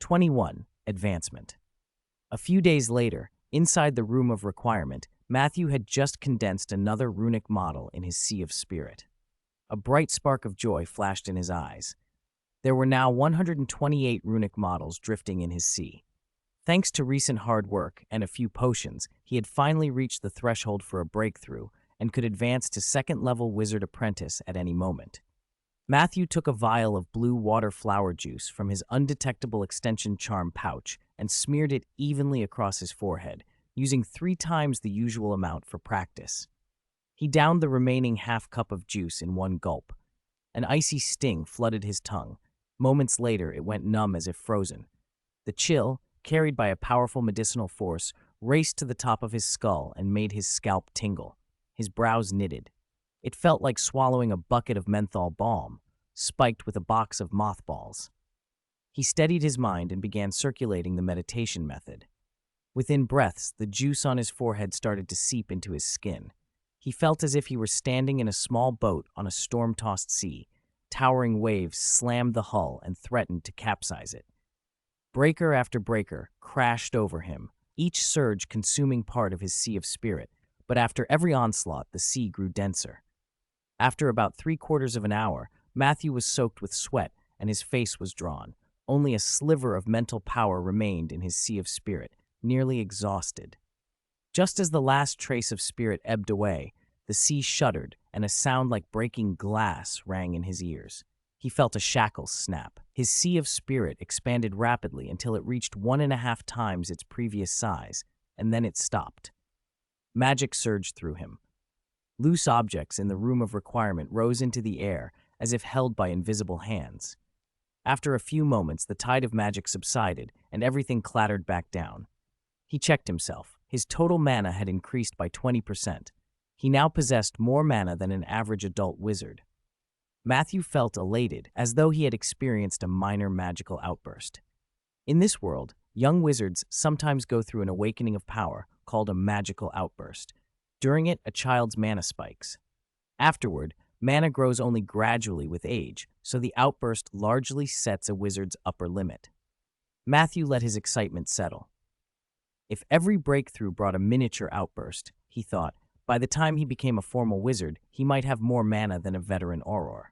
21. Advancement. A few days later, inside the room of requirement, Matthew had just condensed another runic model in his sea of spirit. A bright spark of joy flashed in his eyes. There were now 128 runic models drifting in his sea. Thanks to recent hard work and a few potions, he had finally reached the threshold for a breakthrough and could advance to second-level wizard apprentice at any moment. Matthew took a vial of blue water flower juice from his undetectable extension charm pouch and smeared it evenly across his forehead, using 3 times the usual amount for practice. He downed the remaining half-cup of juice in one gulp. An icy sting flooded his tongue. Moments later, it went numb as if frozen. The chill, carried by a powerful medicinal force, raced to the top of his skull and made his scalp tingle. His brows knitted. It felt like swallowing a bucket of menthol balm, spiked with a box of mothballs. He steadied his mind and began circulating the meditation method. Within breaths, the juice on his forehead started to seep into his skin. He felt as if he were standing in a small boat on a storm-tossed sea. Towering waves slammed the hull and threatened to capsize it. Breaker after breaker crashed over him, each surge consuming part of his sea of spirit, but after every onslaught, the sea grew denser. After about 3/4 of an hour, Matthew was soaked with sweat and his face was drawn. Only a sliver of mental power remained in his sea of spirit, nearly exhausted. Just as the last trace of spirit ebbed away, the sea shuddered and a sound like breaking glass rang in his ears. He felt a shackle snap. His sea of spirit expanded rapidly until it reached 1.5 times its previous size, and then it stopped. Magic surged through him. Loose objects in the room of requirement rose into the air as if held by invisible hands. After a few moments, the tide of magic subsided and everything clattered back down. He checked himself. His total mana had increased by 20%. He now possessed more mana than an average adult wizard. Matthew felt elated, as though he had experienced a minor magical outburst. In this world, young wizards sometimes go through an awakening of power called a magical outburst. During it, a child's mana spikes. Afterward, mana grows only gradually with age, so the outburst largely sets a wizard's upper limit. Matthew let his excitement settle. If every breakthrough brought a miniature outburst, he thought, by the time he became a formal wizard, he might have more mana than a veteran auror.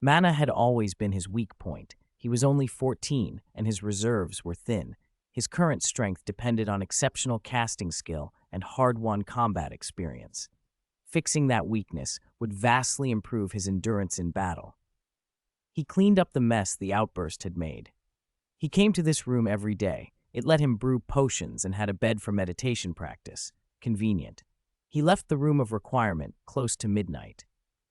Mana had always been his weak point. He was only 14, and his reserves were thin. His current strength depended on exceptional casting skill and hard-won combat experience. Fixing that weakness would vastly improve his endurance in battle. He cleaned up the mess the outburst had made. He came to this room every day. It let him brew potions and had a bed for meditation practice. Convenient. He left the room of requirement close to midnight.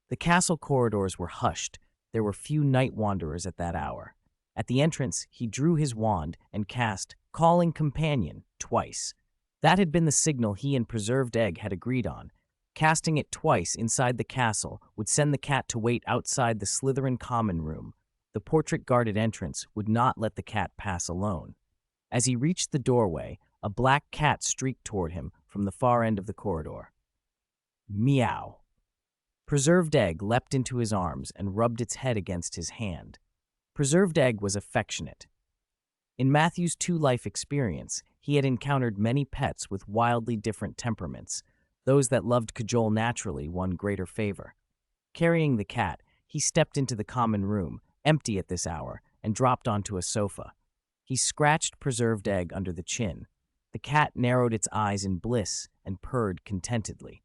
The castle corridors were hushed. There were few night wanderers at that hour. At the entrance, he drew his wand and cast Calling Companion twice. That had been the signal he and Preserved Egg had agreed on. Casting it twice inside the castle would send the cat to wait outside the Slytherin common room. The portrait-guarded entrance would not let the cat pass alone. As he reached the doorway, a black cat streaked toward him from the far end of the corridor. Meow. Preserved Egg leapt into his arms and rubbed its head against his hand. Preserved Egg was affectionate. In Matthew's two-life experience, he had encountered many pets with wildly different temperaments. Those that loved cajole naturally won greater favor. Carrying the cat, he stepped into the common room, empty at this hour, and dropped onto a sofa. He scratched Preserved Egg under the chin. The cat narrowed its eyes in bliss and purred contentedly.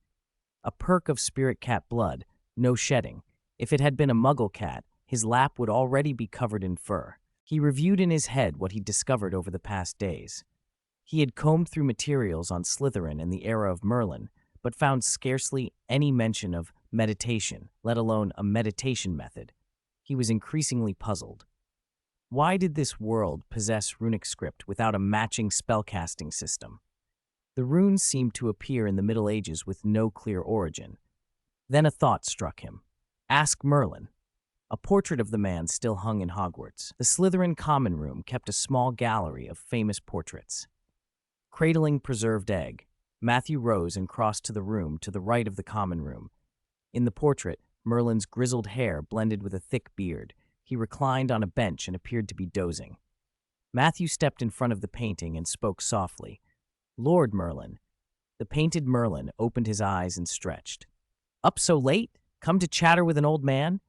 A perk of spirit cat blood, no shedding. If it had been a muggle cat, his lap would already be covered in fur. He reviewed in his head what he'd discovered over the past days. He had combed through materials on Slytherin and the era of Merlin, but found scarcely any mention of meditation, let alone a meditation method. He was increasingly puzzled. Why did this world possess runic script without a matching spellcasting system? The runes seemed to appear in the Middle Ages with no clear origin. Then a thought struck him. Ask Merlin. A portrait of the man still hung in Hogwarts. The Slytherin common room kept a small gallery of famous portraits. Cradling Preserved Egg, Matthew rose and crossed to the room to the right of the common room. In the portrait, Merlin's grizzled hair blended with a thick beard. He reclined on a bench and appeared to be dozing. Matthew stepped in front of the painting and spoke softly. "Lord Merlin." The painted Merlin opened his eyes and stretched. "Up so late? Come to chatter with an old man?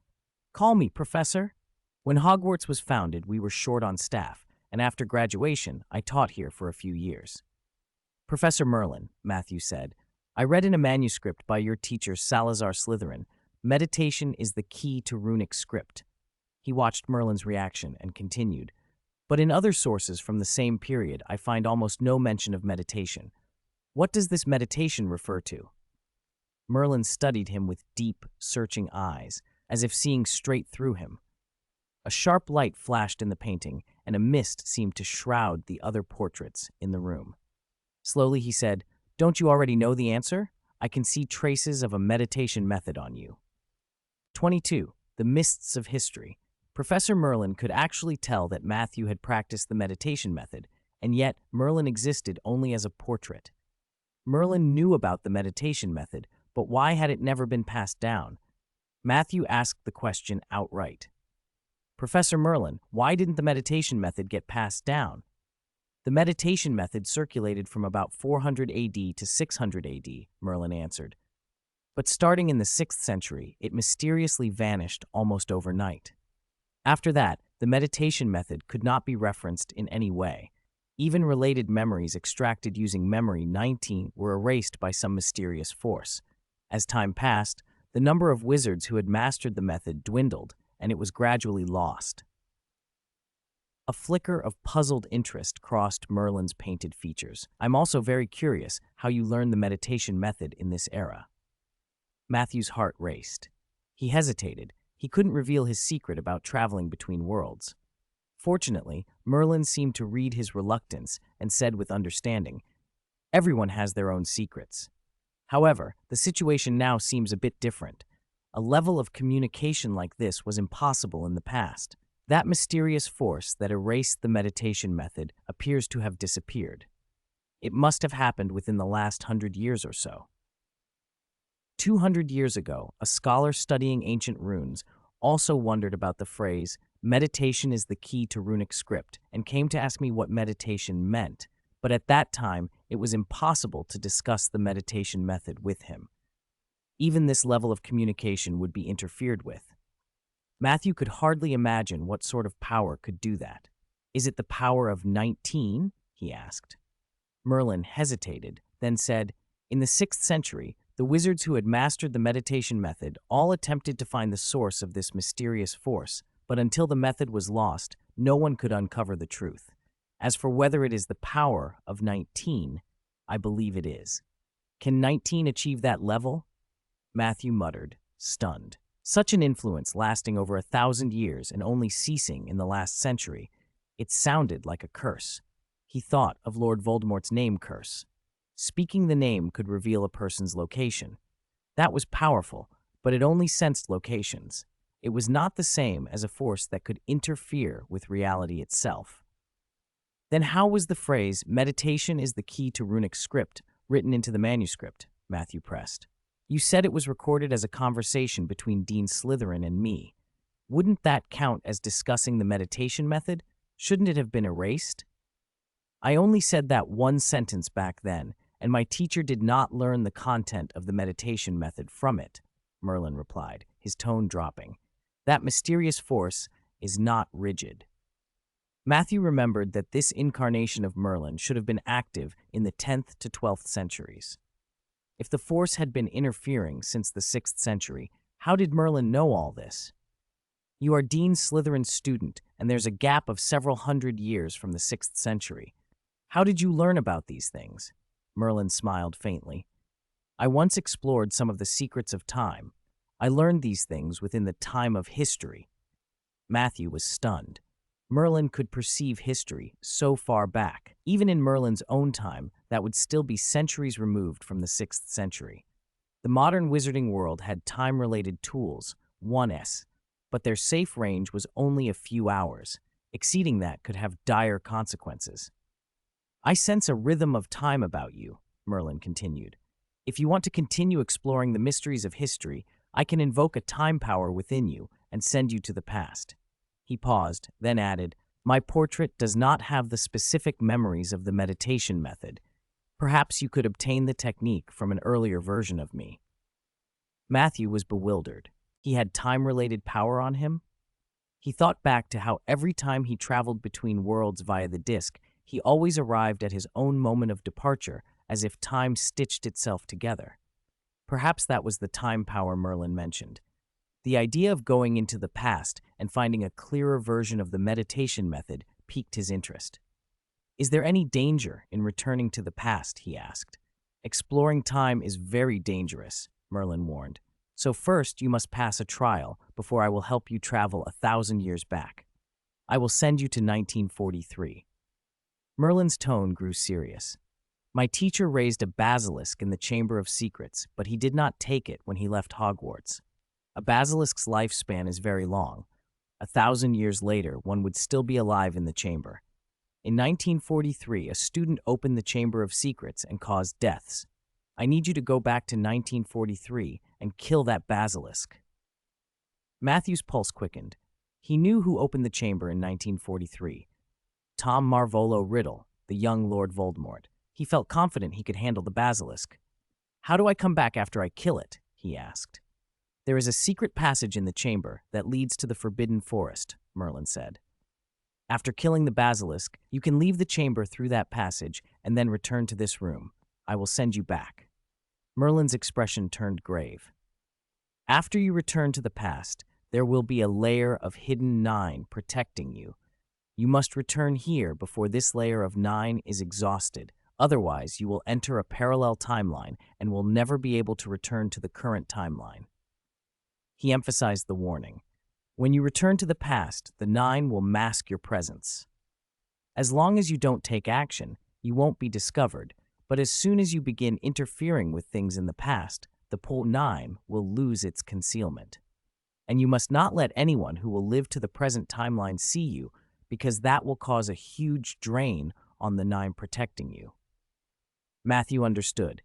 Call me, Professor." When Hogwarts was founded, we were short on staff, and after graduation, I taught here for a few years. "Professor Merlin," Matthew said, "I read in a manuscript by your teacher Salazar Slytherin, meditation is the key to runic script." He watched Merlin's reaction and continued, "But in other sources from the same period, I find almost no mention of meditation. What does this meditation refer to?" Merlin studied him with deep, searching eyes, as if seeing straight through him. A sharp light flashed in the painting, and a mist seemed to shroud the other portraits in the room. Slowly he said, "Don't you already know the answer? I can see traces of a meditation method on you." 22. The Mists of History. Professor Merlin could actually tell that Matthew had practiced the meditation method, and yet Merlin existed only as a portrait. Merlin knew about the meditation method, but why had it never been passed down? Matthew asked the question outright. "Professor Merlin, why didn't the meditation method get passed down?" "The meditation method circulated from about 400 AD to 600 AD, Merlin answered. "But starting in the 6th century, it mysteriously vanished almost overnight. After that, the meditation method could not be referenced in any way. Even related memories extracted using Memory 19 were erased by some mysterious force. As time passed, the number of wizards who had mastered the method dwindled, and it was gradually lost." A flicker of puzzled interest crossed Merlin's painted features. "I'm also very curious how you learned the meditation method in this era." Matthew's heart raced. He hesitated. He couldn't reveal his secret about traveling between worlds. Fortunately, Merlin seemed to read his reluctance and said with understanding, "Everyone has their own secrets. However, the situation now seems a bit different. A level of communication like this was impossible in the past. That mysterious force that erased the meditation method appears to have disappeared. It must have happened within the last 100 years or so." 200 years ago, a scholar studying ancient runes also wondered about the phrase, "meditation is the key to runic script," and came to ask me what meditation meant, but at that time, it was impossible to discuss the meditation method with him. Even this level of communication would be interfered with. Matthew could hardly imagine what sort of power could do that. "Is it the power of 19? He asked. Merlin hesitated, then said, "In the 6th century, the wizards who had mastered the meditation method all attempted to find the source of this mysterious force, but until the method was lost, no one could uncover the truth. As for whether it is the power of 19, I believe it is." "Can 19 achieve that level?" Matthew muttered, stunned. Such an influence lasting over 1,000 years and only ceasing in the last century, it sounded like a curse. He thought of Lord Voldemort's name curse. Speaking the name could reveal a person's location. That was powerful, but it only sensed locations. It was not the same as a force that could interfere with reality itself. Then how was the phrase, "meditation is the key to runic script," written into the manuscript? Matthew pressed. "You said it was recorded as a conversation between Dean Slytherin and me. Wouldn't that count as discussing the meditation method? Shouldn't it have been erased?" "I only said that one sentence back then, and my teacher did not learn the content of the meditation method from it," Merlin replied, his tone dropping. "That mysterious force is not rigid." Matthew remembered that this incarnation of Merlin should have been active in the 10th to 12th centuries. If the force had been interfering since the 6th century, how did Merlin know all this? "You are Dean Slytherin's student, and there's a gap of several hundred years from the 6th century. How did you learn about these things?" Merlin smiled faintly. "I once explored some of the secrets of time. I learned these things within the time of history." Matthew was stunned. Merlin could perceive history so far back. Even in Merlin's own time, that would still be centuries removed from the 6th century. The modern wizarding world had time-related tools, 1s, but their safe range was only a few hours. Exceeding that could have dire consequences. "I sense a rhythm of time about you," Merlin continued. "If you want to continue exploring the mysteries of history, I can invoke a time power within you and send you to the past." He paused, then added, My portrait does not have the specific memories of the meditation method. Perhaps you could obtain the technique from an earlier version of me." Matthew was bewildered. He had time-related power on him? He thought back to how every time he traveled between worlds via the disc, he always arrived at his own moment of departure, as if time stitched itself together. Perhaps that was the time power Merlin mentioned. The idea of going into the past and finding a clearer version of the meditation method piqued his interest. "Is there any danger in returning to the past?" he asked. "Exploring time is very dangerous," Merlin warned. "So first you must pass a trial before I will help you travel 1,000 years back. I will send you to 1943. Merlin's tone grew serious. "My teacher raised a basilisk in the Chamber of Secrets, but he did not take it when he left Hogwarts. A basilisk's lifespan is very long. 1,000 years later, one would still be alive in the chamber. In 1943, a student opened the Chamber of Secrets and caused deaths. I need you to go back to 1943 and kill that basilisk." Matthew's pulse quickened. He knew who opened the chamber in 1943. Tom Marvolo Riddle, the young Lord Voldemort. He felt confident he could handle the basilisk. "How do I come back after I kill it?" he asked. "There is a secret passage in the chamber that leads to the Forbidden Forest," Merlin said. "After killing the basilisk, you can leave the chamber through that passage and then return to this room. I will send you back." Merlin's expression turned grave. "After you return to the past, there will be a layer of hidden 9 protecting you. You must return here before this layer of 9 is exhausted. Otherwise, you will enter a parallel timeline and will never be able to return to the current timeline." He emphasized the warning. "When you return to the past, the 9 will mask your presence. As long as you don't take action, you won't be discovered, but as soon as you begin interfering with things in the past, the pole 9 will lose its concealment. And you must not let anyone who will live to the present timeline see you, because that will cause a huge drain on the 9 protecting you." Matthew understood.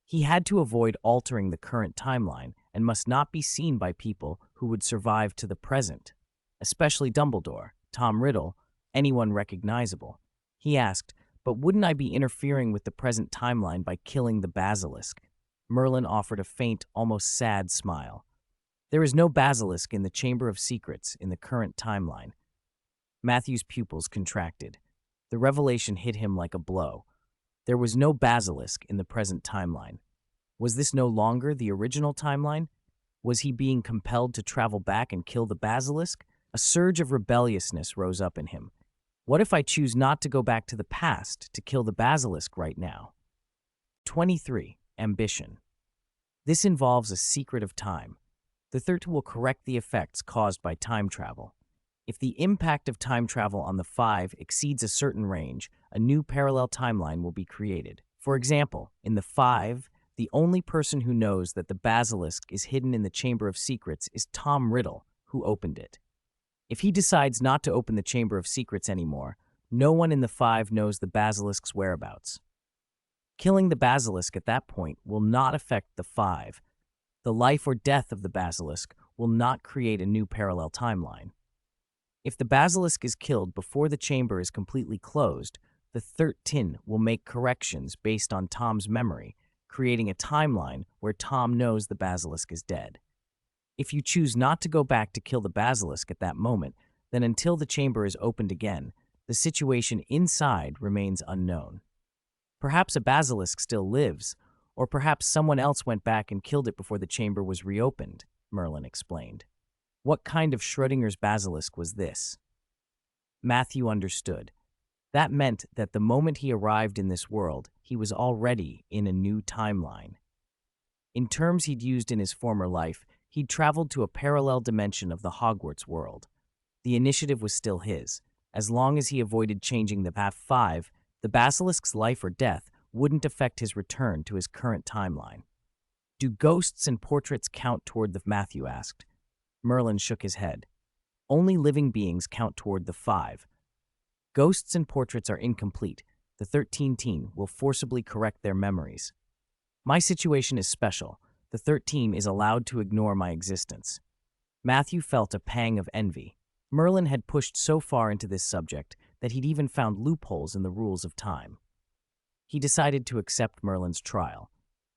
He had to avoid altering the current timeline and must not be seen by people who would survive to the present, especially Dumbledore, Tom Riddle, anyone recognizable. He asked, "But wouldn't I be interfering with the present timeline by killing the basilisk?" Merlin offered a faint, almost sad smile. "There is no basilisk in the Chamber of Secrets in the current timeline." Matthew's pupils contracted. The revelation hit him like a blow. There was no basilisk in the present timeline. Was this no longer the original timeline? Was he being compelled to travel back and kill the basilisk? A surge of rebelliousness rose up in him. What if I choose not to go back to the past to kill the basilisk right now? 23. Ambition. This involves a secret of time. The third will correct the effects caused by time travel. If the impact of time travel on the 5 exceeds a certain range, a new parallel timeline will be created. For example, in the 5, the only person who knows that the basilisk is hidden in the Chamber of Secrets is Tom Riddle, who opened it. If he decides not to open the Chamber of Secrets anymore, no one in the 5 knows the basilisk's whereabouts. Killing the basilisk at that point will not affect the 5. The life or death of the basilisk will not create a new parallel timeline. If the basilisk is killed before the chamber is completely closed, the 13 will make corrections based on Tom's memory, creating a timeline where Tom knows the basilisk is dead. If you choose not to go back to kill the basilisk at that moment, then until the chamber is opened again, the situation inside remains unknown. Perhaps a basilisk still lives, or perhaps someone else went back and killed it before the chamber was reopened, Merlin explained. What kind of Schrödinger's basilisk was this? Matthew understood. That meant that the moment he arrived in this world, he was already in a new timeline. In terms he'd used in his former life, he'd traveled to a parallel dimension of the Hogwarts world. The initiative was still his. As long as he avoided changing the path 5, the basilisk's life or death wouldn't affect his return to his current timeline. Do ghosts and portraits count toward the... Matthew asked. Merlin shook his head. Only living beings count toward the 5. Ghosts and portraits are incomplete. The 13 teen will forcibly correct their memories. My situation is special. The 13 is allowed to ignore my existence. Matthew felt a pang of envy. Merlin had pushed so far into this subject that he'd even found loopholes in the rules of time. He decided to accept Merlin's trial.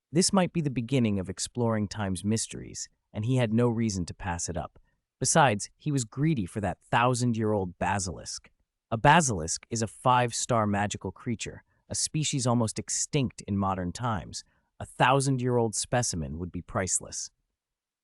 This might be the beginning of exploring time's mysteries, and he had no reason to pass it up. Besides, he was greedy for that 1,000-year-old basilisk. A basilisk is a 5-star magical creature, a species almost extinct in modern times. A 1,000-year-old specimen would be priceless.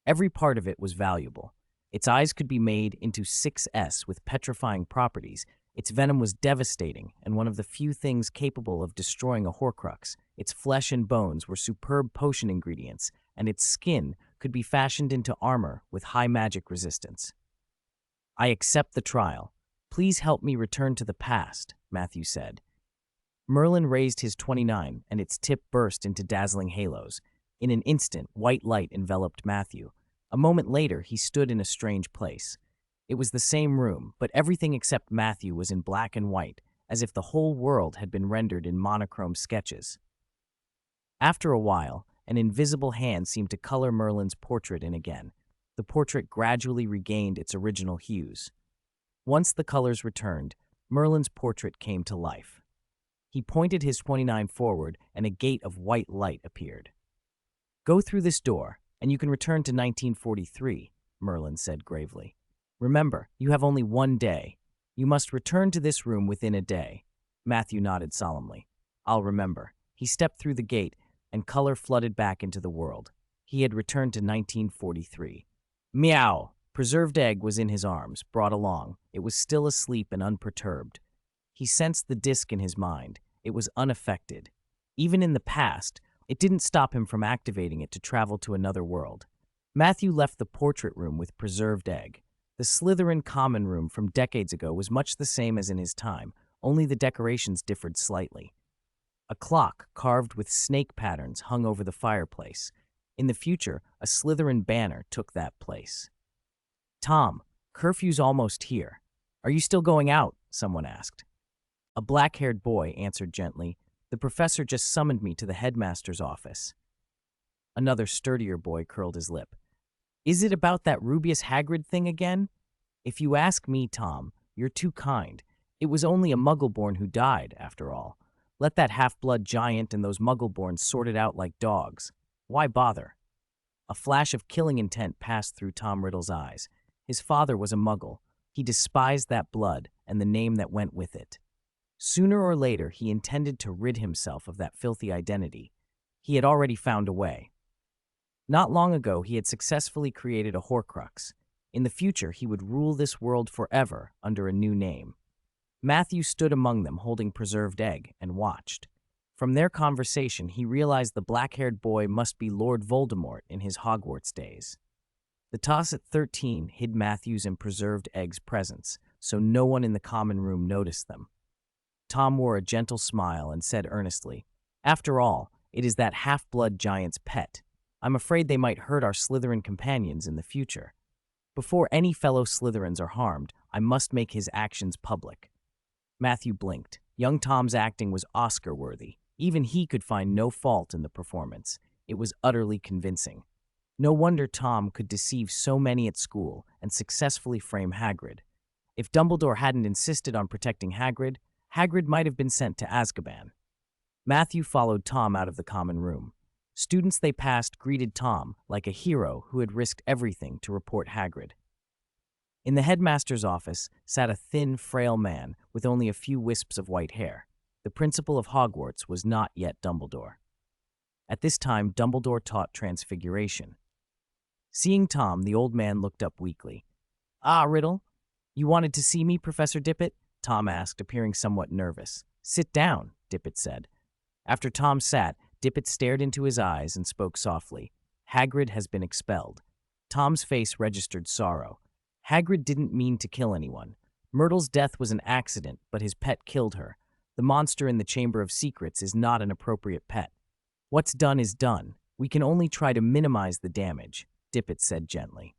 Every part of it was valuable. Its eyes could be made into 6S with petrifying properties. Its venom was devastating and one of the few things capable of destroying a Horcrux. Its flesh and bones were superb potion ingredients, and its skin could be fashioned into armor with high magic resistance. "I accept the trial. Please help me return to the past," Matthew said. Merlin raised his 29, and its tip burst into dazzling halos. In an instant, white light enveloped Matthew. A moment later, he stood in a strange place. It was the same room, but everything except Matthew was in black and white, as if the whole world had been rendered in monochrome sketches. After a while, an invisible hand seemed to color Merlin's portrait in again. The portrait gradually regained its original hues. Once the colors returned, Merlin's portrait came to life. He pointed his 29 forward, and a gate of white light appeared. "Go through this door, and you can return to 1943, Merlin said gravely. "Remember, you have only one day. You must return to this room within a day." Matthew nodded solemnly. "I'll remember." He stepped through the gate, and color flooded back into the world. He had returned to 1943. Meow! Preserved egg was in his arms, brought along. It was still asleep and unperturbed. He sensed the disc in his mind. It was unaffected. Even in the past, it didn't stop him from activating it to travel to another world. Matthew left the portrait room with preserved egg. The Slytherin common room from decades ago was much the same as in his time, only the decorations differed slightly. A clock carved with snake patterns hung over the fireplace. In the future, a Slytherin banner took that place. "Tom, curfew's almost here. Are you still going out?" someone asked. A black-haired boy answered gently, "The professor just summoned me to the headmaster's office." Another sturdier boy curled his lip. "Is it about that Rubius Hagrid thing again?" "If you ask me, Tom, you're too kind. It was only a Muggle-born who died, after all. Let that half-blood giant and those Muggle-borns sort it out like dogs. Why bother?" A flash of killing intent passed through Tom Riddle's eyes. His father was a Muggle. He despised that blood and the name that went with it. Sooner or later, he intended to rid himself of that filthy identity. He had already found a way. Not long ago, he had successfully created a Horcrux. In the future, he would rule this world forever under a new name. Matthew stood among them holding preserved egg and watched. From their conversation, he realized the black-haired boy must be Lord Voldemort in his Hogwarts days. The toss at 13 hid Matthew's and preserved egg's presence, so no one in the common room noticed them. Tom wore a gentle smile and said earnestly, "After all, it is that half-blood giant's pet. I'm afraid they might hurt our Slytherin companions in the future. Before any fellow Slytherins are harmed, I must make his actions public." Matthew blinked. Young Tom's acting was Oscar-worthy. Even he could find no fault in the performance. It was utterly convincing. No wonder Tom could deceive so many at school and successfully frame Hagrid. If Dumbledore hadn't insisted on protecting Hagrid, Hagrid might have been sent to Azkaban. Matthew followed Tom out of the common room. Students they passed greeted Tom like a hero who had risked everything to report Hagrid. In the headmaster's office sat a thin, frail man with only a few wisps of white hair. The principal of Hogwarts was not yet Dumbledore. At this time, Dumbledore taught Transfiguration. Seeing Tom, the old man looked up weakly. "Ah, Riddle, you wanted to see me, Professor Dippet?" Tom asked, appearing somewhat nervous. "Sit down," Dippet said. After Tom sat, Dippet stared into his eyes and spoke softly. "Hagrid has been expelled." Tom's face registered sorrow. Hagrid didn't mean to kill anyone. Myrtle's death was an accident, but his pet killed her. The monster in the Chamber of Secrets is not an appropriate pet. "What's done is done. We can only try to minimize the damage," Dippet said gently.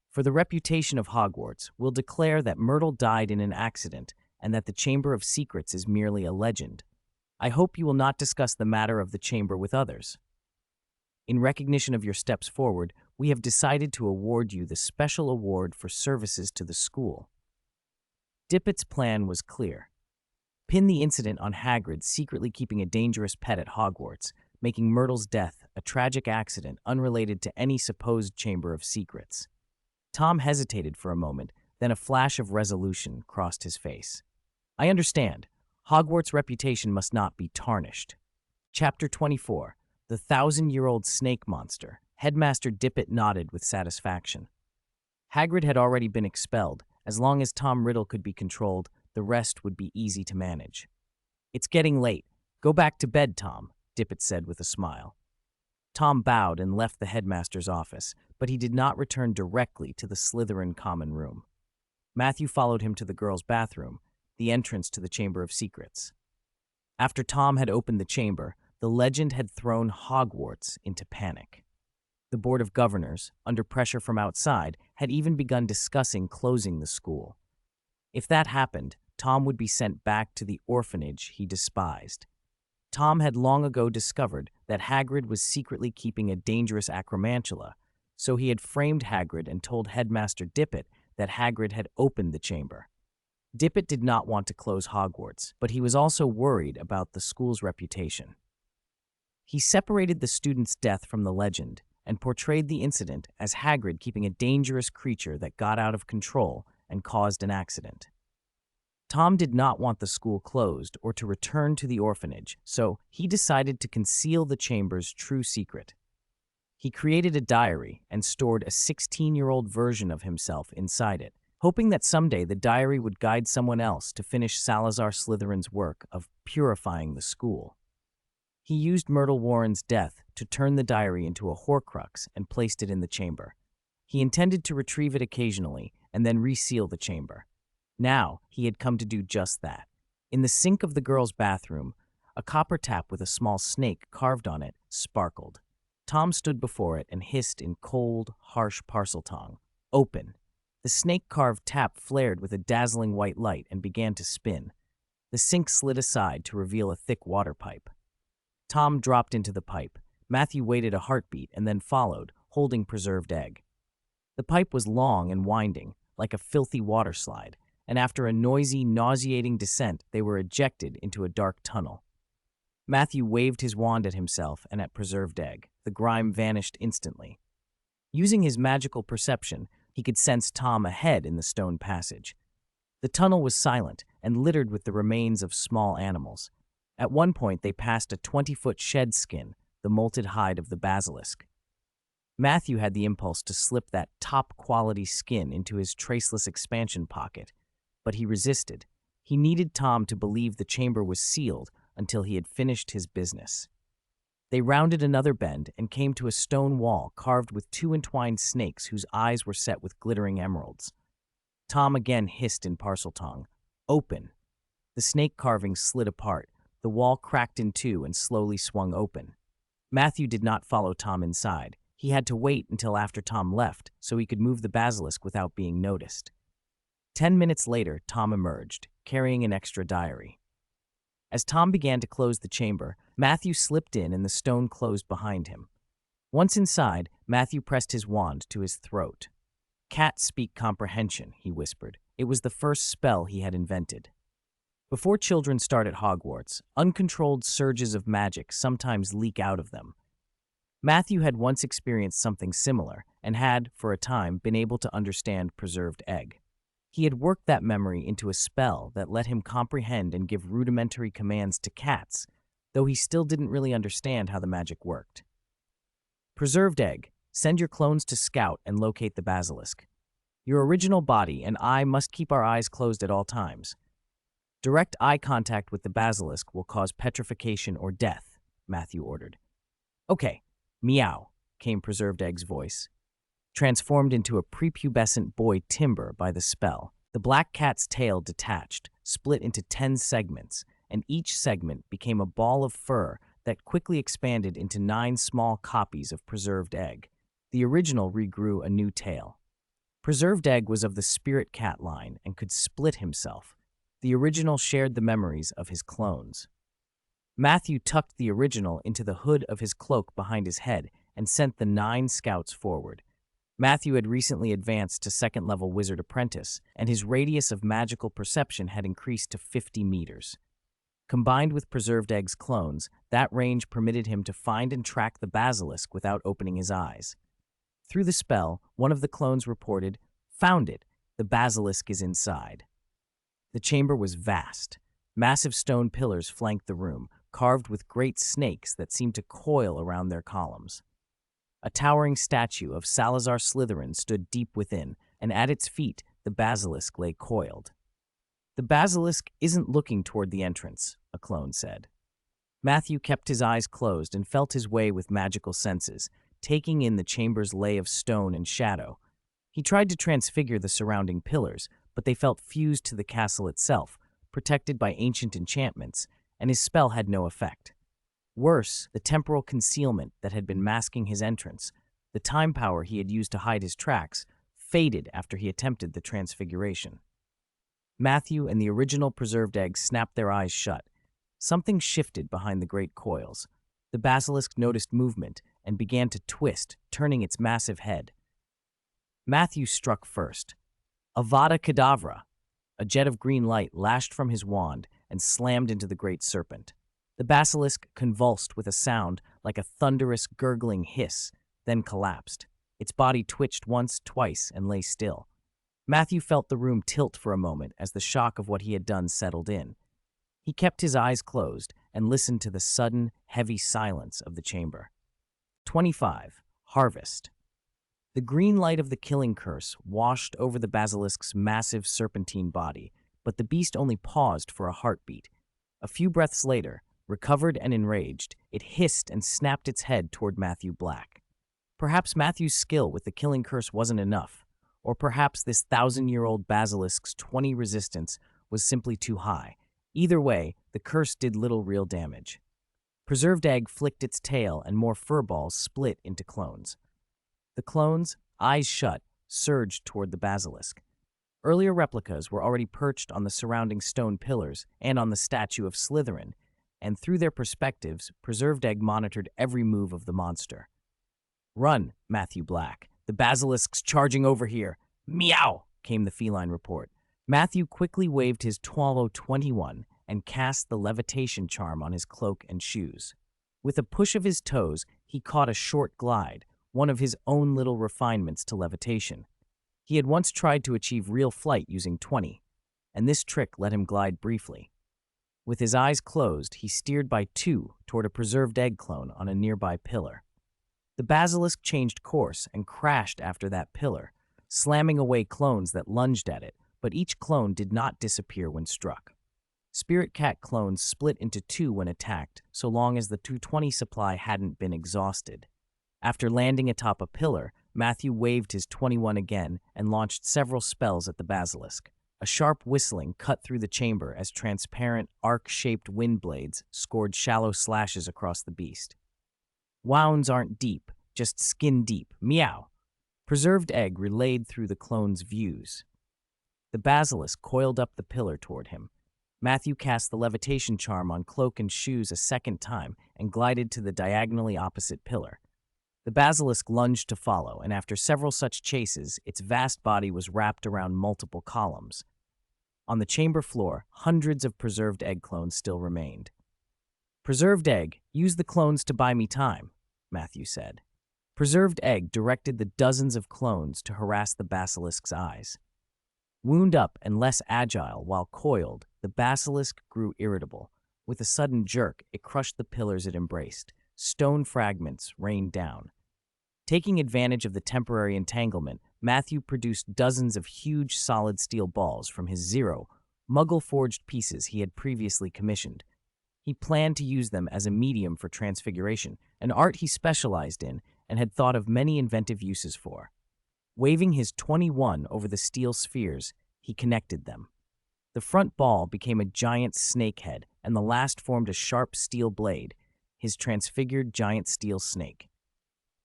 "For the reputation of Hogwarts, we'll declare that Myrtle died in an accident and that the Chamber of Secrets is merely a legend. I hope you will not discuss the matter of the chamber with others. In recognition of your steps forward, we have decided to award you the Special Award for Services to the School." Dippet's plan was clear. Pin the incident on Hagrid secretly keeping a dangerous pet at Hogwarts, making Myrtle's death a tragic accident unrelated to any supposed Chamber of Secrets. Tom hesitated for a moment, then a flash of resolution crossed his face. I understand. Hogwarts' reputation must not be tarnished. Chapter 24. The Thousand-Year-Old Snake Monster. Headmaster Dippet nodded with satisfaction. Hagrid had already been expelled. As long as Tom Riddle could be controlled, the rest would be easy to manage. It's getting late. Go back to bed, Tom, Dippet said with a smile. Tom bowed and left the headmaster's office, but he did not return directly to the Slytherin common room. Matthew followed him to the girls' bathroom, the entrance to the Chamber of Secrets. After Tom had opened the chamber, the legend had thrown Hogwarts into panic. The Board of Governors, under pressure from outside, had even begun discussing closing the school. If that happened, Tom would be sent back to the orphanage he despised. Tom had long ago discovered that Hagrid was secretly keeping a dangerous acromantula, so he had framed Hagrid and told Headmaster Dippet that Hagrid had opened the chamber. Dippet did not want to close Hogwarts, but he was also worried about the school's reputation. He separated the student's death from the legend and portrayed the incident as Hagrid keeping a dangerous creature that got out of control and caused an accident. Tom did not want the school closed or to return to the orphanage, so he decided to conceal the chamber's true secret. He created a diary and stored a 16-year-old version of himself inside it, hoping that someday the diary would guide someone else to finish Salazar Slytherin's work of purifying the school. He used Myrtle Warren's death to turn the diary into a Horcrux and placed it in the chamber. He intended to retrieve it occasionally and then reseal the chamber. Now, he had come to do just that. In the sink of the girls' bathroom, a copper tap with a small snake carved on it sparkled. Tom stood before it and hissed in cold, harsh Parseltongue, "Open." The snake-carved tap flared with a dazzling white light and began to spin. The sink slid aside to reveal a thick water pipe. Tom dropped into the pipe. Matthew waited a heartbeat and then followed, holding preserved egg. The pipe was long and winding, like a filthy water slide, and after a noisy, nauseating descent, they were ejected into a dark tunnel. Matthew waved his wand at himself and at preserved egg. The grime vanished instantly. Using his magical perception, he could sense Tom ahead in the stone passage. The tunnel was silent and littered with the remains of small animals. At one point, they passed a 20-foot shed skin, the molted hide of the basilisk. Matthew had the impulse to slip that top-quality skin into his traceless expansion pocket, but he resisted. He needed Tom to believe the chamber was sealed until he had finished his business. They rounded another bend and came to a stone wall carved with two entwined snakes whose eyes were set with glittering emeralds. Tom again hissed in Parseltongue, "Open." The snake carvings slid apart. The wall cracked in two and slowly swung open. Matthew did not follow Tom inside. He had to wait until after Tom left so he could move the basilisk without being noticed. 10 minutes later, Tom emerged, carrying an extra diary. As Tom began to close the chamber, Matthew slipped in and the stone closed behind him. Once inside, Matthew pressed his wand to his throat. "Cats speak comprehension," he whispered. It was the first spell he had invented. Before children start at Hogwarts, uncontrolled surges of magic sometimes leak out of them. Matthew had once experienced something similar and had, for a time, been able to understand preserved egg. He had worked that memory into a spell that let him comprehend and give rudimentary commands to cats, though he still didn't really understand how the magic worked. Preserved egg. Send your clones to scout and locate the basilisk. Your original body and I must keep our eyes closed at all times. Direct eye contact with the basilisk will cause petrification or death, Matthew ordered. "Okay, meow," came Preserved Egg's voice. Transformed into a prepubescent boy Timber by the spell, the black cat's tail detached, split into 10 segments, and each segment became a ball of fur that quickly expanded into 9 small copies of Preserved Egg. The original regrew a new tail. Preserved Egg was of the spirit cat line and could split himself. The original shared the memories of his clones. Matthew tucked the original into the hood of his cloak behind his head and sent the 9 scouts forward. Matthew had recently advanced to second-level wizard apprentice, and his radius of magical perception had increased to 50 meters. Combined with Preserved Egg's clones, that range permitted him to find and track the basilisk without opening his eyes. Through the spell, one of the clones reported, "Found it. The basilisk is inside." The chamber was vast. Massive stone pillars flanked the room, carved with great snakes that seemed to coil around their columns. A towering statue of Salazar Slytherin stood deep within, and at its feet the basilisk lay coiled. "The basilisk isn't looking toward the entrance," a clone said. Matthew kept his eyes closed and felt his way with magical senses, taking in the chamber's lay of stone and shadow. He tried to transfigure the surrounding pillars, but they felt fused to the castle itself, protected by ancient enchantments, and his spell had no effect. Worse, the temporal concealment that had been masking his entrance, the time power he had used to hide his tracks, faded after he attempted the transfiguration. Matthew and the original Preserved Egg snapped their eyes shut. Something shifted behind the great coils. The basilisk noticed movement and began to twist, turning its massive head. Matthew struck first. Avada Kedavra! A jet of green light lashed from his wand and slammed into the great serpent. The basilisk convulsed with a sound like a thunderous, gurgling hiss, then collapsed. Its body twitched once, twice, and lay still. Matthew felt the room tilt for a moment as the shock of what he had done settled in. He kept his eyes closed and listened to the sudden, heavy silence of the chamber. 25. Harvest. The green light of the killing curse washed over the basilisk's massive serpentine body, but the beast only paused for a heartbeat. A few breaths later, recovered and enraged, it hissed and snapped its head toward Matthew Black. Perhaps Matthew's skill with the killing curse wasn't enough, or perhaps this 1,000-year-old basilisk's 20 resistance was simply too high. Either way, the curse did little real damage. Preserved Egg flicked its tail and more furballs split into clones. The clones, eyes shut, surged toward the basilisk. Earlier replicas were already perched on the surrounding stone pillars and on the statue of Slytherin, and through their perspectives, Preserved Egg monitored every move of the monster. "Run, Matthew Black. The basilisk's charging over here." "Meow!" came the feline report. Matthew quickly waved his Twalo 21 and cast the levitation charm on his cloak and shoes. With a push of his toes, he caught a short glide, one of his own little refinements to levitation. He had once tried to achieve real flight using 20, and this trick let him glide briefly. With his eyes closed, he steered by 2 toward a Preserved Egg clone on a nearby pillar. The basilisk changed course and crashed after that pillar, slamming away clones that lunged at it, but each clone did not disappear when struck. Spirit Cat clones split into 2 when attacked, so long as the 220 supply hadn't been exhausted. After landing atop a pillar, Matthew waved his 21 again and launched several spells at the basilisk. A sharp whistling cut through the chamber as transparent, arc-shaped wind blades scored shallow slashes across the beast. "Wounds aren't deep, just skin deep. Meow!" Preserved Egg relayed through the clone's views. The basilisk coiled up the pillar toward him. Matthew cast the levitation charm on cloak and shoes a second time and glided to the diagonally opposite pillar. The basilisk lunged to follow, and after several such chases, its vast body was wrapped around multiple columns. On the chamber floor, hundreds of Preserved Egg clones still remained. "Preserved Egg, use the clones to buy me time," Matthew said. Preserved Egg directed the dozens of clones to harass the basilisk's eyes. Wound up and less agile while coiled, the basilisk grew irritable. With a sudden jerk, it crushed the pillars it embraced. Stone fragments rained down. Taking advantage of the temporary entanglement, Matthew produced dozens of huge solid steel balls from his 0 Muggle-forged pieces he had previously commissioned. He planned to use them as a medium for transfiguration, an art he specialized in and had thought of many inventive uses for. Waving his 21 over the steel spheres, he connected them. The front ball became a giant snake head, and the last formed a sharp steel blade, his transfigured giant steel snake.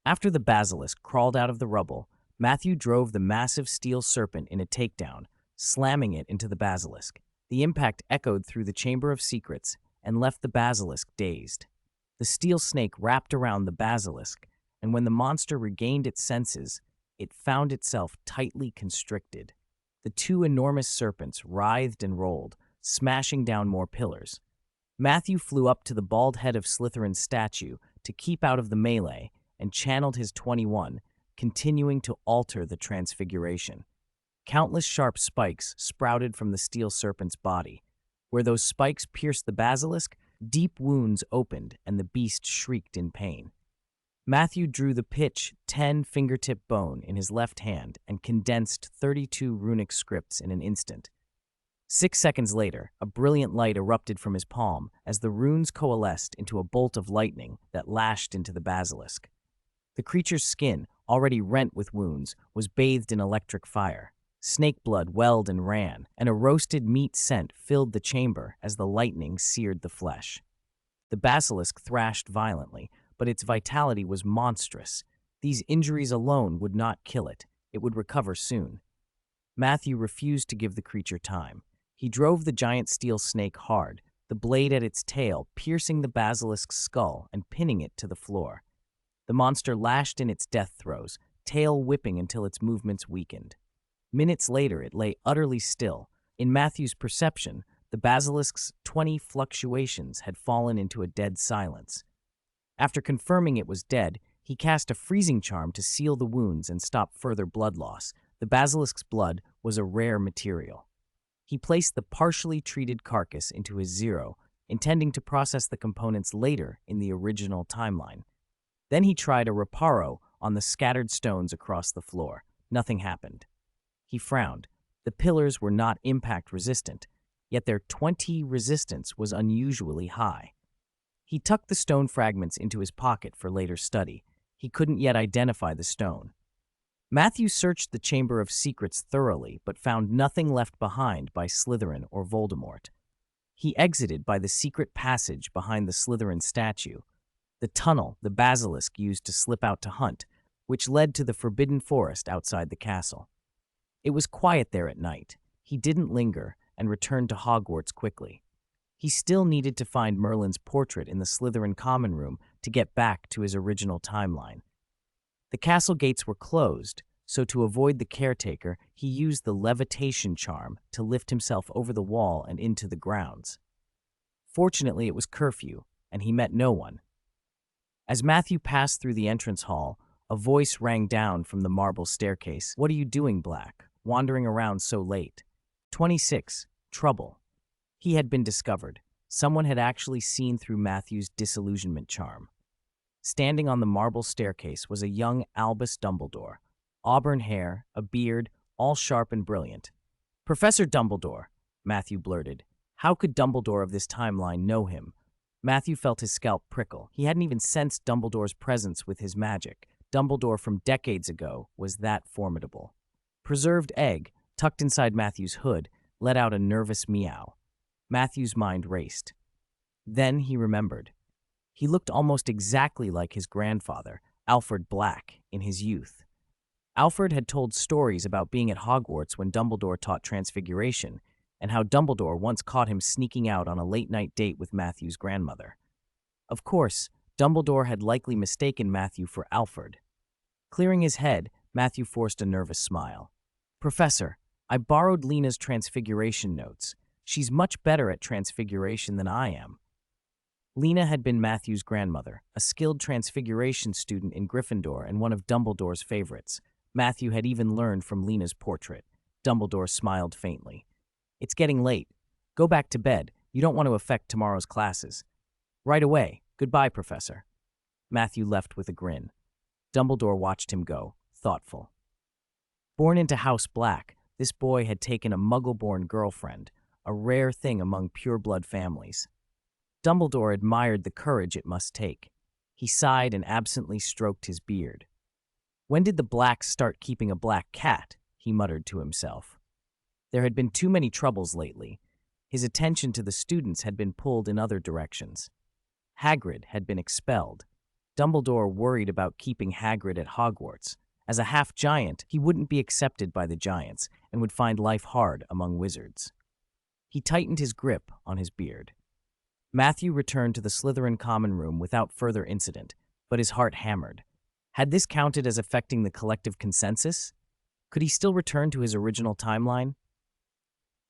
After the basilisk crawled out of the rubble, Matthew drove the massive steel serpent in a takedown, slamming it into the basilisk. The impact echoed through the Chamber of Secrets and left the basilisk dazed. The steel snake wrapped around the basilisk, and when the monster regained its senses, it found itself tightly constricted. The two enormous serpents writhed and rolled, smashing down more pillars. Matthew flew up to the bald head of Slytherin's statue to keep out of the melee and channeled his 21, continuing to alter the transfiguration. Countless sharp spikes sprouted from the steel serpent's body. Where those spikes pierced the basilisk, deep wounds opened and the beast shrieked in pain. Matthew drew the pitch 10 fingertip bone in his left hand and condensed 32 runic scripts in an instant. 6 seconds later, a brilliant light erupted from his palm as the runes coalesced into a bolt of lightning that lashed into the basilisk. The creature's skin, already rent with wounds, was bathed in electric fire. Snake blood welled and ran, and a roasted meat scent filled the chamber as the lightning seared the flesh. The basilisk thrashed violently, but its vitality was monstrous. These injuries alone would not kill it. It would recover soon. Matthew refused to give the creature time. He drove the giant steel snake hard, the blade at its tail piercing the basilisk's skull and pinning it to the floor. The monster lashed in its death throes, tail whipping until its movements weakened. Minutes later, it lay utterly still. In Matthew's perception, the basilisk's 20 fluctuations had fallen into a dead silence. After confirming it was dead, he cast a freezing charm to seal the wounds and stop further blood loss. The basilisk's blood was a rare material. He placed the partially treated carcass into his zero, intending to process the components later in the original timeline. Then he tried a reparo on the scattered stones across the floor. Nothing happened. He frowned. The pillars were not impact resistant, yet their 20 resistance was unusually high. He tucked the stone fragments into his pocket for later study. He couldn't yet identify the stone. Matthew searched the Chamber of Secrets thoroughly, but found nothing left behind by Slytherin or Voldemort. He exited by the secret passage behind the Slytherin statue, the tunnel the basilisk used to slip out to hunt, which led to the forbidden forest outside the castle. It was quiet there at night. He didn't linger and returned to Hogwarts quickly. He still needed to find Merlin's portrait in the Slytherin common room to get back to his original timeline. The castle gates were closed, so to avoid the caretaker, he used the levitation charm to lift himself over the wall and into the grounds. Fortunately, it was curfew, and he met no one. As Matthew passed through the entrance hall, a voice rang down from the marble staircase. "What are you doing, Black? Wandering around so late?" 26. Trouble. He had been discovered. Someone had actually seen through Matthew's disillusionment charm. Standing on the marble staircase was a young Albus Dumbledore. Auburn hair, a beard, all sharp and brilliant. "Professor Dumbledore," Matthew blurted. How could Dumbledore of this timeline know him? Matthew felt his scalp prickle. He hadn't even sensed Dumbledore's presence with his magic. Dumbledore from decades ago was that formidable. Preserved egg, tucked inside Matthew's hood, let out a nervous meow. Matthew's mind raced. Then he remembered. He looked almost exactly like his grandfather, Alfred Black, in his youth. Alfred had told stories about being at Hogwarts when Dumbledore taught Transfiguration, and how Dumbledore once caught him sneaking out on a late-night date with Matthew's grandmother. Of course, Dumbledore had likely mistaken Matthew for Alfred. Clearing his head, Matthew forced a nervous smile. "Professor, I borrowed Lena's Transfiguration notes. She's much better at Transfiguration than I am." Lena had been Matthew's grandmother, a skilled Transfiguration student in Gryffindor and one of Dumbledore's favorites. Matthew had even learned from Lena's portrait. Dumbledore smiled faintly. "It's getting late. Go back to bed. You don't want to affect tomorrow's classes." "Right away. Goodbye, Professor." Matthew left with a grin. Dumbledore watched him go, thoughtful. Born into House Black, this boy had taken a Muggle-born girlfriend, a rare thing among pure-blood families. Dumbledore admired the courage it must take. He sighed and absently stroked his beard. "When did the Blacks start keeping a black cat?" he muttered to himself. There had been too many troubles lately. His attention to the students had been pulled in other directions. Hagrid had been expelled. Dumbledore worried about keeping Hagrid at Hogwarts. As a half-giant, he wouldn't be accepted by the giants and would find life hard among wizards. He tightened his grip on his beard. Matthew returned to the Slytherin common room without further incident, but his heart hammered. Had this counted as affecting the collective consensus? Could he still return to his original timeline?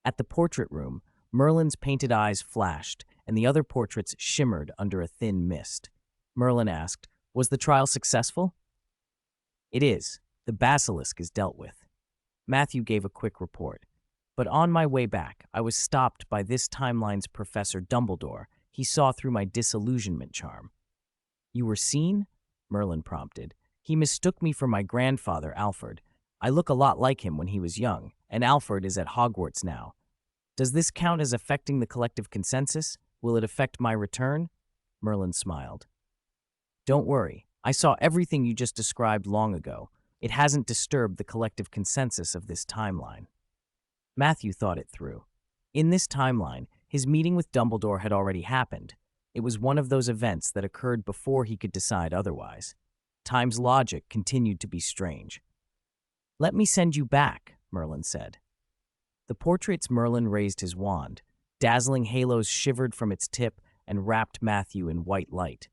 At the portrait room, Merlin's painted eyes flashed, and the other portraits shimmered under a thin mist. Merlin asked, "Was the trial successful?" "It is. The basilisk is dealt with." Matthew gave a quick report. "But on my way back, I was stopped by this timeline's Professor Dumbledore. He saw through my disillusionment charm." "You were seen?" Merlin prompted. "He mistook me for my grandfather, Alfred. I look a lot like him when he was young, and Alfred is at Hogwarts now. Does this count as affecting the collective consensus? Will it affect my return?" Merlin smiled. "Don't worry. I saw everything you just described long ago. It hasn't disturbed the collective consensus of this timeline." Matthew thought it through. In this timeline, his meeting with Dumbledore had already happened. It was one of those events that occurred before he could decide otherwise. Time's logic continued to be strange. "Let me send you back," Merlin said. The portrait's Merlin raised his wand. Dazzling halos shivered from its tip and wrapped Matthew in white light.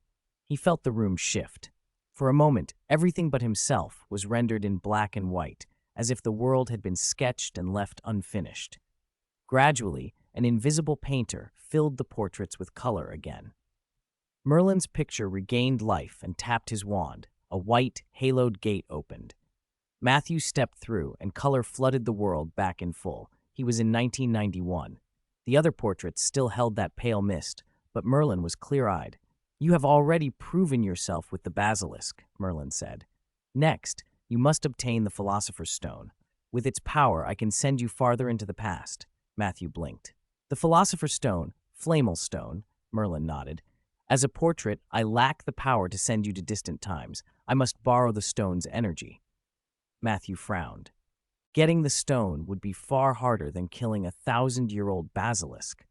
He felt the room shift. For a moment, everything but himself was rendered in black and white, as if the world had been sketched and left unfinished. Gradually, an invisible painter filled the portraits with color again. Merlin's picture regained life and tapped his wand. A white, haloed gate opened. Matthew stepped through, and color flooded the world back in full. He was in 1991. The other portraits still held that pale mist, but Merlin was clear-eyed. "You have already proven yourself with the basilisk," Merlin said. "Next, you must obtain the Philosopher's Stone. With its power, I can send you farther into the past." Matthew blinked. "The Philosopher's Stone, Flammel Stone," Merlin nodded. "As a portrait, I lack the power to send you to distant times. I must borrow the stone's energy." Matthew frowned. Getting the stone would be far harder than killing a 1,000-year-old basilisk.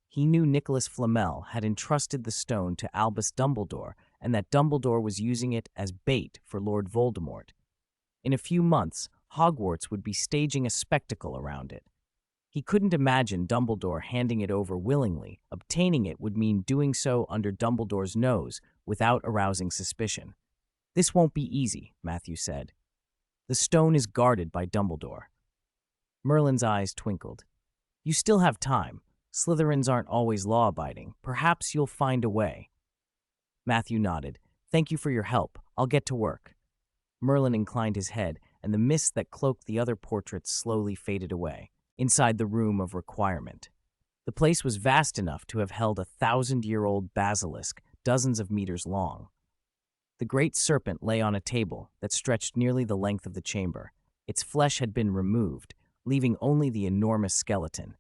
He knew Nicholas Flamel had entrusted the stone to Albus Dumbledore, and that Dumbledore was using it as bait for Lord Voldemort. In a few months, Hogwarts would be staging a spectacle around it. He couldn't imagine Dumbledore handing it over willingly. Obtaining it would mean doing so under Dumbledore's nose without arousing suspicion. "This won't be easy," Matthew said. "The stone is guarded by Dumbledore." Merlin's eyes twinkled. "You still have time. Slytherins aren't always law-abiding. Perhaps you'll find a way." Matthew nodded. "Thank you for your help. I'll get to work." Merlin inclined his head, and the mist that cloaked the other portraits slowly faded away. Inside the room of requirement, the place was vast enough to have held a 1,000-year-old basilisk, dozens of meters long. The great serpent lay on a table that stretched nearly the length of the chamber. Its flesh had been removed, leaving only the enormous skeleton.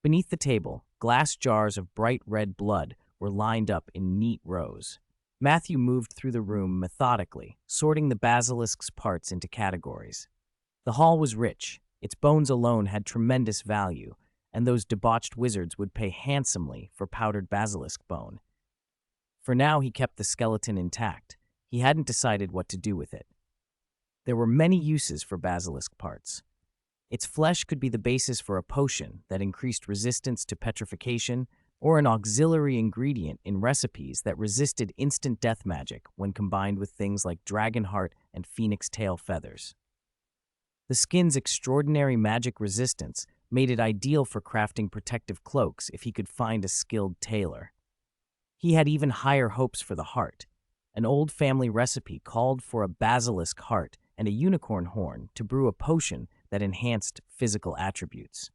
Beneath the table, glass jars of bright red blood were lined up in neat rows. Matthew moved through the room methodically, sorting the basilisk's parts into categories. The hall was rich. Its bones alone had tremendous value, and those debauched wizards would pay handsomely for powdered basilisk bone. For now, he kept the skeleton intact. He hadn't decided what to do with it. There were many uses for basilisk parts. Its flesh could be the basis for a potion that increased resistance to petrification, or an auxiliary ingredient in recipes that resisted instant death magic when combined with things like dragon heart and phoenix tail feathers. The skin's extraordinary magic resistance made it ideal for crafting protective cloaks if he could find a skilled tailor. He had even higher hopes for the heart. An old family recipe called for a basilisk heart and a unicorn horn to brew a potion that enhanced physical attributes.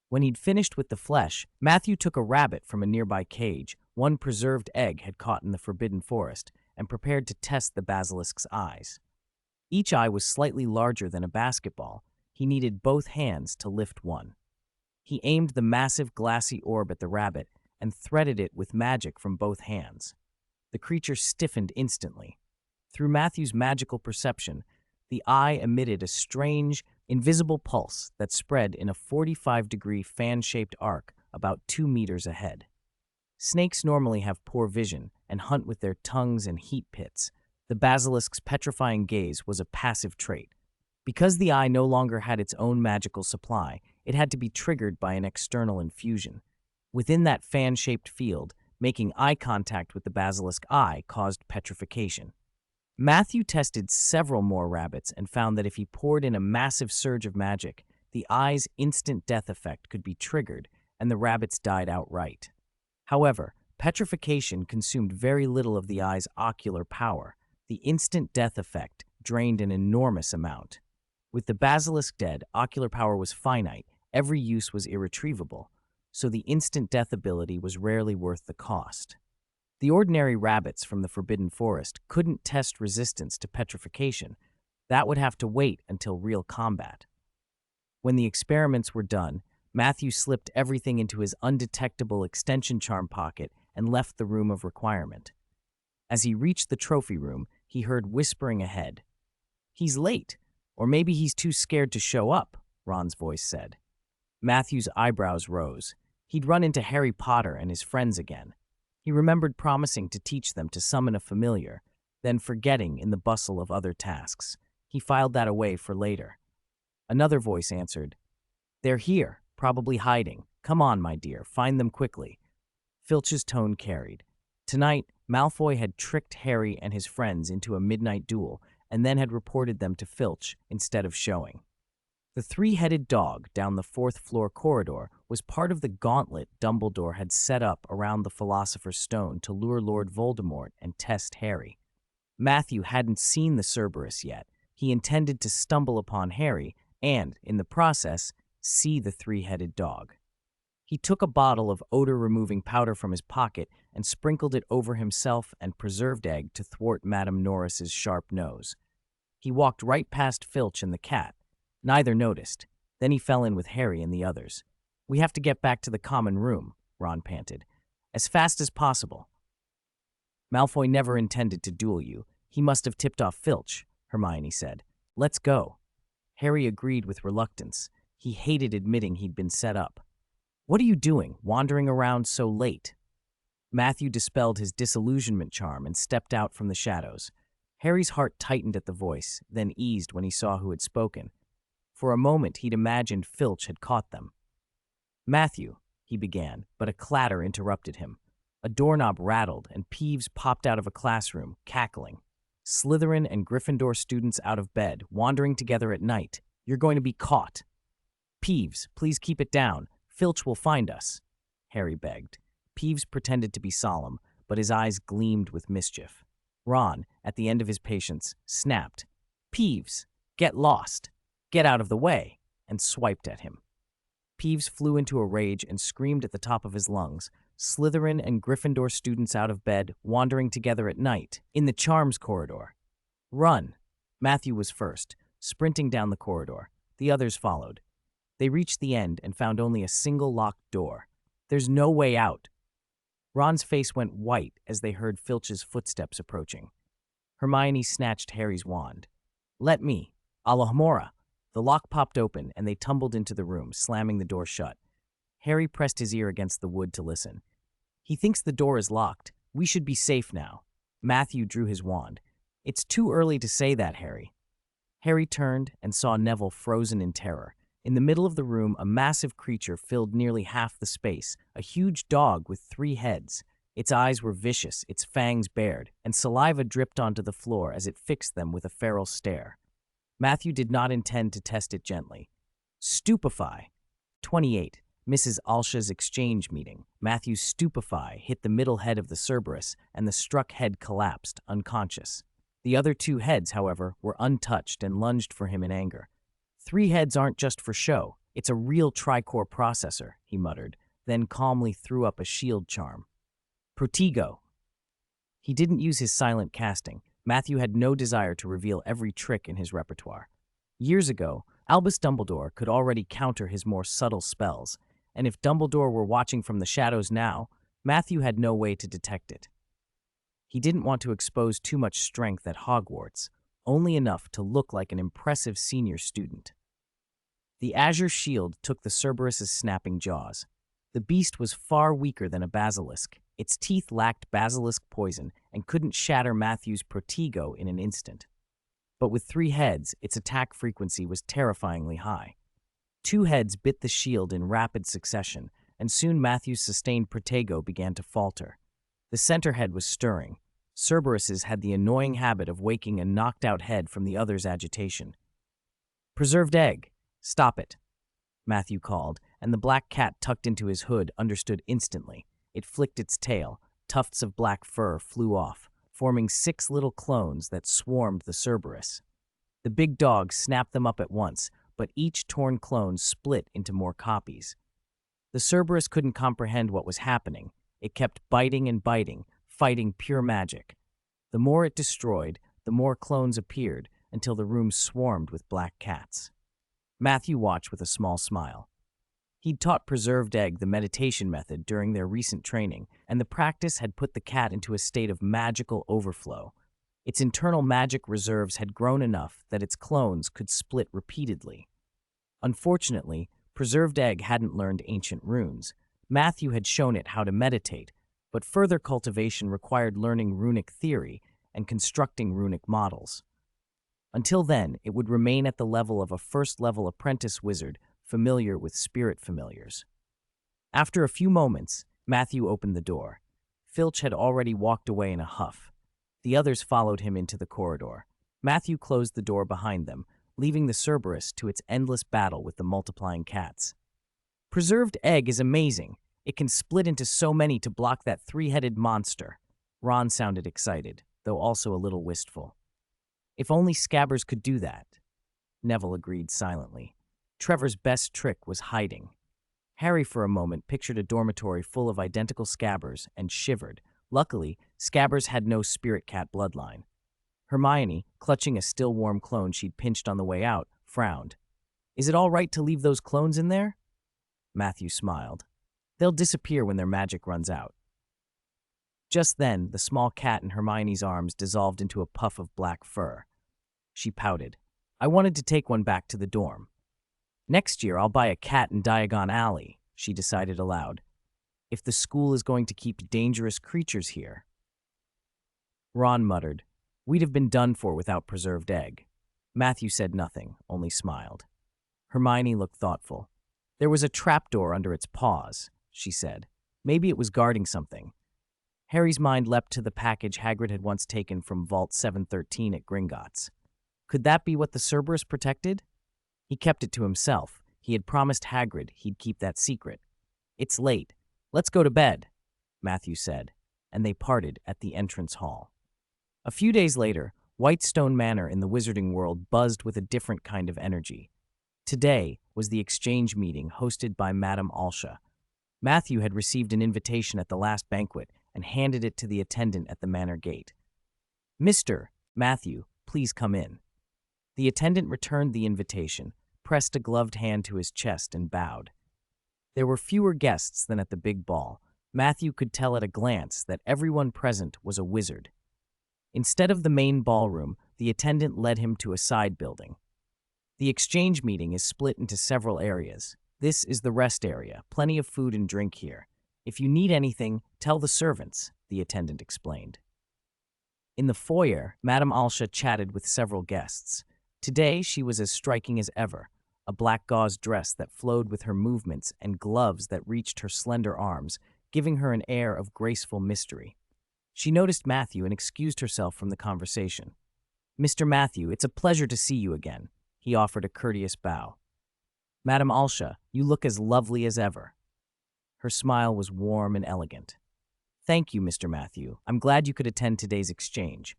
When he'd finished with the flesh, Matthew took a rabbit from a nearby cage one preserved egg had caught in the Forbidden Forest and prepared to test the basilisk's eyes. Each eye was slightly larger than a basketball. He needed both hands to lift one. He aimed the massive glassy orb at the rabbit and threaded it with magic from both hands. The creature stiffened instantly. Through Matthew's magical perception, the eye emitted a strange, invisible pulse that spread in a 45-degree fan-shaped arc about 2 meters ahead. Snakes normally have poor vision and hunt with their tongues and heat pits. The basilisk's petrifying gaze was a passive trait. Because the eye no longer had its own magical supply, it had to be triggered by an external infusion. Within that fan-shaped field, making eye contact with the basilisk eye caused petrification. Matthew tested several more rabbits and found that if he poured in a massive surge of magic, the eye's instant death effect could be triggered and the rabbits died outright. However, petrification consumed very little of the eye's ocular power. The instant death effect drained an enormous amount. With the basilisk dead, ocular power was finite, every use was irretrievable, so the instant death ability was rarely worth the cost. The ordinary rabbits from the Forbidden Forest couldn't test resistance to petrification. That would have to wait until real combat. When the experiments were done, Matthew slipped everything into his undetectable extension charm pocket and left the room of requirement. As he reached the trophy room, he heard whispering ahead. "He's late, or maybe he's too scared to show up," Ron's voice said. Matthew's eyebrows rose. He'd run into Harry Potter and his friends again. He remembered promising to teach them to summon a familiar, then forgetting in the bustle of other tasks. He filed that away for later. Another voice answered, "They're here, probably hiding. Come on, my dear, find them quickly." Filch's tone carried. Tonight, Malfoy had tricked Harry and his friends into a midnight duel and then had reported them to Filch instead of showing. The three-headed dog down the fourth-floor corridor was part of the gauntlet Dumbledore had set up around the Philosopher's Stone to lure Lord Voldemort and test Harry. Matthew hadn't seen the Cerberus yet. He intended to stumble upon Harry and, in the process, see the three-headed dog. He took a bottle of odor-removing powder from his pocket and sprinkled it over himself and preserved egg to thwart Madame Norris's sharp nose. He walked right past Filch and the cat. Neither noticed. Then he fell in with Harry and the others. "We have to get back to the common room," Ron panted. "As fast as possible." "Malfoy never intended to duel you. He must have tipped off Filch," Hermione said. "Let's go." Harry agreed with reluctance. He hated admitting he'd been set up. "What are you doing, wandering around so late?" Matthew dispelled his disillusionment charm and stepped out from the shadows. Harry's heart tightened at the voice, then eased when he saw who had spoken. For a moment, he'd imagined Filch had caught them. "Matthew," he began, but a clatter interrupted him. A doorknob rattled, and Peeves popped out of a classroom, cackling. "Slytherin and Gryffindor students out of bed, wandering together at night. You're going to be caught." "Peeves, please keep it down. Filch will find us," Harry begged. Peeves pretended to be solemn, but his eyes gleamed with mischief. Ron, at the end of his patience, snapped, "Peeves, get lost. Get out of the way," and swiped at him. Peeves flew into a rage and screamed at the top of his lungs. "Slytherin and Gryffindor students out of bed, wandering together at night, in the charms corridor. Run!" Matthew was first, sprinting down the corridor. The others followed. They reached the end and found only a single locked door. "There's no way out." Ron's face went white as they heard Filch's footsteps approaching. Hermione snatched Harry's wand. "Let me. Alohomora." The lock popped open, and they tumbled into the room, slamming the door shut. Harry pressed his ear against the wood to listen. "He thinks the door is locked. We should be safe now." Matthew drew his wand. "It's too early to say that, Harry." Harry turned and saw Neville frozen in terror. In the middle of the room, a massive creature filled nearly half the space, a huge dog with 3 heads. Its eyes were vicious, its fangs bared, and saliva dripped onto the floor as it fixed them with a feral stare. Matthew did not intend to test it gently. "Stupefy." 28. Mrs. Alsha's exchange meeting. Matthew's stupefy hit the middle head of the Cerberus, and the struck head collapsed, unconscious. The other 2 heads, however, were untouched and lunged for him in anger. 3 heads aren't just for show. It's a real tricore processor," he muttered, then calmly threw up a shield charm. "Protego." He didn't use his silent casting. Matthew had no desire to reveal every trick in his repertoire. Years ago, Albus Dumbledore could already counter his more subtle spells, and if Dumbledore were watching from the shadows now, Matthew had no way to detect it. He didn't want to expose too much strength at Hogwarts, only enough to look like an impressive senior student. The azure shield took the Cerberus's snapping jaws. The beast was far weaker than a basilisk. Its teeth lacked basilisk poison and couldn't shatter Matthew's Protego in an instant. But with 3 heads, its attack frequency was terrifyingly high. 2 heads bit the shield in rapid succession, and soon Matthew's sustained Protego began to falter. The center head was stirring. Cerberuses had the annoying habit of waking a knocked-out head from the other's agitation. "Preserved egg! Stop it!" Matthew called, and the black cat tucked into his hood understood instantly. It flicked its tail. Tufts of black fur flew off, forming 6 little clones that swarmed the Cerberus. The big dog snapped them up at once, but each torn clone split into more copies. The Cerberus couldn't comprehend what was happening. It kept biting and biting, fighting pure magic. The more it destroyed, the more clones appeared, until the room swarmed with black cats. Matthew watched with a small smile. He'd taught Preserved Egg the meditation method during their recent training, and the practice had put the cat into a state of magical overflow. Its internal magic reserves had grown enough that its clones could split repeatedly. Unfortunately, Preserved Egg hadn't learned ancient runes. Matthew had shown it how to meditate, but further cultivation required learning runic theory and constructing runic models. Until then, it would remain at the level of a first-level apprentice wizard familiar with spirit familiars. After a few moments, Matthew opened the door. Filch had already walked away in a huff. The others followed him into the corridor. Matthew closed the door behind them, leaving the Cerberus to its endless battle with the multiplying cats. "Preserved Egg is amazing. It can split into so many to block that 3-headed monster." Ron sounded excited, though also a little wistful. "If only Scabbers could do that." Neville agreed silently. Trevor's best trick was hiding. Harry for a moment pictured a dormitory full of identical Scabbers and shivered. Luckily, Scabbers had no spirit cat bloodline. Hermione, clutching a still warm clone she'd pinched on the way out, frowned. "Is it all right to leave those clones in there?" Matthew smiled. "They'll disappear when their magic runs out." Just then, the small cat in Hermione's arms dissolved into a puff of black fur. She pouted. "I wanted to take one back to the dorm. Next year, I'll buy a cat in Diagon Alley," she decided aloud. "If the school is going to keep dangerous creatures here." Ron muttered, "We'd have been done for without Preserved Egg." Matthew said nothing, only smiled. Hermione looked thoughtful. "There was a trapdoor under its paws," she said. "Maybe it was guarding something." Harry's mind leapt to the package Hagrid had once taken from Vault 713 at Gringotts. Could that be what the Cerberus protected? He kept it to himself. He had promised Hagrid he'd keep that secret. "It's late. Let's go to bed," Matthew said, and they parted at the entrance hall. A few days later, Whitestone Manor in the Wizarding World buzzed with a different kind of energy. Today was the exchange meeting hosted by Madame Alsha. Matthew had received an invitation at the last banquet and handed it to the attendant at the manor gate. "Mr. Matthew, please come in." The attendant returned the invitation, pressed a gloved hand to his chest, and bowed. There were fewer guests than at the big ball. Matthew could tell at a glance that everyone present was a wizard. Instead of the main ballroom, the attendant led him to a side building. "The exchange meeting is split into several areas. This is the rest area, plenty of food and drink here. If you need anything, tell the servants," the attendant explained. In the foyer, Madame Alsha chatted with several guests. Today, she was as striking as ever, a black gauze dress that flowed with her movements and gloves that reached her slender arms, giving her an air of graceful mystery. She noticed Matthew and excused herself from the conversation. "Mr. Matthew, it's a pleasure to see you again." He offered a courteous bow. "Madame Alsha, you look as lovely as ever." Her smile was warm and elegant. "Thank you, Mr. Matthew. I'm glad you could attend today's exchange."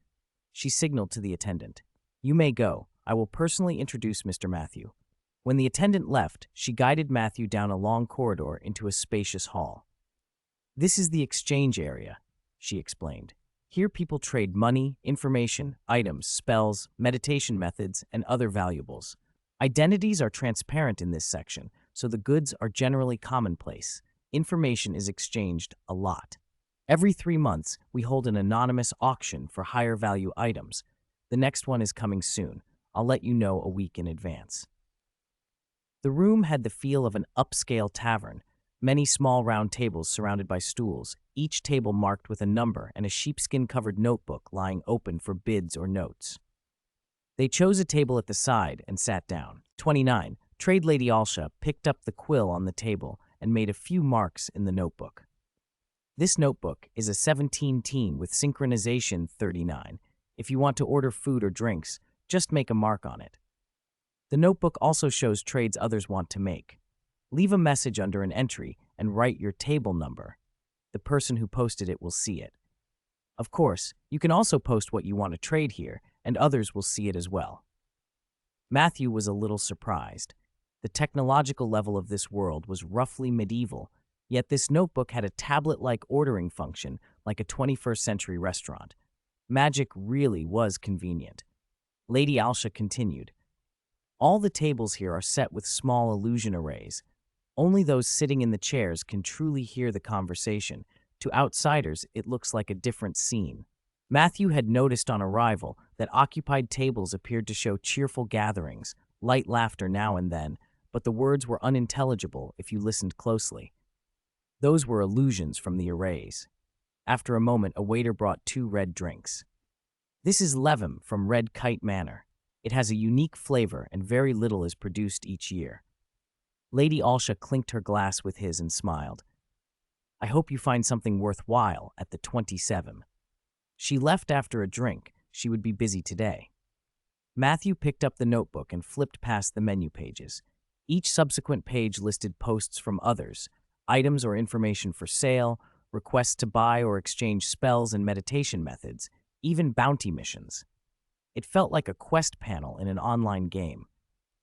She signaled to the attendant. "You may go. I will personally introduce Mr. Matthew." When the attendant left, she guided Matthew down a long corridor into a spacious hall. "This is the exchange area," she explained. "Here people trade money, information, items, spells, meditation methods, and other valuables. Identities are transparent in this section, so the goods are generally commonplace. Information is exchanged a lot. Every 3 months, we hold an anonymous auction for higher value items. The next one is coming soon. I'll let you know a week in advance." The room had the feel of an upscale tavern. Many small round tables surrounded by stools, each table marked with a number and a sheepskin-covered notebook lying open for bids or notes. They chose a table at the side and sat down. 29. Trade Lady Alsha picked up the quill on the table and made a few marks in the notebook. This notebook is a 17 teen with synchronization 39. If you want to order food or drinks, just make a mark on it. The notebook also shows trades others want to make. Leave a message under an entry and write your table number. The person who posted it will see it. Of course, you can also post what you want to trade here, and others will see it as well. Matthew was a little surprised. The technological level of this world was roughly medieval, yet this notebook had a tablet-like ordering function like a 21st century restaurant. Magic really was convenient. Lady Alsha continued. All the tables here are set with small illusion arrays. Only those sitting in the chairs can truly hear the conversation. To outsiders, it looks like a different scene. Matthew had noticed on arrival that occupied tables appeared to show cheerful gatherings, light laughter now and then, but the words were unintelligible if you listened closely. Those were illusions from the arrays. After a moment, a waiter brought 2 red drinks. This is Levim from Red Kite Manor. It has a unique flavor and very little is produced each year. Lady Alsha clinked her glass with his and smiled. I hope you find something worthwhile at the 27. She left after a drink. She would be busy today. Matthew picked up the notebook and flipped past the menu pages. Each subsequent page listed posts from others, items or information for sale, requests to buy or exchange spells and meditation methods, even bounty missions. It felt like a quest panel in an online game.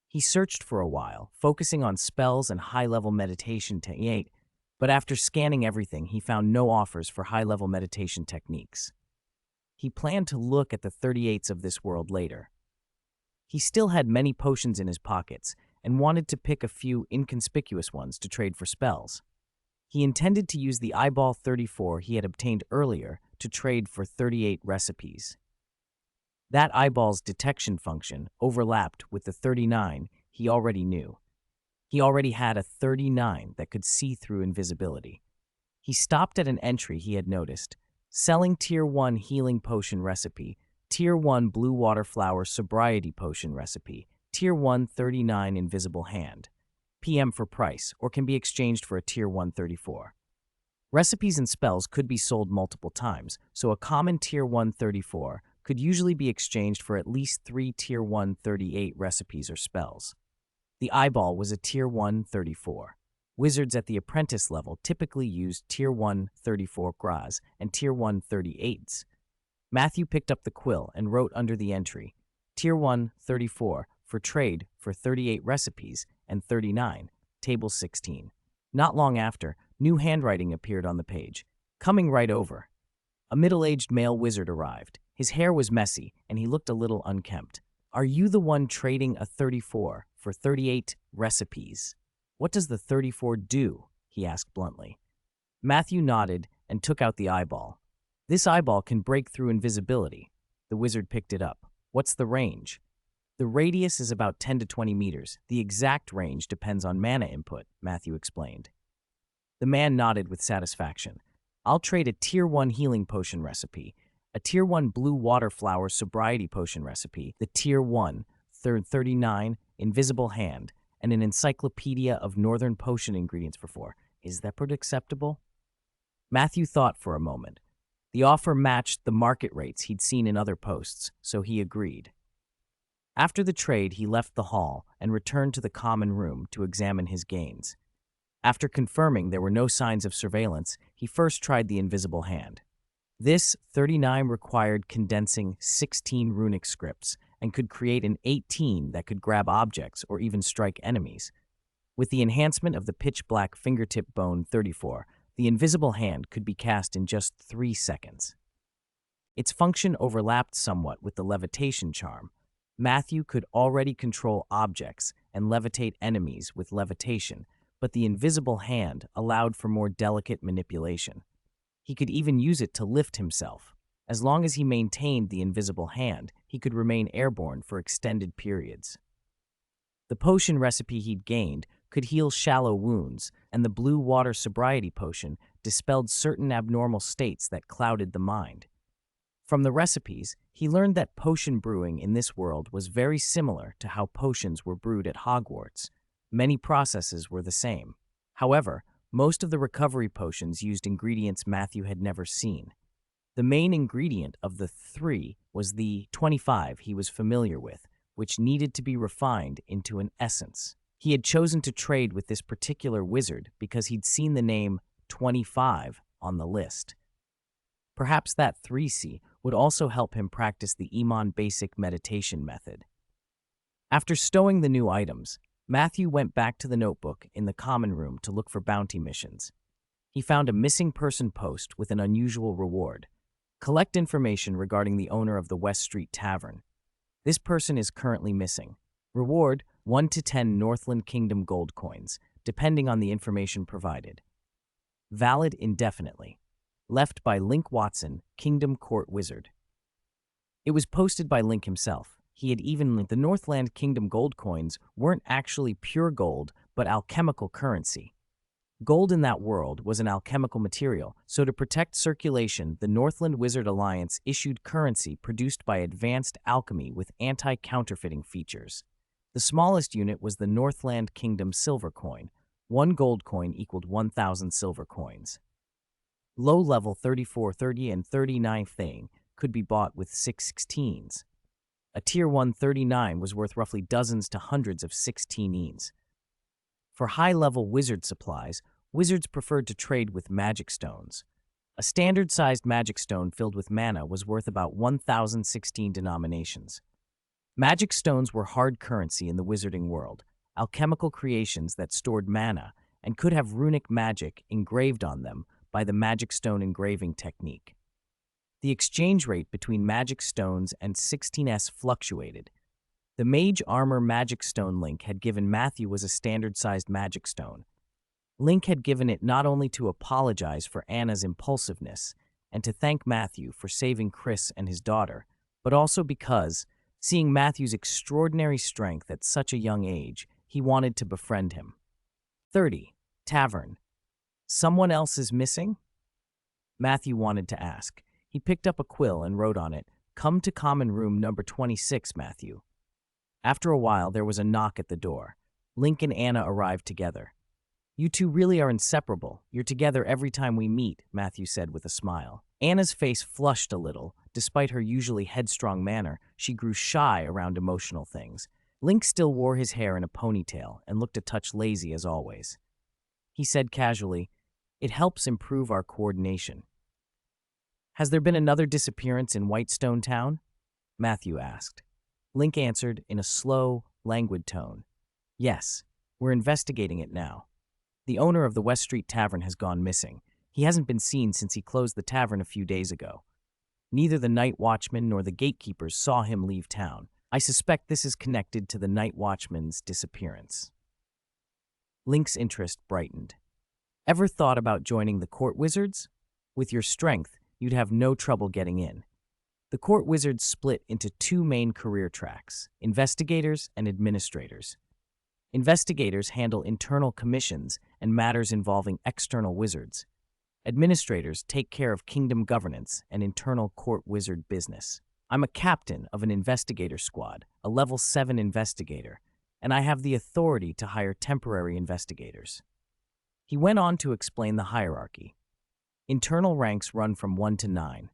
He searched for a while, focusing on spells and high-level meditation techniques, but after scanning everything, he found no offers for high-level meditation techniques. He planned to look at the 38s of this world later. He still had many potions in his pockets and wanted to pick a few inconspicuous ones to trade for spells. He intended to use the eyeball 34 he had obtained earlier to trade for 38 recipes. That eyeball's detection function overlapped with the 39 he already knew. He already had a 39 that could see through invisibility. He stopped at an entry he had noticed. Selling Tier 1 Healing Potion Recipe, Tier 1 Blue Water Flower Sobriety Potion Recipe, Tier 1 39 Invisible Hand. PM for price, or can be exchanged for a Tier 1 34. Recipes and spells could be sold multiple times, so a common Tier 1 34 could usually be exchanged for at least 3 Tier 1 38 recipes or spells. The eyeball was a Tier 1 34. Wizards at the apprentice level typically used Tier 1 34 gras and Tier 1 38s. Matthew picked up the quill and wrote under the entry, Tier 1 34 for trade for 38 recipes and 39, table 16. Not long after, new handwriting appeared on the page. Coming right over. A middle-aged male wizard arrived. His hair was messy, and he looked a little unkempt. Are you the one trading a 34 for 38 recipes? What does the 34 do? He asked bluntly. Matthew nodded and took out the eyeball. This eyeball can break through invisibility. The wizard picked it up. What's the range? The radius is about 10 to 20 meters. The exact range depends on mana input, Matthew explained. The man nodded with satisfaction. I'll trade a Tier 1 Healing Potion recipe, a Tier 1 Blue Water Flower Sobriety Potion recipe, the Tier 1 39 Invisible Hand, and an encyclopedia of Northern Potion ingredients for 4. Is that acceptable? Matthew thought for a moment. The offer matched the market rates he'd seen in other posts, so he agreed. After the trade, he left the hall and returned to the common room to examine his gains. After confirming there were no signs of surveillance, he first tried the invisible hand. This 39 required condensing 16 runic scripts and could create an 18 that could grab objects or even strike enemies. With the enhancement of the pitch-black fingertip bone 34, the invisible hand could be cast in just 3 seconds. Its function overlapped somewhat with the levitation charm. Matthew could already control objects and levitate enemies with levitation, but the invisible hand allowed for more delicate manipulation. He could even use it to lift himself. As long as he maintained the invisible hand, he could remain airborne for extended periods. The potion recipe he'd gained could heal shallow wounds, and the blue water sobriety potion dispelled certain abnormal states that clouded the mind. From the recipes, he learned that potion brewing in this world was very similar to how potions were brewed at Hogwarts. Many processes were the same. However, Most of the recovery potions used ingredients Matthew had never seen. The main ingredient of the three was the 25 he was familiar with, which needed to be refined into an essence. He had chosen to trade with this particular wizard because he'd seen the name 25 on the list. Perhaps that 3C would also help him practice the Iman basic meditation method. After stowing the new items, Matthew went back to the notebook in the common room to look for bounty missions. He found a missing person post with an unusual reward. Collect information regarding the owner of the West Street Tavern. This person is currently missing. Reward 1 to 10 Northland Kingdom gold coins, depending on the information provided. Valid indefinitely. Left by Link Watson, Kingdom Court Wizard. It was posted by Link himself. He had even the Northland Kingdom gold coins weren't actually pure gold, but alchemical currency. Gold in that world was an alchemical material, so to protect circulation, the Northland Wizard Alliance issued currency produced by advanced alchemy with anti-counterfeiting features. The smallest unit was the Northland Kingdom silver coin. 1 gold coin equaled 1,000 silver coins. Low-level 34, 30, and 39 thing could be bought with 6/16s. A Tier 1 39 was worth roughly dozens to hundreds of 16s. For high-level wizard supplies, wizards preferred to trade with magic stones. A standard-sized magic stone filled with mana was worth about 1,016 denominations. Magic stones were hard currency in the wizarding world, alchemical creations that stored mana and could have runic magic engraved on them by the magic stone engraving technique. The exchange rate between magic stones and 16s fluctuated. The Mage Armor Magic Stone Link had given Matthew was a standard-sized magic stone. Link had given it not only to apologize for Anna's impulsiveness and to thank Matthew for saving Chris and his daughter, but also because, seeing Matthew's extraordinary strength at such a young age, he wanted to befriend him. 30. Tavern. Someone else is missing? Matthew wanted to ask. He picked up a quill and wrote on it, "Come to common room number 26, Matthew." After a while, there was a knock at the door. Link and Anna arrived together. "You two really are inseparable. You're together every time we meet," Matthew said with a smile. Anna's face flushed a little. Despite her usually headstrong manner, she grew shy around emotional things. Link still wore his hair in a ponytail and looked a touch lazy as always. He said casually, "It helps improve our coordination." "Has there been another disappearance in Whitestone Town?" Matthew asked. Link answered in a slow, languid tone. "Yes, we're investigating it now. The owner of the West Street Tavern has gone missing. He hasn't been seen since he closed the tavern a few days ago. Neither the night watchman nor the gatekeepers saw him leave town. I suspect this is connected to the night watchman's disappearance." Link's interest brightened. "Ever thought about joining the court wizards? With your strength, you'd have no trouble getting in." The court wizards split into two main career tracks: investigators and administrators. Investigators handle internal commissions and matters involving external wizards. Administrators take care of kingdom governance and internal court wizard business. I'm a captain of an investigator squad, a level 7 investigator, and I have the authority to hire temporary investigators. He went on to explain the hierarchy. Internal ranks run from 1 to 9.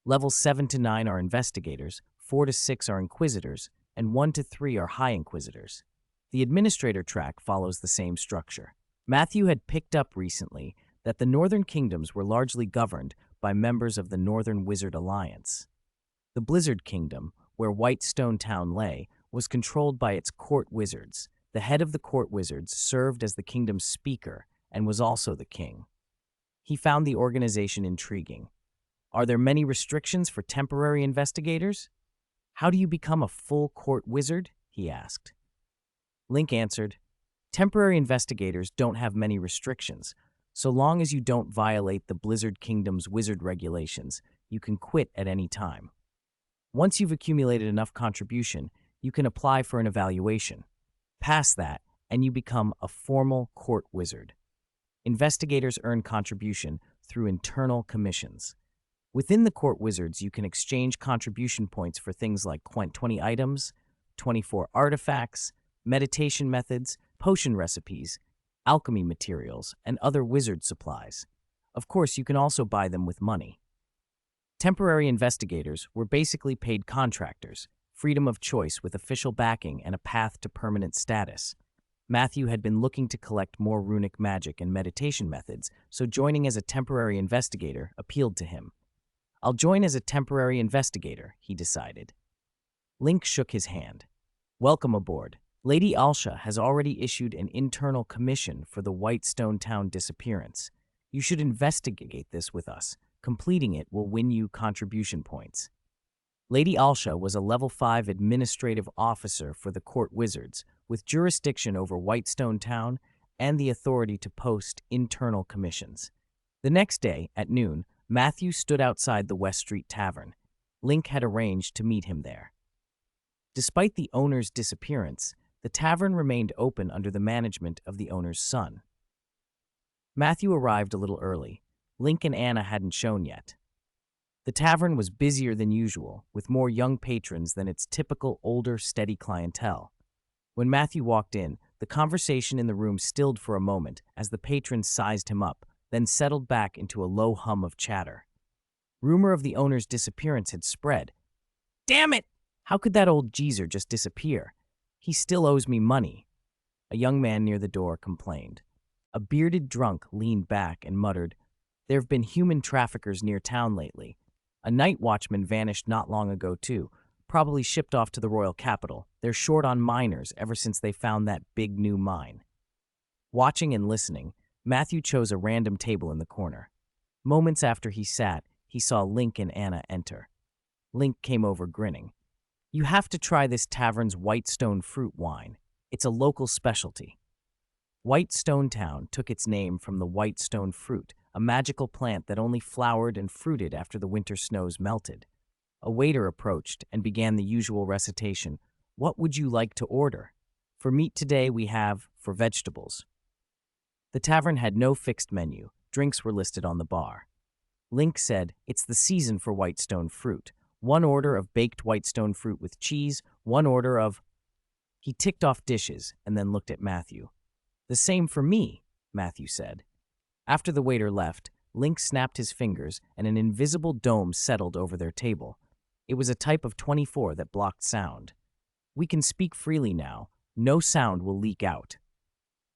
Levels 7 to 9 are investigators, 4 to 6 are inquisitors, and 1 to 3 are high inquisitors. The administrator track follows the same structure. Matthew had picked up recently that the Northern Kingdoms were largely governed by members of the Northern Wizard Alliance. The Blizzard Kingdom, where Whitestone Town lay, was controlled by its court wizards. The head of the court wizards served as the kingdom's speaker and was also the king. He found the organization intriguing. "Are there many restrictions for temporary investigators? How do you become a full court wizard?" he asked. Link answered, "Temporary investigators don't have many restrictions. So long as you don't violate the Blizzard Kingdom's wizard regulations, you can quit at any time. Once you've accumulated enough contribution, you can apply for an evaluation. Pass that, and you become a formal court wizard. Investigators earn contribution through internal commissions. Within the court wizards, you can exchange contribution points for things like 20 items, 24 artifacts, meditation methods, potion recipes, alchemy materials, and other wizard supplies. Of course, you can also buy them with money. Temporary investigators were basically paid contractors, freedom of choice with official backing and a path to permanent status. Matthew had been looking to collect more runic magic and meditation methods, so joining as a temporary investigator appealed to him. "I'll join as a temporary investigator," he decided. Link shook his hand. "Welcome aboard. Lady Alsha has already issued an internal commission for the Whitestone Town disappearance. You should investigate this with us. Completing it will win you contribution points." Lady Alsha was a level 5 administrative officer for the court wizards, with jurisdiction over Whitestone Town and the authority to post internal commissions. The next day, at noon, Matthew stood outside the West Street Tavern. Link had arranged to meet him there. Despite the owner's disappearance, the tavern remained open under the management of the owner's son. Matthew arrived a little early. Link and Anna hadn't shown yet. The tavern was busier than usual, with more young patrons than its typical older, steady clientele. When Matthew walked in, the conversation in the room stilled for a moment as the patrons sized him up, then settled back into a low hum of chatter. Rumor of the owner's disappearance had spread. "Damn it! How could that old geezer just disappear? He still owes me money," a young man near the door complained. A bearded drunk leaned back and muttered, "There have been human traffickers near town lately. A night watchman vanished not long ago, too, probably shipped off to the royal capital. They're short on miners ever since they found that big new mine." Watching and listening, Matthew chose a random table in the corner. Moments after he sat, he saw Link and Anna enter. Link came over grinning. "You have to try this tavern's Whitestone fruit wine. It's a local specialty." Whitestone Town took its name from the whitestone fruit, a magical plant that only flowered and fruited after the winter snows melted. A waiter approached and began the usual recitation. "What would you like to order? For meat today we have, for vegetables." The tavern had no fixed menu. Drinks were listed on the bar. Link said, "It's the season for whitestone fruit. 1 order of baked whitestone fruit with cheese, 1 order of—" He ticked off dishes and then looked at Matthew. "The same for me," Matthew said. After the waiter left, Link snapped his fingers and an invisible dome settled over their table. It was a type of 24 that blocked sound. "We can speak freely now. No sound will leak out."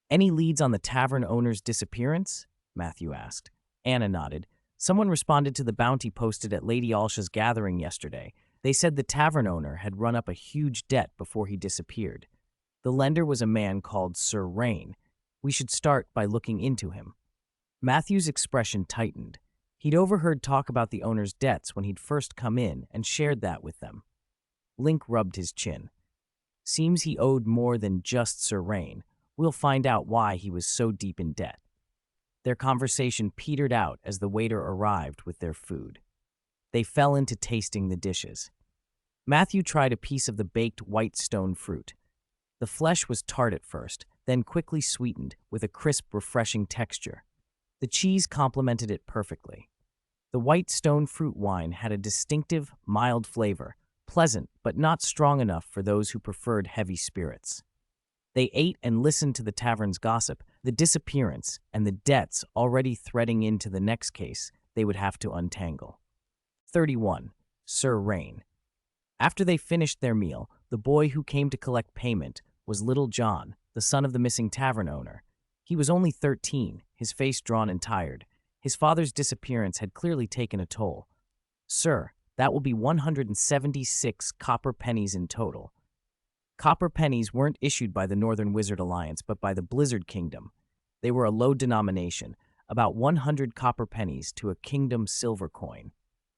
"Any leads on the tavern owner's disappearance?" Matthew asked. Anna nodded. "Someone responded to the bounty posted at Lady Alsha's gathering yesterday. They said the tavern owner had run up a huge debt before he disappeared. The lender was a man called Sir Rain. We should start by looking into him." Matthew's expression tightened. He'd overheard talk about the owner's debts when he'd first come in and shared that with them. Link rubbed his chin. "Seems he owed more than just Sir Rain. We'll find out why he was so deep in debt." Their conversation petered out as the waiter arrived with their food. They fell into tasting the dishes. Matthew tried a piece of the baked whitestone fruit. The flesh was tart at first, then quickly sweetened with a crisp, refreshing texture. The cheese complemented it perfectly. The whitestone fruit wine had a distinctive, mild flavor, pleasant but not strong enough for those who preferred heavy spirits. They ate and listened to the tavern's gossip, the disappearance, and the debts already threading into the next case they would have to untangle. 31. Sir Rain. After they finished their meal, the boy who came to collect payment was Little John, the son of the missing tavern owner. He was only 13, his face drawn and tired. His father's disappearance had clearly taken a toll. "Sir, that will be 176 copper pennies in total." Copper pennies weren't issued by the Northern Wizard Alliance, but by the Blizzard Kingdom. They were a low denomination, about 100 copper pennies to a Kingdom silver coin.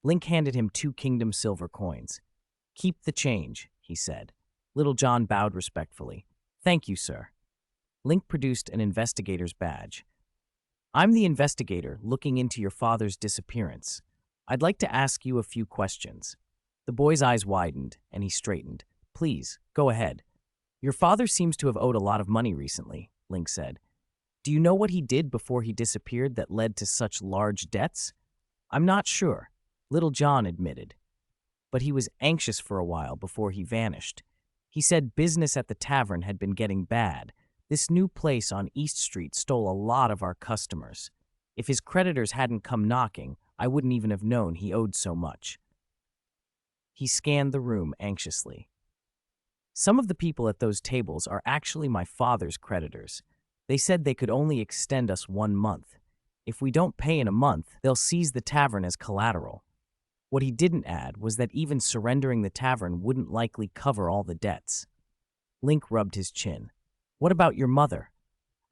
Link handed him 2 Kingdom silver coins. "Keep the change," he said. Little John bowed respectfully. "Thank you, sir." Link produced an investigator's badge. "I'm the investigator looking into your father's disappearance. I'd like to ask you a few questions." The boy's eyes widened, and he straightened. "Please, go ahead." "Your father seems to have owed a lot of money recently," Link said. "Do you know what he did before he disappeared that led to such large debts?" "I'm not sure," Little John admitted. "But he was anxious for a while before he vanished. He said business at the tavern had been getting bad, This new place on East Street stole a lot of our customers. If his creditors hadn't come knocking, I wouldn't even have known he owed so much." He scanned the room anxiously. "Some of the people at those tables are actually my father's creditors. They said they could only extend us 1 month. If we don't pay in a month, they'll seize the tavern as collateral." What he didn't add was that even surrendering the tavern wouldn't likely cover all the debts. Link rubbed his chin. "What about your mother?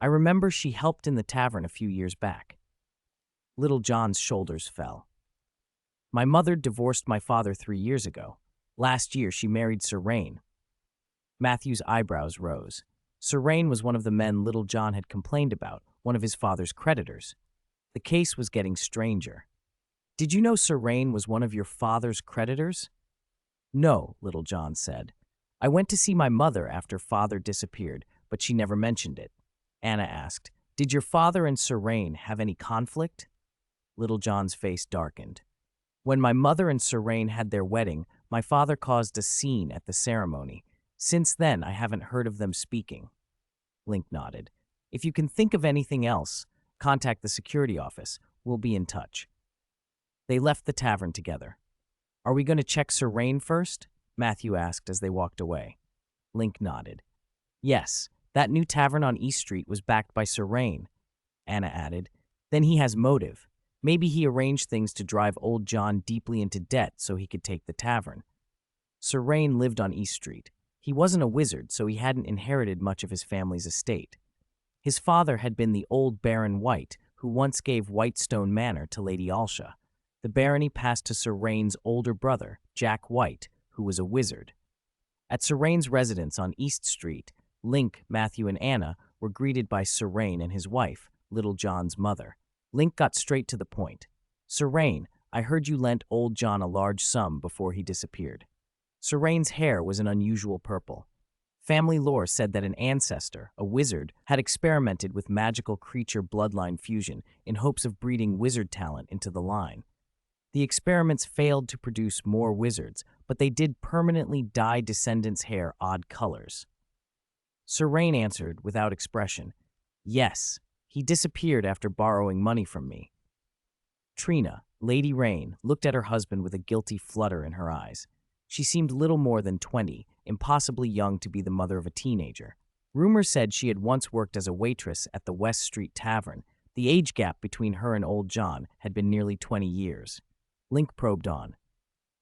I remember she helped in the tavern a few years back." Little John's shoulders fell. "My mother divorced my father 3 years ago. Last year, she married Sir Rain." Matthew's eyebrows rose. Sir Rain was one of the men Little John had complained about, one of his father's creditors. The case was getting stranger. "Did you know Sir Rain was one of your father's creditors?" "No," Little John said. "I went to see my mother after father disappeared, but she never mentioned it." Anna asked, "Did your father and Sir Rain have any conflict?" Little John's face darkened. "When my mother and Sir Rain had their wedding, my father caused a scene at the ceremony. Since then, I haven't heard of them speaking." Link nodded. "If you can think of anything else, contact the security office. We'll be in touch." They left the tavern together. "Are we going to check Sir Rain first?" Matthew asked as they walked away. Link nodded. "Yes, that new tavern on East Street was backed by Sir Rain," Anna added. "Then he has motive. Maybe he arranged things to drive old John deeply into debt so he could take the tavern." Sir Rain lived on East Street. He wasn't a wizard, so he hadn't inherited much of his family's estate. His father had been the old Baron White, who once gave Whitestone Manor to Lady Alsha. The barony passed to Sir Rain's older brother, Jack White, who was a wizard. At Sir Rain's residence on East Street, Link, Matthew, and Anna were greeted by Sir Rain and his wife, Little John's mother. Link got straight to the point. "Sir Rain, I heard you lent old John a large sum before he disappeared." Sir Rain's hair was an unusual purple. Family lore said that an ancestor, a wizard, had experimented with magical creature bloodline fusion in hopes of breeding wizard talent into the line. The experiments failed to produce more wizards, but they did permanently dye descendants' hair odd colors. Sir Rain answered without expression, "Yes, he disappeared after borrowing money from me." Trina, Lady Rain, looked at her husband with a guilty flutter in her eyes. She seemed little more than 20, impossibly young to be the mother of a teenager. Rumor said she had once worked as a waitress at the West Street Tavern. The age gap between her and old John had been nearly 20 years. Link probed on.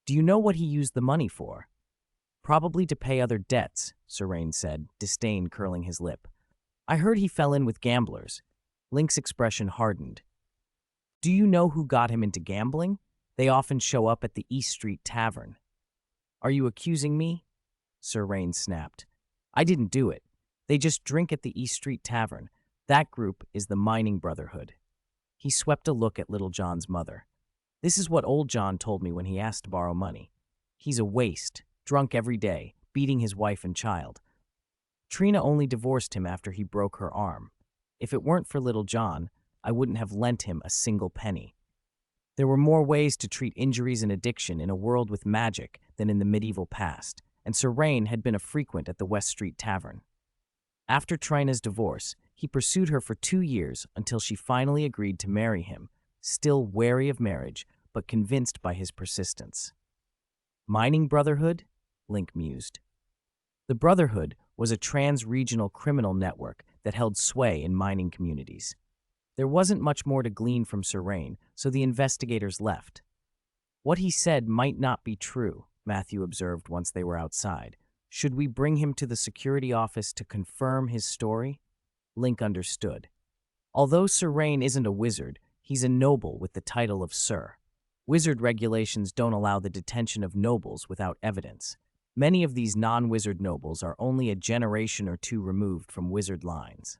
"Do you know what he used the money for?" "Probably to pay other debts," Sir Rain said, disdain curling his lip. "I heard he fell in with gamblers." Link's expression hardened. "Do you know who got him into gambling? They often show up at the East Street Tavern." "Are you accusing me?" Sir Rain snapped. "I didn't do it. They just drink at the East Street Tavern. That group is the Mining Brotherhood." He swept a look at Little John's mother. "This is what old John told me when he asked to borrow money. He's a waste, drunk every day, beating his wife and child. Trina only divorced him after he broke her arm. If it weren't for Little John, I wouldn't have lent him a single penny." There were more ways to treat injuries and addiction in a world with magic than in the medieval past, and Sir Rain had been a frequent at the West Street Tavern. After Trina's divorce, he pursued her for 2 years until she finally agreed to marry him, still wary of marriage, but convinced by his persistence. "Mining Brotherhood?" Link mused. The Brotherhood was a trans-regional criminal network that held sway in mining communities. There wasn't much more to glean from Sir Rain, so the investigators left. "What he said might not be true," Matthew observed once they were outside. "Should we bring him to the security office to confirm his story?" Link understood. Although Sir Rain isn't a wizard, he's a noble with the title of Sir. Wizard regulations don't allow the detention of nobles without evidence. Many of these non-wizard nobles are only a generation or two removed from wizard lines.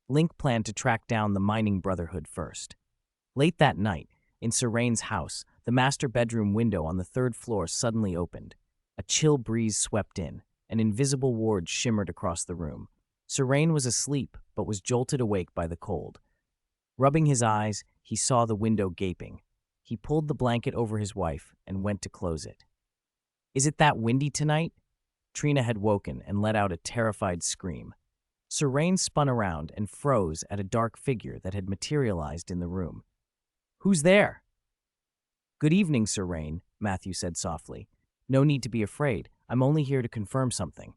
Link planned to track down the Mining Brotherhood first. Late that night, in Sir Rain's house, the master bedroom window on the 3rd floor suddenly opened. A chill breeze swept in. An invisible ward shimmered across the room. Sir Rain was asleep, but was jolted awake by the cold. Rubbing his eyes, he saw the window gaping. He pulled the blanket over his wife and went to close it. "Is it that windy tonight?" Trina had woken and let out a terrified scream. Sir Rain spun around and froze at a dark figure that had materialized in the room. "Who's there?" "Good evening, Sir Rain," Matthew said softly. "No need to be afraid. I'm only here to confirm something."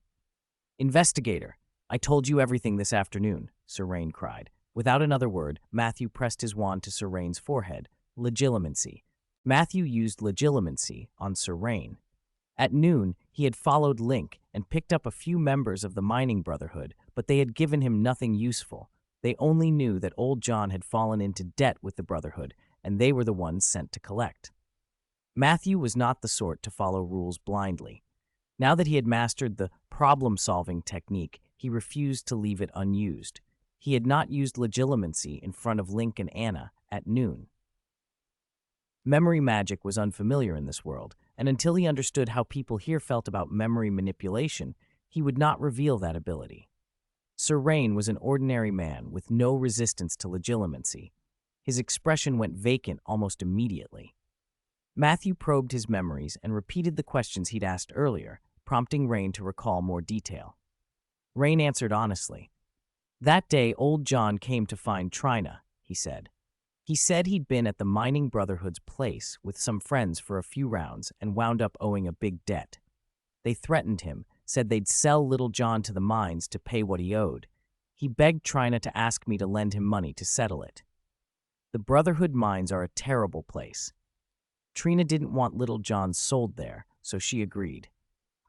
"Investigator, I told you everything this afternoon," Sir Rain cried. Without another word, Matthew pressed his wand to Sir Rain's forehead. Legilimency. Matthew used legilimency on Sir Rain. At noon, he had followed Link and picked up a few members of the mining brotherhood, but they had given him nothing useful. They only knew that old John had fallen into debt with the brotherhood, and they were the ones sent to collect. Matthew was not the sort to follow rules blindly. Now that he had mastered the problem-solving technique, he refused to leave it unused. He had not used legilimency in front of Link and Anna at noon. Memory magic was unfamiliar in this world, and until he understood how people here felt about memory manipulation, he would not reveal that ability. Sir Rain was an ordinary man with no resistance to legilimency. His expression went vacant almost immediately. Matthew probed his memories and repeated the questions he'd asked earlier, prompting Rain to recall more detail. Rain answered honestly. "That day, old John came to find Trina," he said. "He said he'd been at the Mining Brotherhood's place with some friends for a few rounds and wound up owing a big debt. They threatened him, said they'd sell little John to the mines to pay what he owed. He begged Trina to ask me to lend him money to settle it. The Brotherhood mines are a terrible place. Trina didn't want little John sold there, so she agreed.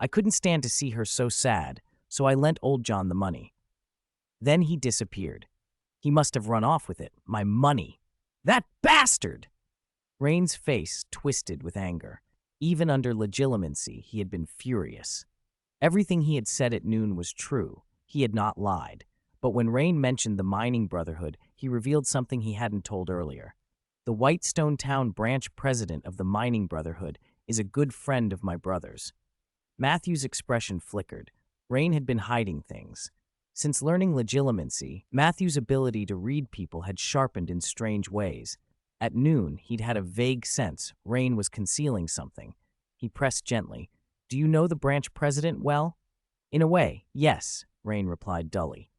I couldn't stand to see her so sad, so I lent old John the money. Then he disappeared. He must have run off with it. My money! That bastard!" Rain's face twisted with anger. Even under legilimency, he had been furious. Everything he had said at noon was true. He had not lied. But when Rain mentioned the Mining Brotherhood, he revealed something he hadn't told earlier. The Whitestone Town branch president of the Mining Brotherhood is a good friend of my brother's. Matthew's expression flickered. Rain had been hiding things. Since learning legilimency, Matthew's ability to read people had sharpened in strange ways. At noon, he'd had a vague sense Rain was concealing something. He pressed gently. "Do you know the branch president well?" "In a way, yes," Rain replied dully.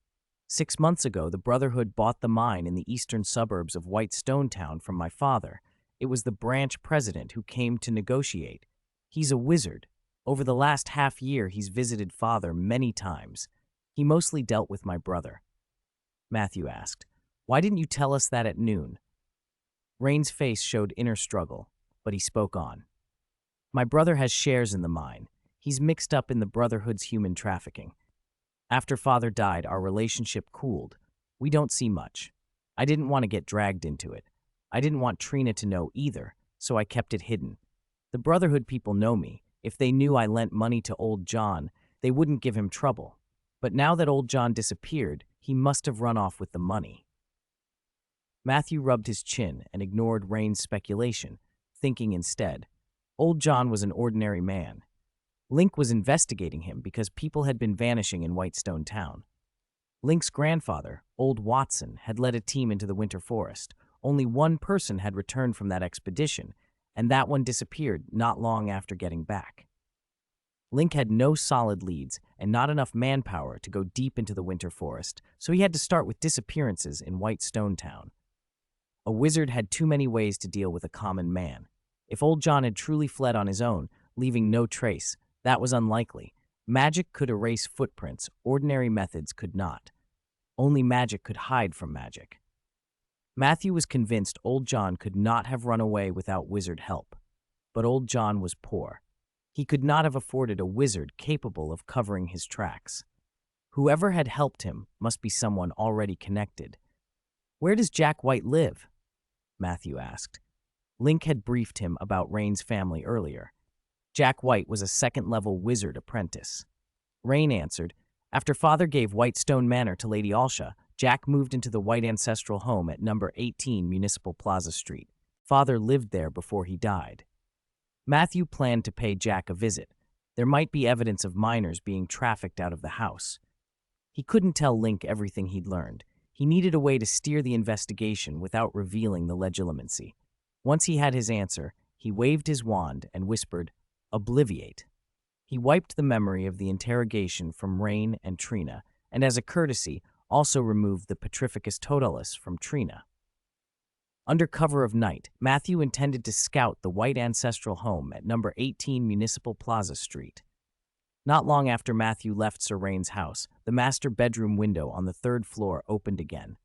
6 months ago, the Brotherhood bought the mine in the eastern suburbs of Whitestone Town from my father. It was the branch president who came to negotiate. He's a wizard. Over the last half year, he's visited father many times. He mostly dealt with my brother." Matthew asked, "Why didn't you tell us that at noon?" Rain's face showed inner struggle, but he spoke on. "My brother has shares in the mine. He's mixed up in the Brotherhood's human trafficking. After father died, our relationship cooled. We don't see much. I didn't want to get dragged into it. I didn't want Trina to know either, so I kept it hidden. The Brotherhood people know me. If they knew I lent money to old John, they wouldn't give him trouble. But now that old John disappeared, he must have run off with the money." Matthew rubbed his chin and ignored Rain's speculation, thinking instead, old John was an ordinary man. Link was investigating him because people had been vanishing in Whitestone Town. Link's grandfather, old Watson, had led a team into the Winter Forest. Only one person had returned from that expedition, and that one disappeared not long after getting back. Link had no solid leads and not enough manpower to go deep into the Winter Forest, so he had to start with disappearances in Whitestone Town. A wizard had too many ways to deal with a common man. If old John had truly fled on his own, leaving no trace, that was unlikely. Magic could erase footprints, ordinary methods could not. Only magic could hide from magic. Matthew was convinced old John could not have run away without wizard help. But old John was poor. He could not have afforded a wizard capable of covering his tracks. Whoever had helped him must be someone already connected. "Where does Jack White live?" Matthew asked. Link had briefed him about Rain's family earlier. Jack White was a second-level wizard apprentice. Rain answered, "After father gave Whitestone Manor to Lady Alsha, Jack moved into the White ancestral home at number 18 Municipal Plaza Street. Father lived there before he died." Matthew planned to pay Jack a visit. There might be evidence of minors being trafficked out of the house. He couldn't tell Link everything he'd learned. He needed a way to steer the investigation without revealing the legilimency. Once he had his answer, he waved his wand and whispered, "Obliviate." He wiped the memory of the interrogation from Rain and Trina and as a courtesy, also removed the Petrificus totalis from Trina. Under cover of night, Matthew intended to scout the white ancestral home at number 18 Municipal Plaza Street. Not long after Matthew left Sir Rain's house, the master bedroom window on the third floor opened again.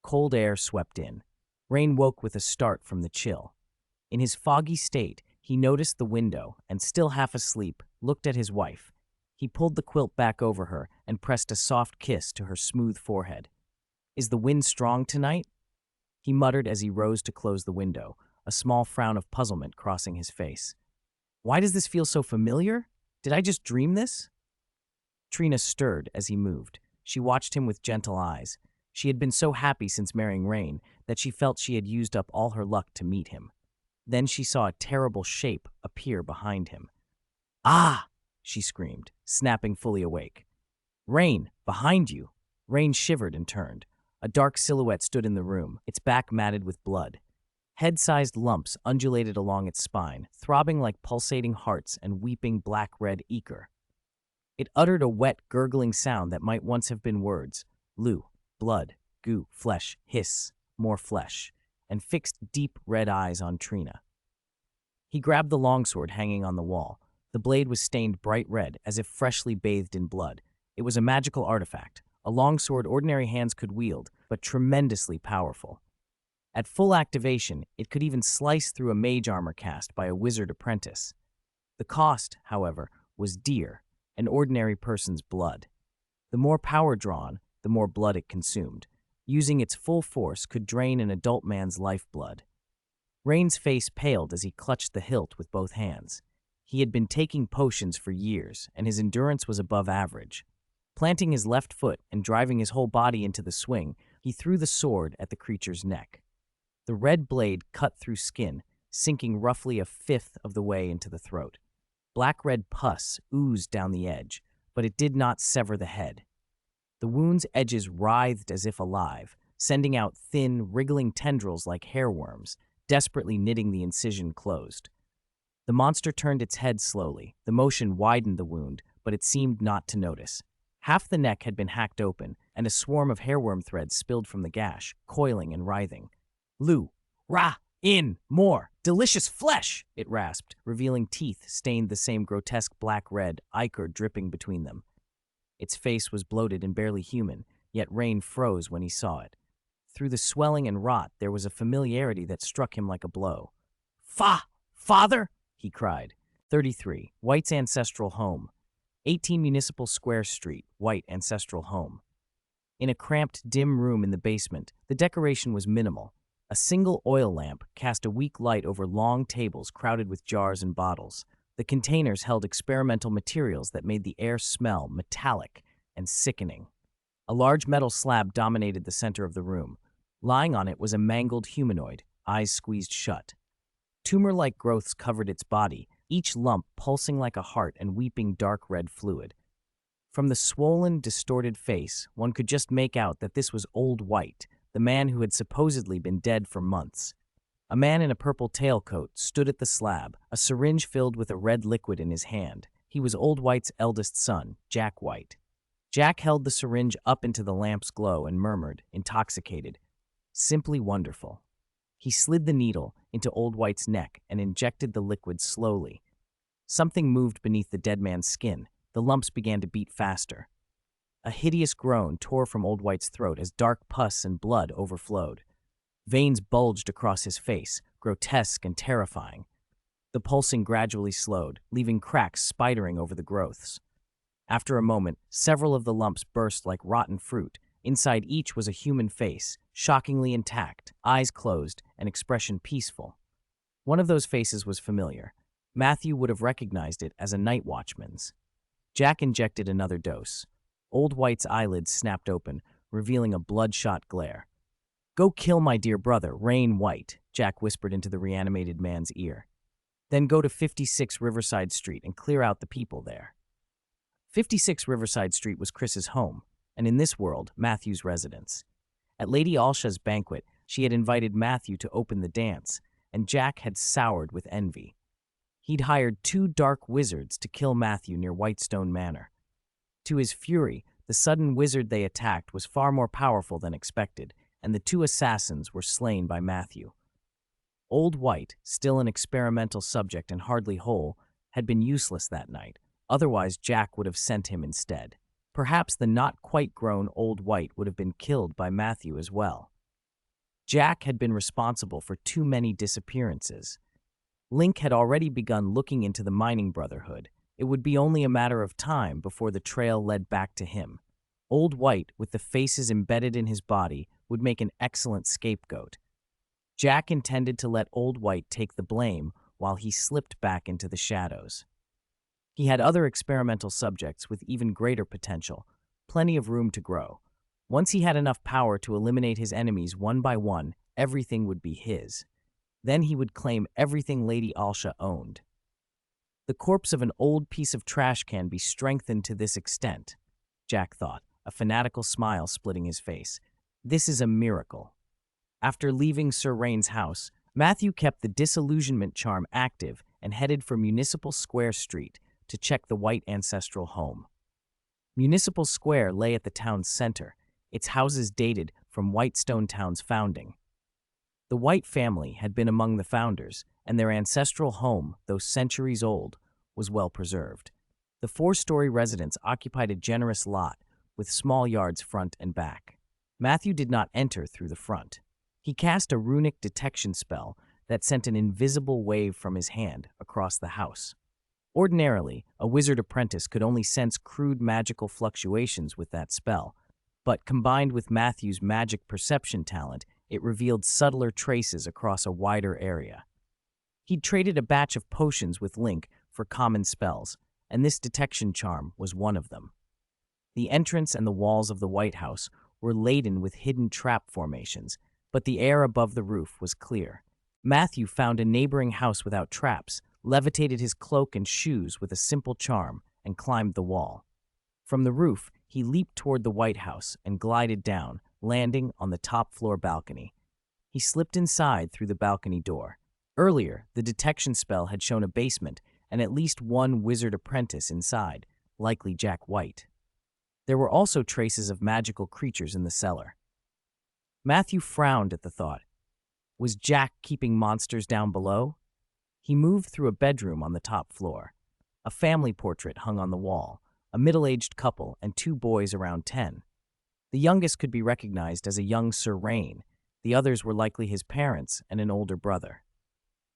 Cold air swept in. Rain woke with a start from the chill. In his foggy state, he noticed the window and, still half asleep, looked at his wife. He pulled the quilt back over her and pressed a soft kiss to her smooth forehead. "Is the wind strong tonight?" he muttered as he rose to close the window, a small frown of puzzlement crossing his face. "Why does this feel so familiar? Did I just dream this?" Trina stirred as he moved. She watched him with gentle eyes. She had been so happy since marrying Rain that she felt she had used up all her luck to meet him. Then she saw a terrible shape appear behind him. "Ah!" she screamed, snapping fully awake. "Rain, behind you!" Rain shivered and turned. A dark silhouette stood in the room, its back matted with blood. Head-sized lumps undulated along its spine, throbbing like pulsating hearts and weeping black-red ichor. It uttered a wet, gurgling sound that might once have been words: "Loo, blood, goo, flesh, hiss, more flesh," and fixed deep red eyes on Trina. He grabbed the longsword hanging on the wall. The blade was stained bright red, as if freshly bathed in blood. It was a magical artifact, a longsword ordinary hands could wield, but tremendously powerful. At full activation, it could even slice through a mage armor cast by a wizard apprentice. The cost, however, was dear, an ordinary person's blood. The more power drawn, the more blood it consumed. Using its full force could drain an adult man's lifeblood. Rain's face paled as he clutched the hilt with both hands. He had been taking potions for years, and his endurance was above average. Planting his left foot and driving his whole body into the swing, he threw the sword at the creature's neck. The red blade cut through skin, sinking roughly a fifth of the way into the throat. Black-red pus oozed down the edge, but it did not sever the head. The wound's edges writhed as if alive, sending out thin, wriggling tendrils like hairworms, desperately knitting the incision closed. The monster turned its head slowly. The motion widened the wound, but it seemed not to notice. Half the neck had been hacked open, and a swarm of hairworm threads spilled from the gash, coiling and writhing. "Loo, rah, in, more, delicious flesh!" it rasped, revealing teeth stained the same grotesque black-red, ichor dripping between them. Its face was bloated and barely human, yet Rain froze when he saw it. Through the swelling and rot, there was a familiarity that struck him like a blow. Father!" he cried. 33. White's ancestral home. 18 Municipal Square Street, White ancestral home. In a cramped, dim room in the basement, the decoration was minimal. A single oil lamp cast a weak light over long tables crowded with jars and bottles. The containers held experimental materials that made the air smell metallic and sickening. A large metal slab dominated the center of the room. Lying on it was a mangled humanoid, eyes squeezed shut. Tumor-like growths covered its body, each lump pulsing like a heart and weeping dark red fluid. From the swollen, distorted face, one could just make out that this was Old White, the man who had supposedly been dead for months. A man in a purple tailcoat stood at the slab, a syringe filled with a red liquid in his hand. He was Old White's eldest son, Jack White. Jack held the syringe up into the lamp's glow and murmured, intoxicated, "Simply wonderful." He slid the needle into Old White's neck and injected the liquid slowly. Something moved beneath the dead man's skin. The lumps began to beat faster. A hideous groan tore from Old White's throat as dark pus and blood overflowed. Veins bulged across his face, grotesque and terrifying. The pulsing gradually slowed, leaving cracks spidering over the growths. After a moment, several of the lumps burst like rotten fruit. Inside each was a human face, shockingly intact, eyes closed, and expression peaceful. One of those faces was familiar. Matthew would have recognized it as a night watchman's. Jack injected another dose. Old White's eyelids snapped open, revealing a bloodshot glare. "Go kill my dear brother, Rain White," Jack whispered into the reanimated man's ear. "Then go to 56 Riverside Street and clear out the people there." 56 Riverside Street was Chris's home, and in this world, Matthew's residence. At Lady Alsha's banquet, she had invited Matthew to open the dance, and Jack had soured with envy. He'd hired 2 dark wizards to kill Matthew near Whitestone Manor. To his fury, The sudden wizard they attacked was far more powerful than expected, and the two assassins were slain by Matthew. Old White, still an experimental subject and hardly whole, had been useless that night. Otherwise, Jack would have sent him instead. Perhaps the not-quite-grown Old White would have been killed by Matthew as well. Jack had been responsible for too many disappearances. Link had already begun looking into the mining brotherhood. It would be only a matter of time before the trail led back to him. Old White, with the faces embedded in his body, would make an excellent scapegoat. Jack intended to let Old White take the blame while he slipped back into the shadows. He had other experimental subjects with even greater potential, plenty of room to grow. Once he had enough power to eliminate his enemies one by one, everything would be his. Then he would claim everything Lady Alsha owned. The corpse of an old piece of trash can be strengthened to this extent, Jack thought, a fanatical smile splitting his face. This is a miracle. After leaving Sir Rain's house, Matthew kept the disillusionment charm active and headed for Municipal Square Street to check the White ancestral home. Municipal Square lay at the town's center, its houses dated from Whitestone Town's founding. The White family had been among the founders, and their ancestral home, though centuries old, was well preserved. The four-story residence occupied a generous lot, with small yards front and back. Matthew did not enter through the front. He cast a runic detection spell that sent an invisible wave from his hand across the house. Ordinarily, a wizard apprentice could only sense crude magical fluctuations with that spell, but combined with Matthew's magic perception talent, it revealed subtler traces across a wider area. He'd traded a batch of potions with Link for common spells, and this detection charm was one of them. The entrance and the walls of the White House were laden with hidden trap formations, but the air above the roof was clear. Matthew found a neighboring house without traps, levitated his cloak and shoes with a simple charm, and climbed the wall. From the roof, he leaped toward the White House and glided down, landing on the top-floor balcony. He slipped inside through the balcony door. Earlier, the detection spell had shown a basement and at least one wizard apprentice inside, likely Jack White. There were also traces of magical creatures in the cellar. Matthew frowned at the thought. Was Jack keeping monsters down below? He moved through a bedroom on the top floor. A family portrait hung on the wall, a middle-aged couple and two boys around 10. The youngest could be recognized as a young Sir Rain. The others were likely his parents and an older brother.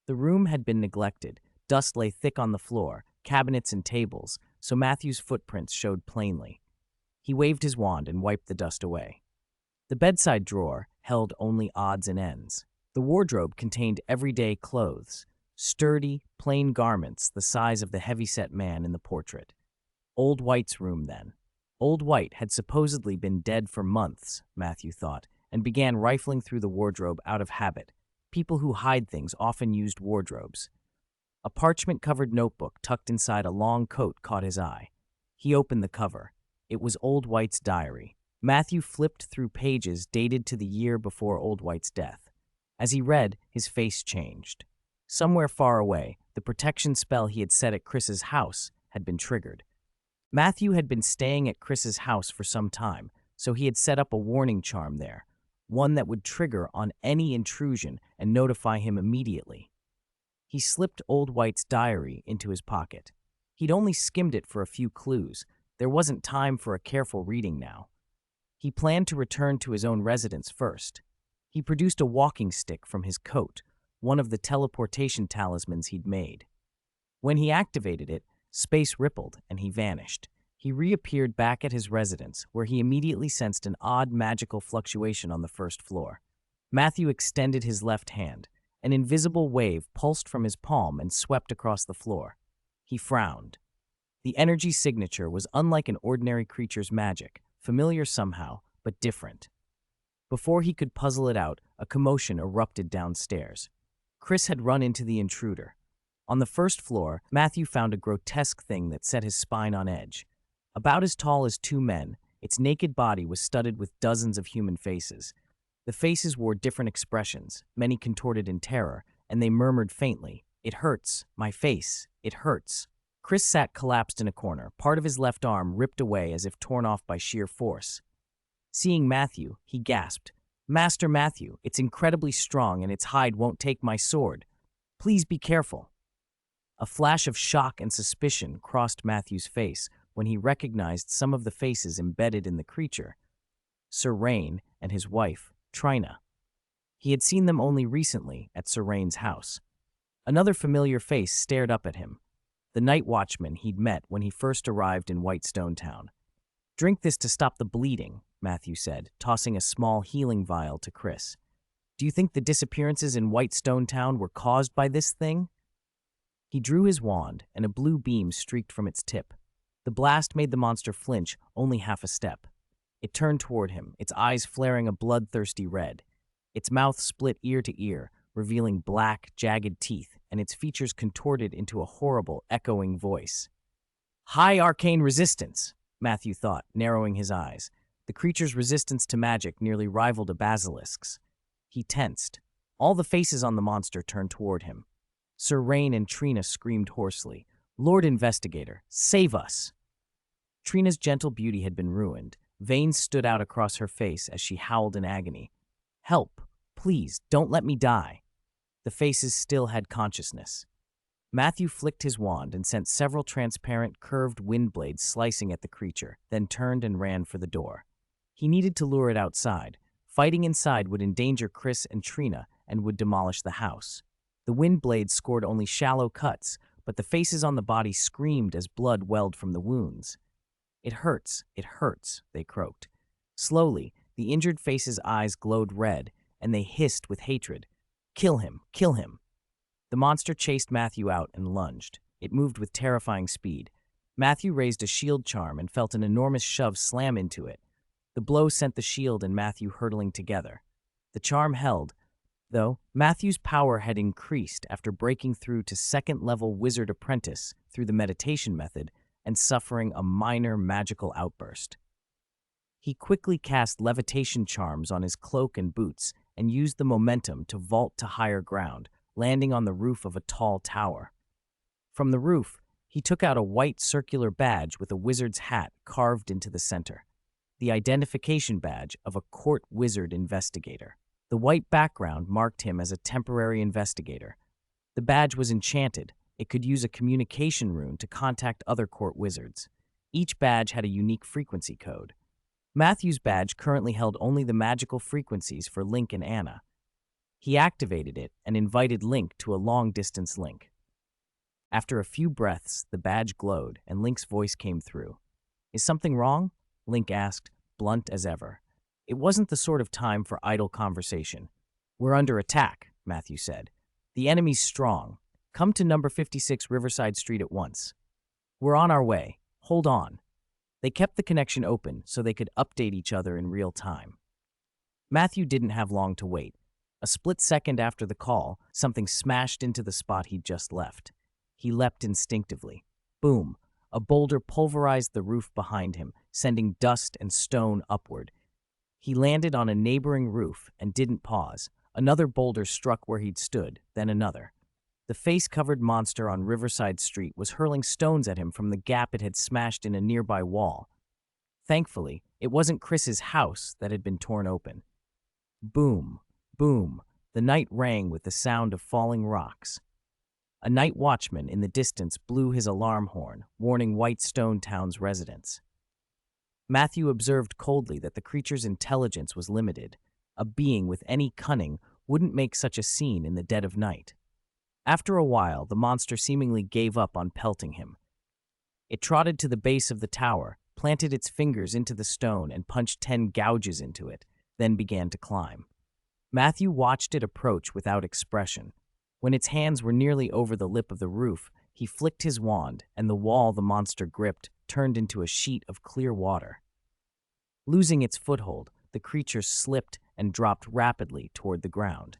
The room had been neglected. Dust lay thick on the floor, cabinets and tables, so Matthew's footprints showed plainly. He waved his wand and wiped the dust away. The bedside drawer held only odds and ends. The wardrobe contained everyday clothes, sturdy, plain garments the size of the heavy-set man in the portrait. Old White's room, then. Old White had supposedly been dead for months, Matthew thought, and began rifling through the wardrobe out of habit. People who hide things often used wardrobes. A parchment-covered notebook tucked inside a long coat caught his eye. He opened the cover. It was Old White's diary. Matthew flipped through pages dated to the year before Old White's death. As he read, his face changed. Somewhere far away, the protection spell he had set at Chris's house had been triggered. Matthew had been staying at Chris's house for some time, so he had set up a warning charm there, one that would trigger on any intrusion and notify him immediately. He slipped Old White's diary into his pocket. He'd only skimmed it for a few clues. There wasn't time for a careful reading now. He planned to return to his own residence first. He produced a walking stick from his coat, one of the teleportation talismans he'd made. When he activated it, space rippled and he vanished. He reappeared back at his residence, where he immediately sensed an odd magical fluctuation on the first floor. Matthew extended his left hand. An invisible wave pulsed from his palm and swept across the floor. He frowned. The energy signature was unlike an ordinary creature's magic, familiar somehow, but different. Before he could puzzle it out, a commotion erupted downstairs. Chris had run into the intruder. On the first floor, Matthew found a grotesque thing that set his spine on edge. About as tall as two men, its naked body was studded with dozens of human faces. The faces wore different expressions, many contorted in terror, and they murmured faintly, "It hurts, my face, it hurts." Chris sat collapsed in a corner, part of his left arm ripped away as if torn off by sheer force. Seeing Matthew, he gasped, "Master Matthew, it's incredibly strong and its hide won't take my sword. Please be careful." A flash of shock and suspicion crossed Matthew's face when he recognized some of the faces embedded in the creature. Sir Rain and his wife, Trina. He had seen them only recently at Sir Rain's house. Another familiar face stared up at him, the night watchman he'd met when he first arrived in Whitestone Town. "Drink this to stop the bleeding," Matthew said, tossing a small healing vial to Chris. "Do you think the disappearances in Whitestone Town were caused by this thing?" He drew his wand, and a blue beam streaked from its tip. The blast made the monster flinch only half a step. It turned toward him, its eyes flaring a bloodthirsty red. Its mouth split ear to ear, revealing black, jagged teeth, and its features contorted into a horrible, echoing voice. "High arcane resistance," Matthew thought, narrowing his eyes. The creature's resistance to magic nearly rivaled a basilisk's. He tensed. All the faces on the monster turned toward him. Sir Rain and Trina screamed hoarsely, "Lord Investigator, save us!" Trina's gentle beauty had been ruined. Veins stood out across her face as she howled in agony. "Help! Please, don't let me die!" The faces still had consciousness. Matthew flicked his wand and sent several transparent, curved wind blades slicing at the creature, then turned and ran for the door. He needed to lure it outside. Fighting inside would endanger Chris and Trina and would demolish the house. The wind blades scored only shallow cuts, but the faces on the body screamed as blood welled from the wounds. It hurts, they croaked. Slowly, the injured faces' eyes glowed red, and they hissed with hatred. "Kill him! Kill him!" The monster chased Matthew out and lunged. It moved with terrifying speed. Matthew raised a shield charm and felt an enormous shove slam into it. The blow sent the shield and Matthew hurtling together. The charm held, though Matthew's power had increased after breaking through to second-level wizard apprentice through the meditation method and suffering a minor magical outburst. He quickly cast levitation charms on his cloak and boots and used the momentum to vault to higher ground, landing on the roof of a tall tower. From the roof, he took out a white circular badge with a wizard's hat carved into the center, the identification badge of a court wizard investigator. The white background marked him as a temporary investigator. The badge was enchanted. It could use a communication rune to contact other court wizards. Each badge had a unique frequency code. Matthew's badge currently held only the magical frequencies for Link and Anna. He activated it and invited Link to a long-distance link. After a few breaths, the badge glowed and Link's voice came through. "Is something wrong?" Link asked, blunt as ever. It wasn't the sort of time for idle conversation. "We're under attack," Matthew said. "The enemy's strong. Come to number 56 Riverside Street at once." "We're on our way. Hold on." They kept the connection open so they could update each other in real time. Matthew didn't have long to wait. A split second after the call, something smashed into the spot he'd just left. He leapt instinctively. Boom! A boulder pulverized the roof behind him, sending dust and stone upward. He landed on a neighboring roof and didn't pause. Another boulder struck where he'd stood, then another. The face-covered monster on Riverside Street was hurling stones at him from the gap it had smashed in a nearby wall. Thankfully, it wasn't Chris's house that had been torn open. Boom, boom, the night rang with the sound of falling rocks. A night watchman in the distance blew his alarm horn, warning Whitestone Town's residents. Matthew observed coldly that the creature's intelligence was limited. A being with any cunning wouldn't make such a scene in the dead of night. After a while, the monster seemingly gave up on pelting him. It trotted to the base of the tower, planted its fingers into the stone and punched 10 gouges into it, then began to climb. Matthew watched it approach without expression. When its hands were nearly over the lip of the roof, he flicked his wand, and the wall the monster gripped turned into a sheet of clear water. Losing its foothold, the creature slipped and dropped rapidly toward the ground.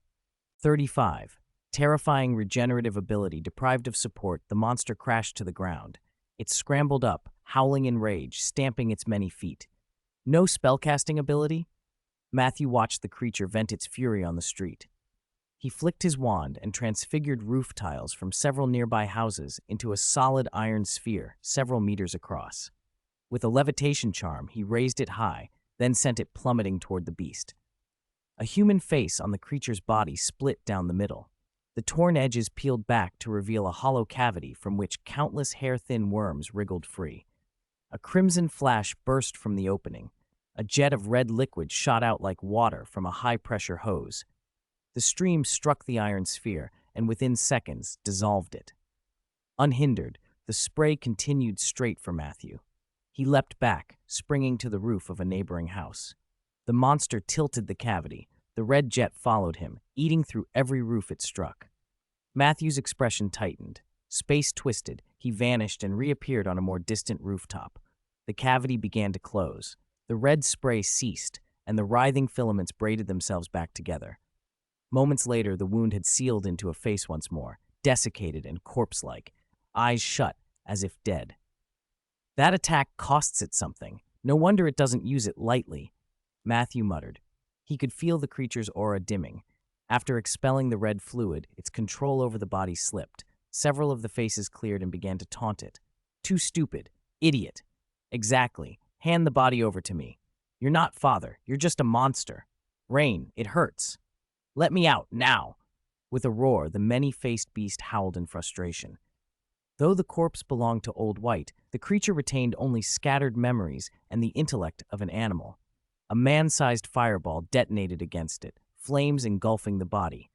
35. Terrifying regenerative ability deprived of support, the monster crashed to the ground. It scrambled up, howling in rage, stamping its many feet. No spellcasting ability? Matthew watched the creature vent its fury on the street. He flicked his wand and transfigured roof tiles from several nearby houses into a solid iron sphere several meters across. With a levitation charm, he raised it high, then sent it plummeting toward the beast. A human face on the creature's body split down the middle. The torn edges peeled back to reveal a hollow cavity from which countless hair-thin worms wriggled free. A crimson flash burst from the opening. A jet of red liquid shot out like water from a high-pressure hose. The stream struck the iron sphere and within seconds dissolved it. Unhindered, the spray continued straight for Matthew. He leapt back, springing to the roof of a neighboring house. The monster tilted the cavity. The red jet followed him, eating through every roof it struck. Matthew's expression tightened. Space twisted, he vanished and reappeared on a more distant rooftop. The cavity began to close. The red spray ceased, and the writhing filaments braided themselves back together. Moments later, the wound had sealed into a face once more, desiccated and corpse-like, eyes shut as if dead. That attack costs it something. No wonder it doesn't use it lightly, Matthew muttered. He could feel the creature's aura dimming. After expelling the red fluid, its control over the body slipped. Several of the faces cleared and began to taunt it. Too stupid. Idiot. Exactly. Hand the body over to me. You're not father. You're just a monster. Rain, it hurts. Let me out, now. With a roar, the many-faced beast howled in frustration. Though the corpse belonged to Old White, the creature retained only scattered memories and the intellect of an animal. A man-sized fireball detonated against it, flames engulfing the body.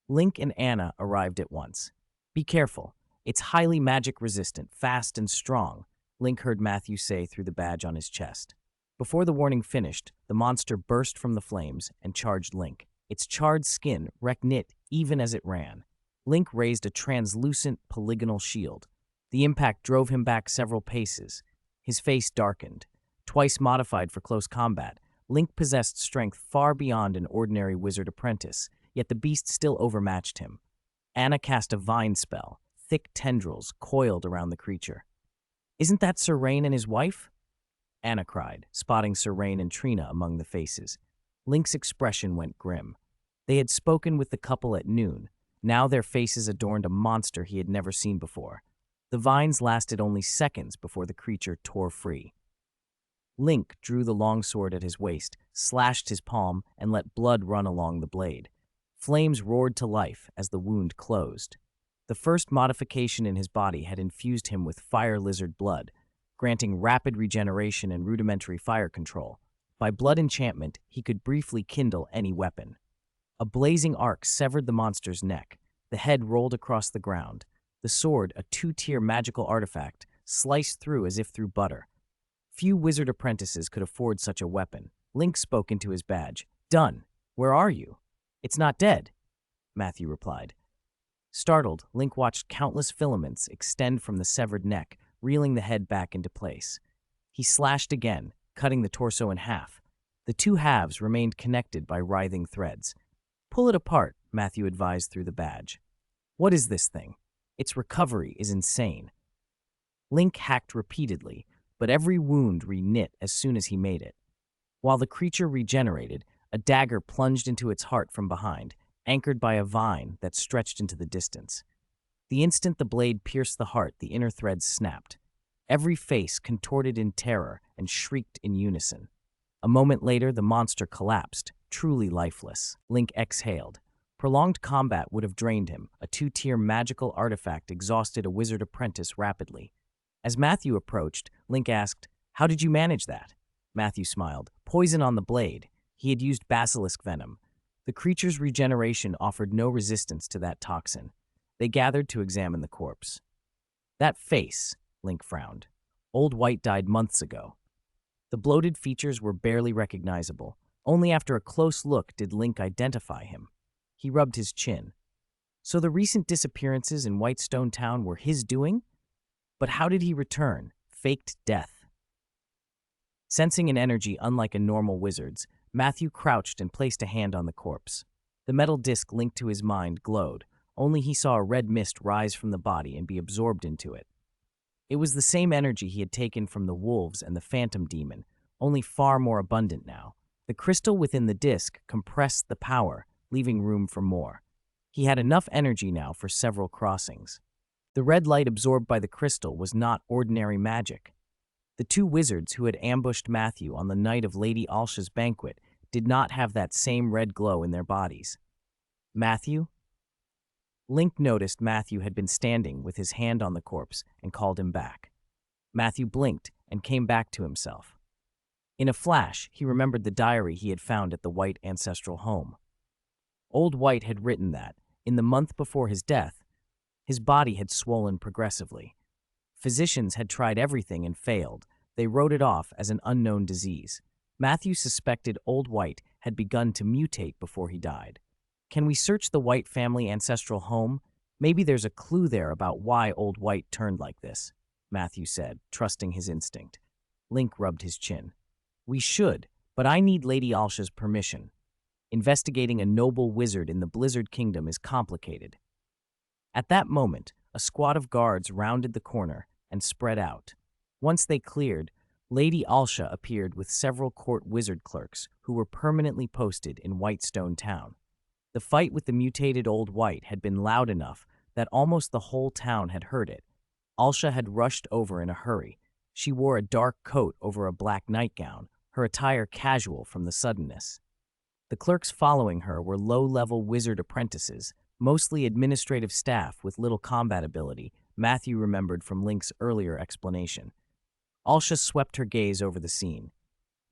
Link and Anna arrived at once. Be careful. It's highly magic-resistant, fast and strong, Link heard Matthew say through the badge on his chest. Before the warning finished, the monster burst from the flames and charged Link. Its charred skin knit even as it ran. Link raised a translucent, polygonal shield. The impact drove him back several paces. His face darkened. Twice modified for close combat, Link possessed strength far beyond an ordinary wizard apprentice, yet the beast still overmatched him. Anna cast a vine spell. Thick tendrils coiled around the creature. Isn't that Sir Rain and his wife? Anna cried, spotting Sir Rain and Trina among the faces. Link's expression went grim. They had spoken with the couple at noon. Now their faces adorned a monster he had never seen before. The vines lasted only seconds before the creature tore free. Link drew the longsword at his waist, slashed his palm, and let blood run along the blade. Flames roared to life as the wound closed. The first modification in his body had infused him with fire lizard blood, granting rapid regeneration and rudimentary fire control. By blood enchantment, he could briefly kindle any weapon. A blazing arc severed the monster's neck. The head rolled across the ground. The sword, a two-tier magical artifact, sliced through as if through butter. Few wizard apprentices could afford such a weapon. Link spoke into his badge. Done. Where are you? It's not dead, Matthew replied. Startled, Link watched countless filaments extend from the severed neck, reeling the head back into place. He slashed again, cutting the torso in half. The two halves remained connected by writhing threads. Pull it apart, Matthew advised through the badge. What is this thing? Its recovery is insane. Link hacked repeatedly, but every wound reknit as soon as he made it. While the creature regenerated, a dagger plunged into its heart from behind, anchored by a vine that stretched into the distance. The instant the blade pierced the heart, the inner threads snapped. Every face contorted in terror and shrieked in unison. A moment later, the monster collapsed, truly lifeless. Link exhaled. Prolonged combat would have drained him. A two-tier magical artifact exhausted a wizard apprentice rapidly. As Matthew approached, Link asked, "How did you manage that?" Matthew smiled. Poison on the blade. He had used basilisk venom. The creature's regeneration offered no resistance to that toxin. They gathered to examine the corpse. That face, Link frowned. Old White died months ago. The bloated features were barely recognizable. Only after a close look did Link identify him. He rubbed his chin. So the recent disappearances in Whitestone Town were his doing? But how did he return? Faked death. Sensing an energy unlike a normal wizard's, Matthew crouched and placed a hand on the corpse. The metal disc linked to his mind glowed, only he saw a red mist rise from the body and be absorbed into it. It was the same energy he had taken from the wolves and the phantom demon, only far more abundant now. The crystal within the disc compressed the power, leaving room for more. He had enough energy now for several crossings. The red light absorbed by the crystal was not ordinary magic. The two wizards who had ambushed Matthew on the night of Lady Alsha's banquet did not have that same red glow in their bodies. Matthew? Link noticed Matthew had been standing with his hand on the corpse and called him back. Matthew blinked and came back to himself. In a flash, he remembered the diary he had found at the White ancestral home. Old White had written that, in the month before his death, his body had swollen progressively. Physicians had tried everything and failed. They wrote it off as an unknown disease. Matthew suspected Old White had begun to mutate before he died. Can we search the White family ancestral home? Maybe there's a clue there about why Old White turned like this, Matthew said, trusting his instinct. Link rubbed his chin. We should, but I need Lady Alsha's permission. Investigating a noble wizard in the Blizzard Kingdom is complicated. At that moment, a squad of guards rounded the corner and spread out. Once they cleared, Lady Alsha appeared with several court wizard clerks who were permanently posted in Whitestone Town. The fight with the mutated Old White had been loud enough that almost the whole town had heard it. Alsha had rushed over in a hurry. She wore a dark coat over a black nightgown, her attire casual from the suddenness. The clerks following her were low-level wizard apprentices, mostly administrative staff with little combat ability, Matthew remembered from Link's earlier explanation. Alsha swept her gaze over the scene.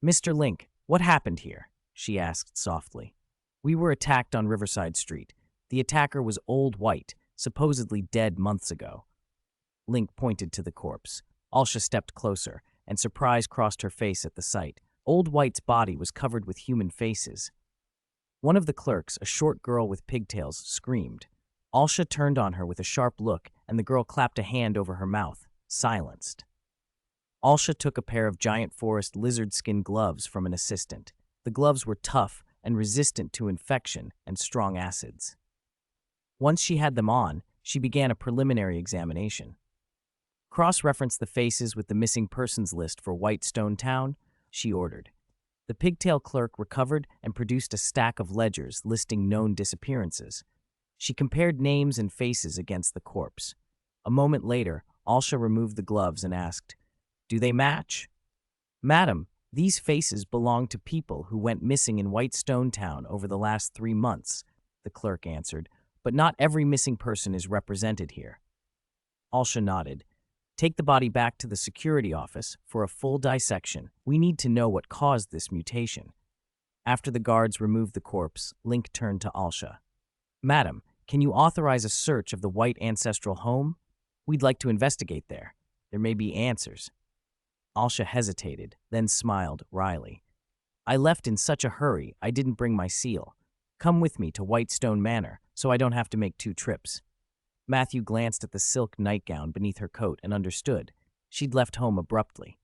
"Mr. Link, what happened here?" she asked softly. "We were attacked on Riverside Street. The attacker was Old White, supposedly dead months ago." Link pointed to the corpse. Alsha stepped closer, and surprise crossed her face at the sight. Old White's body was covered with human faces. One of the clerks, a short girl with pigtails, screamed. Alsha turned on her with a sharp look, and the girl clapped a hand over her mouth, silenced. Alsha took a pair of giant forest lizard skin gloves from an assistant. The gloves were tough and resistant to infection and strong acids. Once she had them on, she began a preliminary examination. "Cross-reference the faces with the missing persons list for Whitestone Town," she ordered. The pigtail clerk recovered and produced a stack of ledgers listing known disappearances. She compared names and faces against the corpse. A moment later, Alsha removed the gloves and asked, "Do they match?" "Madam, these faces belong to people who went missing in Whitestone Town over the last 3 months," the clerk answered, "but not every missing person is represented here." Alsha nodded. "Take the body back to the security office for a full dissection. We need to know what caused this mutation." After the guards removed the corpse, Link turned to Alsha. "Madam, can you authorize a search of the White ancestral home? We'd like to investigate there. There may be answers." Alsha hesitated, then smiled wryly. "I left in such a hurry, I didn't bring my seal. Come with me to Whitestone Manor, so I don't have to make 2 trips. Matthew glanced at the silk nightgown beneath her coat and understood. She'd left home abruptly.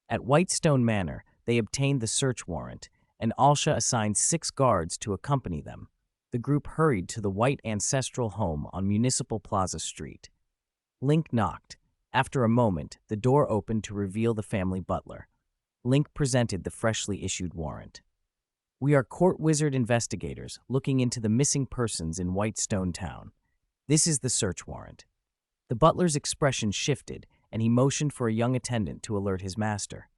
At Whitestone Manor, they obtained the search warrant, and Alsha assigned 6 guards to accompany them. The group hurried to the White ancestral home on Municipal Plaza Street. Link knocked. After a moment, the door opened to reveal the family butler. Link presented the freshly issued warrant. "We are court wizard investigators looking into the missing persons in Whitestone Town. This is the search warrant." The butler's expression shifted, and he motioned for a young attendant to alert his master.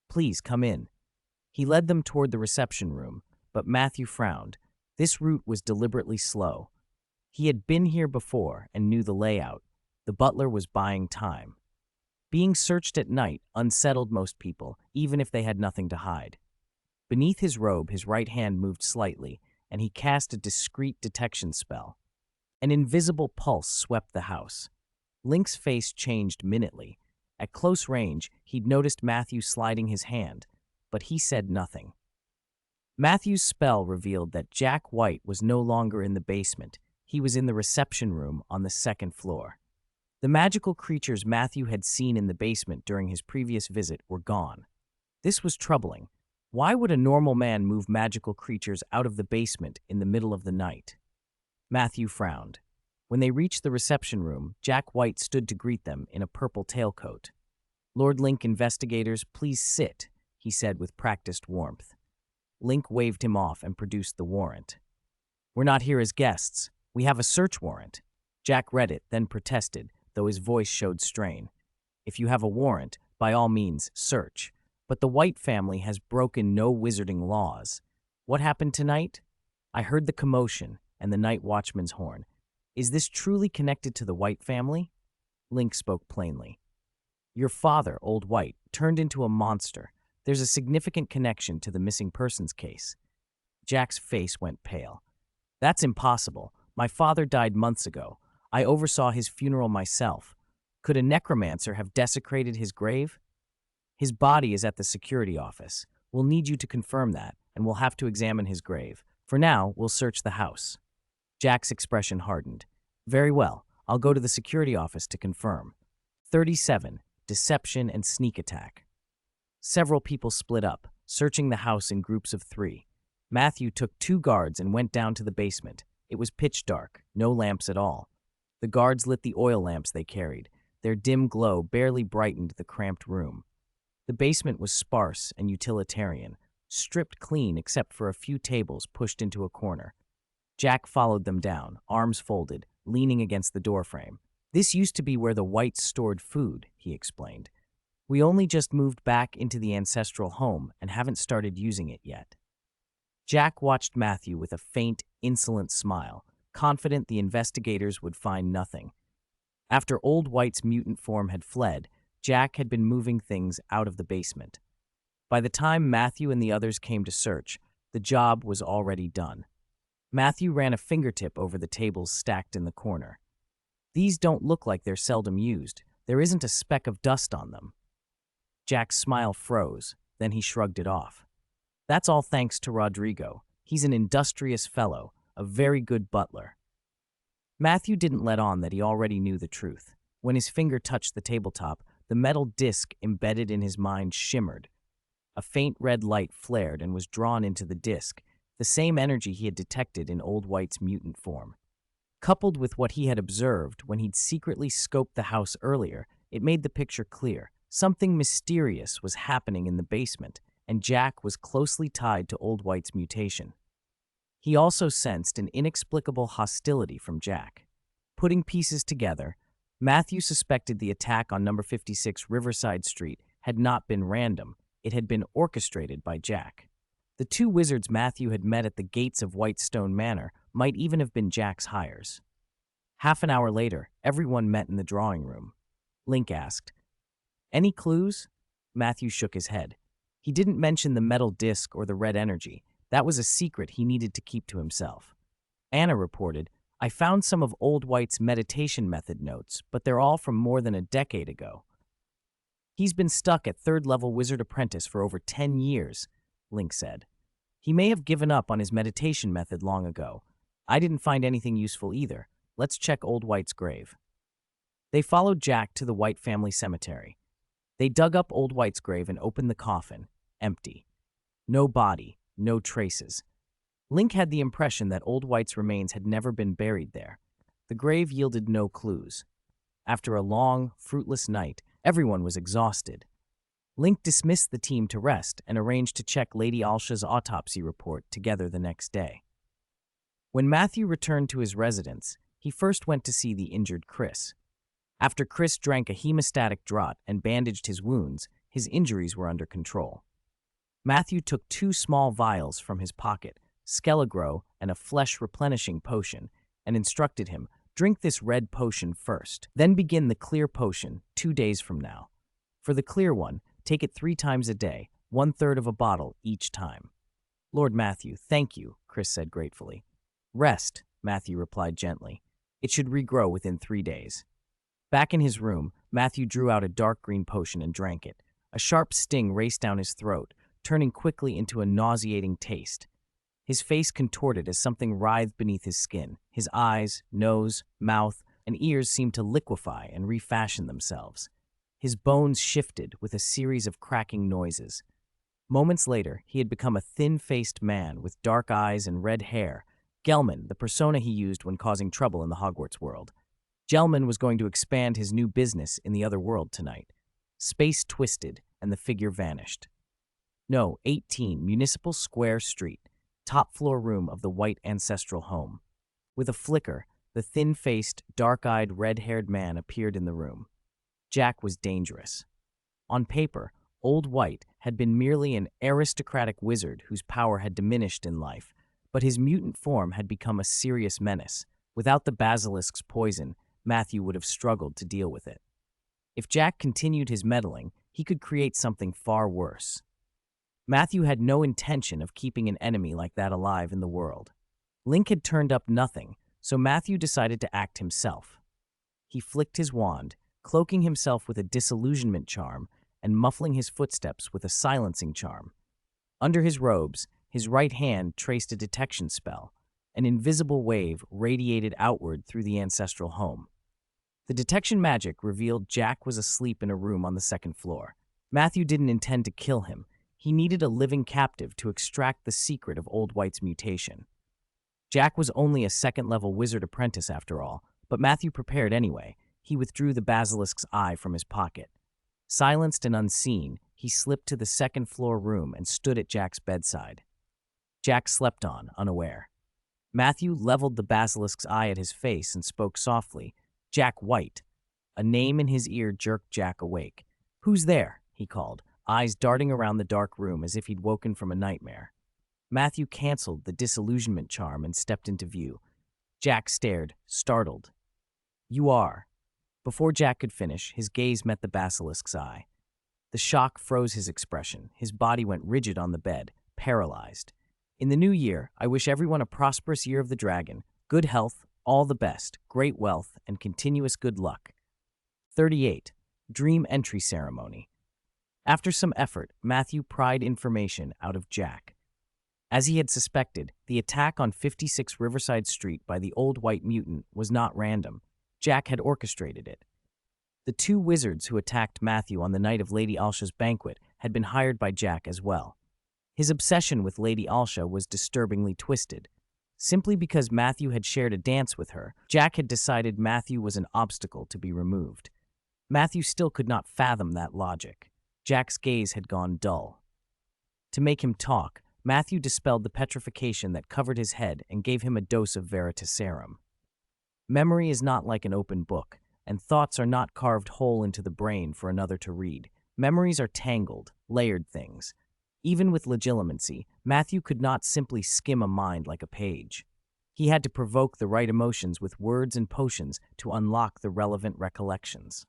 "Please come in." He led them toward the reception room, but Matthew frowned. This route was deliberately slow. He had been here before and knew the layout. The butler was buying time. Being searched at night unsettled most people, even if they had nothing to hide. Beneath his robe, his right hand moved slightly, and he cast a discreet detection spell. An invisible pulse swept the house. Link's face changed minutely. At close range, he'd noticed Matthew sliding his hand, but he said nothing. Matthew's spell revealed that Jack White was no longer in the basement. He was in the reception room on the 2nd floor. The magical creatures Matthew had seen in the basement during his previous visit were gone. This was troubling. Why would a normal man move magical creatures out of the basement in the middle of the night? Matthew frowned. When they reached the reception room, Jack White stood to greet them in a purple tailcoat. "Lord Link investigators, please sit," he said with practiced warmth. Link waved him off and produced the warrant. "We're not here as guests. "We have a search warrant." Jack read it, then protested, though his voice showed strain. "If you have a warrant, by all means, search. But the White family has broken no wizarding laws. What happened tonight? I heard the commotion and the night watchman's horn. Is this truly connected to the White family?" Link spoke plainly. "Your father, Old White, turned into a monster. There's a significant connection to the missing persons case." Jack's face went pale. "That's impossible. My father died months ago. I oversaw his funeral myself. Could a necromancer have desecrated his grave?" "His body is at the security office. We'll need you to confirm that, and we'll have to examine his grave. For now, we'll search the house." Jack's expression hardened. "Very well. I'll go to the security office to confirm." 37. Deception and sneak attack. Several people split up, searching the house in groups of 3. Matthew took 2 guards and went down to the basement. It was pitch dark, no lamps at all. The guards lit the oil lamps they carried. Their dim glow barely brightened the cramped room. The basement was sparse and utilitarian, stripped clean except for a few tables pushed into a corner. Jack followed them down, arms folded, leaning against the doorframe. "This used to be where the Whites stored food," he explained. "We only just moved back into the ancestral home and haven't started using it yet." Jack watched Matthew with a faint, insolent smile, confident the investigators would find nothing. After Old White's mutant form had fled, Jack had been moving things out of the basement. By the time Matthew and the others came to search, the job was already done. Matthew ran a fingertip over the tables stacked in the corner. "These don't look like they're seldom used. There isn't a speck of dust on them." Jack's smile froze, then he shrugged it off. "That's all thanks to Rodrigo. He's an industrious fellow, a very good butler." Matthew didn't let on that he already knew the truth. When his finger touched the tabletop, the metal disc embedded in his mind shimmered. A faint red light flared and was drawn into the disc, the same energy he had detected in Old White's mutant form. Coupled with what he had observed when he'd secretly scoped the house earlier, it made the picture clear. Something mysterious was happening in the basement, and Jack was closely tied to Old White's mutation. He also sensed an inexplicable hostility from Jack. Putting pieces together, Matthew suspected the attack on number 56 Riverside Street had not been random. It had been orchestrated by Jack. The 2 wizards Matthew had met at the gates of Whitestone Manor might even have been Jack's hires. Half an hour later, everyone met in the drawing room. Link asked, "Any clues?" Matthew shook his head. He didn't mention the metal disc or the red energy. That was a secret he needed to keep to himself. Anna reported, "I found some of Old White's meditation method notes, but they're all from more than a decade ago." "He's been stuck at 3rd-level wizard apprentice for over 10 years, Link said. "He may have given up on his meditation method long ago. I didn't find anything useful either. Let's check Old White's grave." They followed Jack to the White family cemetery. They dug up Old White's grave and opened the coffin, empty. No body, no traces. Link had the impression that Old White's remains had never been buried there. The grave yielded no clues. After a long, fruitless night, everyone was exhausted. Link dismissed the team to rest and arranged to check Lady Alsha's autopsy report together the next day. When Matthew returned to his residence, he first went to see the injured Chris. After Chris drank a hemostatic draught and bandaged his wounds, his injuries were under control. Matthew took 2 small vials from his pocket, Skelegro and a flesh-replenishing potion, and instructed him, "Drink this red potion first, then begin the clear potion 2 days from now. For the clear one, take it 3 times a day, 1/3 of a bottle each time." "Lord Matthew, thank you," Chris said gratefully. "Rest," Matthew replied gently. "It should regrow within 3 days." Back in his room, Matthew drew out a dark green potion and drank it. A sharp sting raced down his throat, turning quickly into a nauseating taste. His face contorted as something writhed beneath his skin. His eyes, nose, mouth, and ears seemed to liquefy and refashion themselves. His bones shifted with a series of cracking noises. Moments later, he had become a thin-faced man with dark eyes and red hair. Gelman, the persona he used when causing trouble in the Hogwarts world. Gelman was going to expand his new business in the other world tonight. Space twisted, and the figure vanished. No, 18 Municipal Square Street, top floor room of the White ancestral home. With a flicker, the thin-faced, dark-eyed, red-haired man appeared in the room. Jack was dangerous. On paper, Old White had been merely an aristocratic wizard whose power had diminished in life, but his mutant form had become a serious menace. Without the basilisk's poison, Matthew would have struggled to deal with it. If Jack continued his meddling, he could create something far worse. Matthew had no intention of keeping an enemy like that alive in the world. Link had turned up nothing, so Matthew decided to act himself. He flicked his wand, cloaking himself with a disillusionment charm and muffling his footsteps with a silencing charm. Under his robes, his right hand traced a detection spell. An invisible wave radiated outward through the ancestral home. The detection magic revealed Jack was asleep in a room on the second floor. Matthew didn't intend to kill him. He needed a living captive to extract the secret of Old White's mutation. Jack was only a second-level wizard apprentice after all, but Matthew prepared anyway. He withdrew the basilisk's eye from his pocket. Silenced and unseen, he slipped to the second-floor room and stood at Jack's bedside. Jack slept on, unaware. Matthew leveled the basilisk's eye at his face and spoke softly, "Jack White." A name in his ear jerked Jack awake. "Who's there?" he called, eyes darting around the dark room as if he'd woken from a nightmare. Matthew canceled the disillusionment charm and stepped into view. Jack stared, startled. "You are." Before Jack could finish, his gaze met the basilisk's eye. The shock froze his expression. His body went rigid on the bed, paralyzed. "In the new year, I wish everyone a prosperous year of the dragon, good health, all the best, great wealth, and continuous good luck." 38. Dream Entry Ceremony. After some effort, Matthew pried information out of Jack. As he had suspected, the attack on 56 Riverside Street by the Old White Mutant was not random. Jack had orchestrated it. The two wizards who attacked Matthew on the night of Lady Alsha's banquet had been hired by Jack as well. His obsession with Lady Alsha was disturbingly twisted. Simply because Matthew had shared a dance with her, Jack had decided Matthew was an obstacle to be removed. Matthew still could not fathom that logic. Jack's gaze had gone dull. To make him talk, Matthew dispelled the petrification that covered his head and gave him a dose of veritaserum. Memory is not like an open book, and thoughts are not carved whole into the brain for another to read. Memories are tangled, layered things. Even with legitimacy, Matthew could not simply skim a mind like a page. He had to provoke the right emotions with words and potions to unlock the relevant recollections.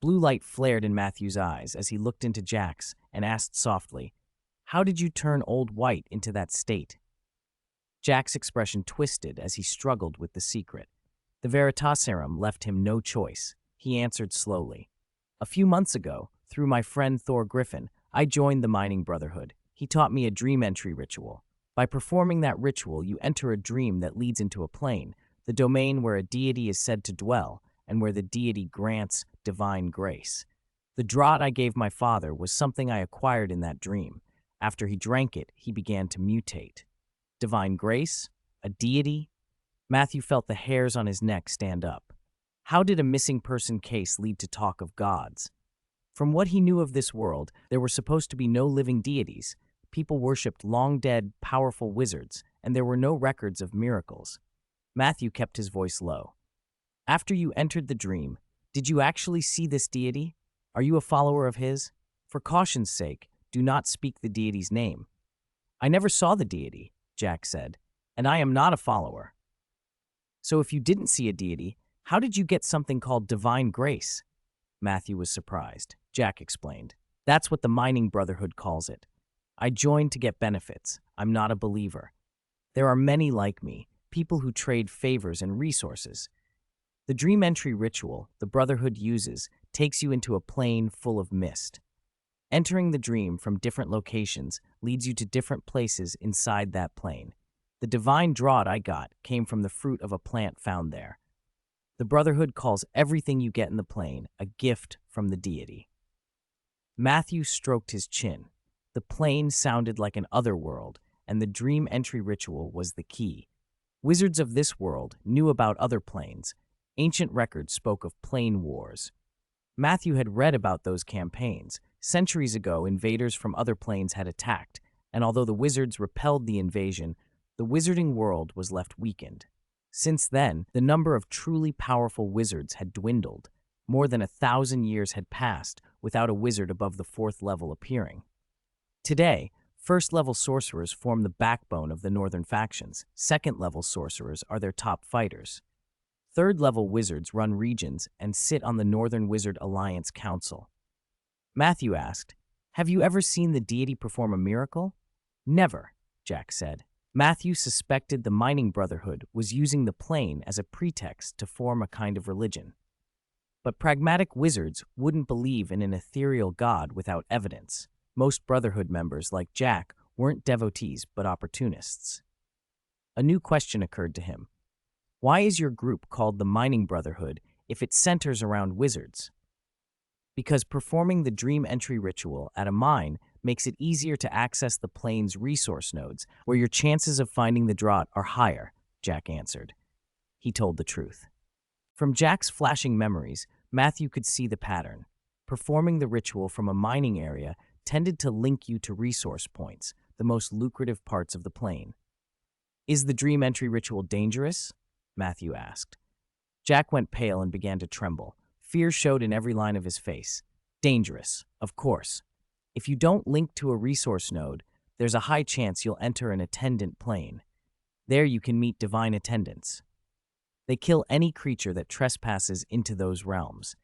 Blue light flared in Matthew's eyes as he looked into Jack's and asked softly, "How did you turn Old White into that state?" Jack's expression twisted as he struggled with the secret. The veritaserum left him no choice. He answered slowly, "A few months ago, through my friend Thor Griffin, I joined the Mining Brotherhood. He taught me a dream entry ritual. By performing that ritual, you enter a dream that leads into a plane, the domain where a deity is said to dwell, and where the deity grants divine grace. The draught I gave my father was something I acquired in that dream. After he drank it, he began to mutate. Divine grace? A deity? Matthew felt the hairs on his neck stand up. How did a missing person case lead to talk of gods? From what he knew of this world, there were supposed to be no living deities. People worshipped long-dead, powerful wizards, and there were no records of miracles. Matthew kept his voice low. "After you entered the dream, did you actually see this deity? Are you a follower of his? For caution's sake, do not speak the deity's name." "I never saw the deity," Jack said, "and I am not a follower." "So if you didn't see a deity, how did you get something called divine grace?" Matthew was surprised. Jack explained, "That's what the Mining Brotherhood calls it. I joined to get benefits. I'm not a believer. There are many like me, people who trade favors and resources. The dream entry ritual the Brotherhood uses takes you into a plane full of mist. Entering the dream from different locations leads you to different places inside that plane. The divine draught I got came from the fruit of a plant found there. The Brotherhood calls everything you get in the plane a gift from the deity." Matthew stroked his chin. The plane sounded like an otherworld, and the dream entry ritual was the key. Wizards of this world knew about other planes. Ancient records spoke of plane wars. Matthew had read about those campaigns. Centuries ago, invaders from other planes had attacked, and although the wizards repelled the invasion, the wizarding world was left weakened. Since then, the number of truly powerful wizards had dwindled. More than 1,000 years had passed without a wizard above the 4th level appearing. Today, first-level sorcerers form the backbone of the northern factions. Second-level sorcerers are their top fighters. Third-level wizards run regions and sit on the Northern Wizard Alliance Council. Matthew asked, "Have you ever seen the deity perform a miracle?" "Never," Jack said. Matthew suspected the Mining Brotherhood was using the plane as a pretext to form a kind of religion. But pragmatic wizards wouldn't believe in an ethereal god without evidence. Most Brotherhood members, like Jack, weren't devotees but opportunists. A new question occurred to him. Why is your group called the Mining Brotherhood if it centers around wizards? Because performing the dream entry ritual at a mine makes it easier to access the plane's resource nodes, where your chances of finding the draught are higher, Jack answered. He told the truth. From Jack's flashing memories, Matthew could see the pattern. Performing the ritual from a mining area tended to link you to resource points, the most lucrative parts of the plane. Is the dream entry ritual dangerous? Matthew asked. Jack went pale and began to tremble. Fear showed in every line of his face. Dangerous, of course. If you don't link to a resource node, there's a high chance you'll enter an attendant plane. There you can meet divine attendants. They kill any creature that trespasses into those realms.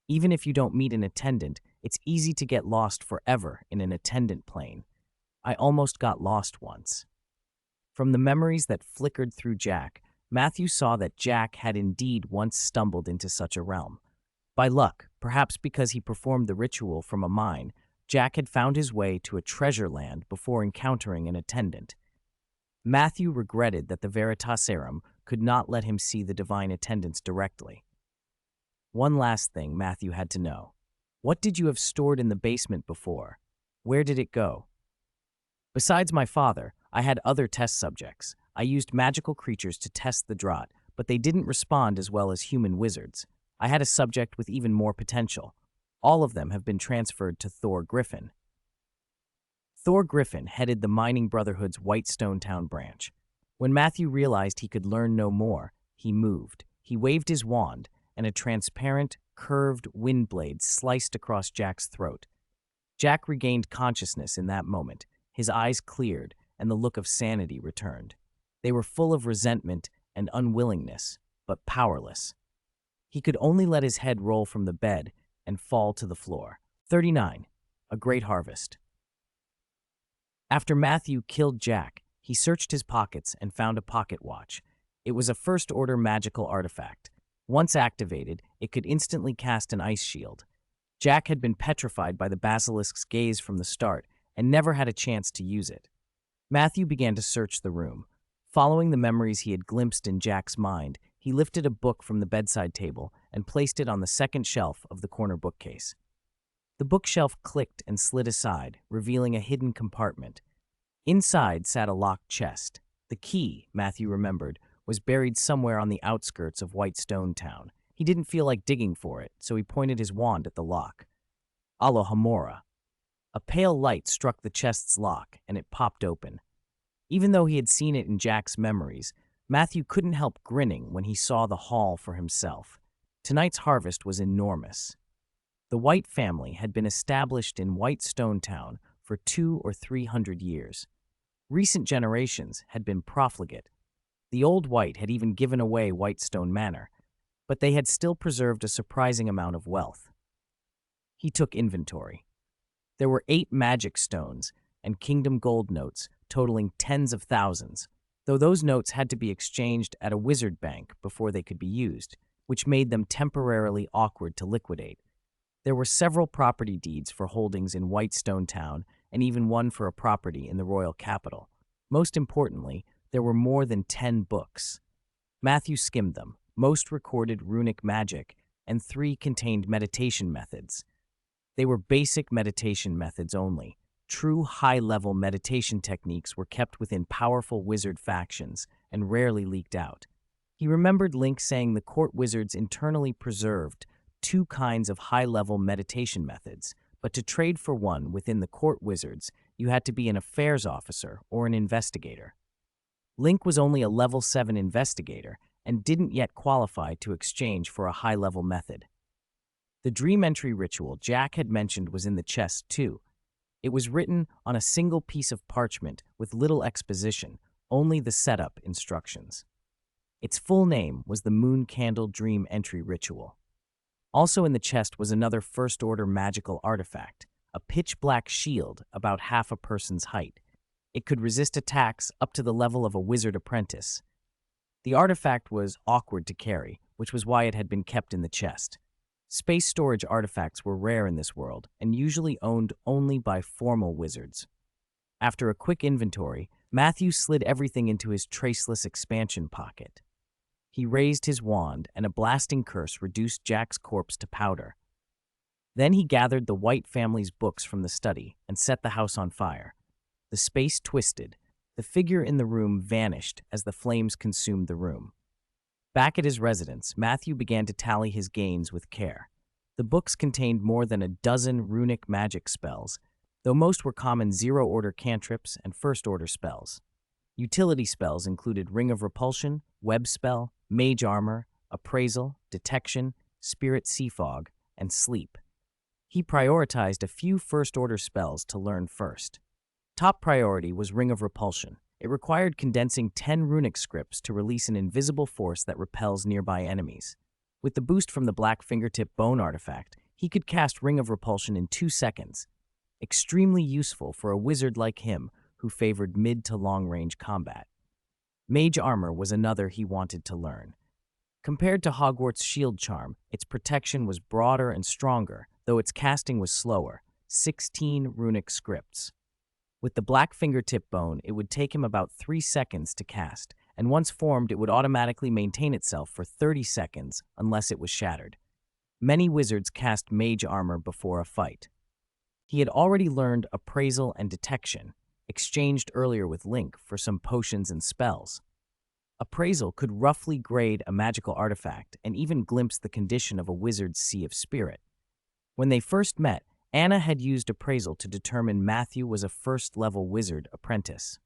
Even if you don't meet an attendant, it's easy to get lost forever in an attendant plane. I almost got lost once. From the memories that flickered through Jack, Matthew saw that Jack had indeed once stumbled into such a realm. By luck, perhaps because he performed the ritual from a mine, Jack had found his way to a treasure land before encountering an attendant. Matthew regretted that the Veritaserum could not let him see the divine attendants directly. One last thing Matthew had to know. What did you have stored in the basement before? Where did it go? Besides my father, I had other test subjects. I used magical creatures to test the draught, but they didn't respond as well as human wizards. I had a subject with even more potential. All of them have been transferred to Thor Griffin. Thor Griffin headed the Mining Brotherhood's Whitestone Town branch. When Matthew realized he could learn no more, he moved. He waved his wand, and a transparent, curved wind blade sliced across Jack's throat. Jack regained consciousness in that moment. His eyes cleared, and the look of sanity returned. They were full of resentment and unwillingness, but powerless. He could only let his head roll from the bed and fall to the floor. 39. A Great Harvest. After Matthew killed Jack, he searched his pockets and found a pocket watch. It was a first-order magical artifact. Once activated, it could instantly cast an ice shield. Jack had been petrified by the basilisk's gaze from the start and never had a chance to use it. Matthew began to search the room. Following the memories he had glimpsed in Jack's mind, he lifted a book from the bedside table and placed it on the second shelf of the corner bookcase. The bookshelf clicked and slid aside, revealing a hidden compartment. Inside sat a locked chest. The key, Matthew remembered, was buried somewhere on the outskirts of Whitestone Town. He didn't feel like digging for it, so he pointed his wand at the lock. Alohomora. A pale light struck the chest's lock, and it popped open. Even though he had seen it in Jack's memories, Matthew couldn't help grinning when he saw the haul for himself. Tonight's harvest was enormous. The White family had been established in Whitestone Town for 200 or 300 years. Recent generations had been profligate. The old White had even given away Whitestone Manor, but they had still preserved a surprising amount of wealth. He took inventory. There were 8 magic stones and kingdom gold notes totaling tens of thousands, though those notes had to be exchanged at a wizard bank before they could be used, which made them temporarily awkward to liquidate. There were several property deeds for holdings in Whitestone Town and even one for a property in the royal capital. Most importantly, there were more than 10 books. Matthew skimmed them. Most recorded runic magic, and 3 contained meditation methods. They were basic meditation methods only. True high-level meditation techniques were kept within powerful wizard factions and rarely leaked out. He remembered Link saying the court wizards internally preserved 2 kinds of high-level meditation methods, but to trade for one within the court wizards, you had to be an affairs officer or an investigator. Link was only a level 7 investigator and didn't yet qualify to exchange for a high-level method. The dream entry ritual Jack had mentioned was in the chest too. It was written on a single piece of parchment with little exposition, only the setup instructions. Its full name was the Moon Candle Dream Entry Ritual. Also in the chest was another first-order magical artifact, a pitch-black shield about half a person's height. It could resist attacks up to the level of a wizard apprentice. The artifact was awkward to carry, which was why it had been kept in the chest. Space storage artifacts were rare in this world and usually owned only by formal wizards. After a quick inventory, Matthew slid everything into his traceless expansion pocket. He raised his wand, and a blasting curse reduced Jack's corpse to powder. Then he gathered the White family's books from the study and set the house on fire. The space twisted. The figure in the room vanished as the flames consumed the room. Back at his residence, Matthew began to tally his gains with care. The books contained more than a dozen runic magic spells, though most were common zero-order cantrips and first-order spells. Utility spells included Ring of Repulsion, Web Spell, Mage Armor, Appraisal, Detection, Spirit Sea Fog, and Sleep. He prioritized a few first-order spells to learn first. Top priority was Ring of Repulsion. It required condensing 10 runic scripts to release an invisible force that repels nearby enemies. With the boost from the Black Fingertip Bone artifact, he could cast Ring of Repulsion in 2 seconds. Extremely useful for a wizard like him who favored mid to long-range combat. Mage Armor was another he wanted to learn. Compared to Hogwarts' Shield Charm, its protection was broader and stronger, though its casting was slower, 16 runic scripts. With the Black Fingertip Bone, it would take him about 3 seconds to cast, and once formed, it would automatically maintain itself for 30 seconds unless it was shattered. Many wizards cast Mage Armor before a fight. He had already learned Appraisal and Detection, exchanged earlier with Link for some potions and spells. Appraisal could roughly grade a magical artifact and even glimpse the condition of a wizard's Sea of Spirit. When they first met, Anna had used Appraisal to determine Matthew was a first-level wizard apprentice.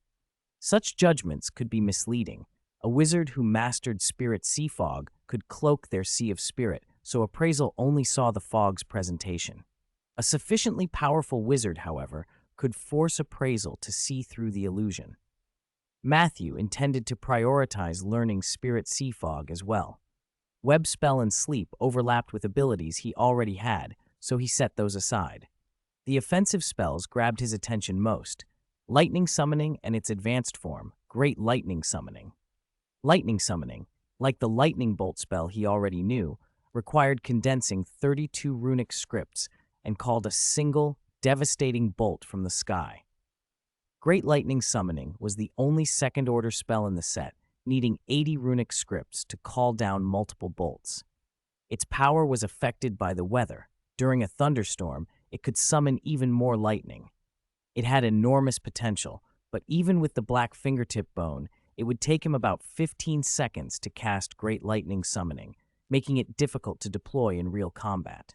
Such judgments could be misleading. A wizard who mastered Spirit Sea Fog could cloak their Sea of Spirit, so Appraisal only saw the fog's presentation. A sufficiently powerful wizard, however, could force Appraisal to see through the illusion. Matthew intended to prioritize learning Spirit Sea Fog as well. Web Spell and Sleep overlapped with abilities he already had, so he set those aside. The offensive spells grabbed his attention most: Lightning Summoning and its advanced form, Great Lightning Summoning. Lightning Summoning, like the Lightning Bolt spell he already knew, required condensing 32 runic scripts and called a single, devastating bolt from the sky. Great Lightning Summoning was the only second-order spell in the set, needing 80 runic scripts to call down multiple bolts. Its power was affected by the weather. During a thunderstorm, it could summon even more lightning. It had enormous potential, but even with the Black Fingertip Bone, it would take him about 15 seconds to cast Great Lightning Summoning, making it difficult to deploy in real combat.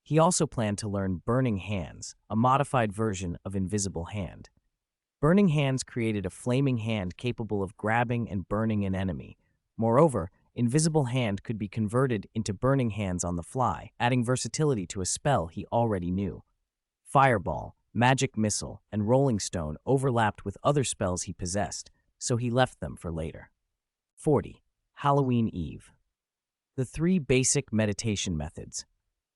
He also planned to learn Burning Hands, a modified version of Invisible Hand. Burning Hands created a flaming hand capable of grabbing and burning an enemy. Moreover, Invisible Hand could be converted into Burning Hands on the fly, adding versatility to a spell he already knew. Fireball, Magic Missile, and Rolling Stone overlapped with other spells he possessed, so he left them for later. 40. Halloween Eve. The 3 basic meditation methods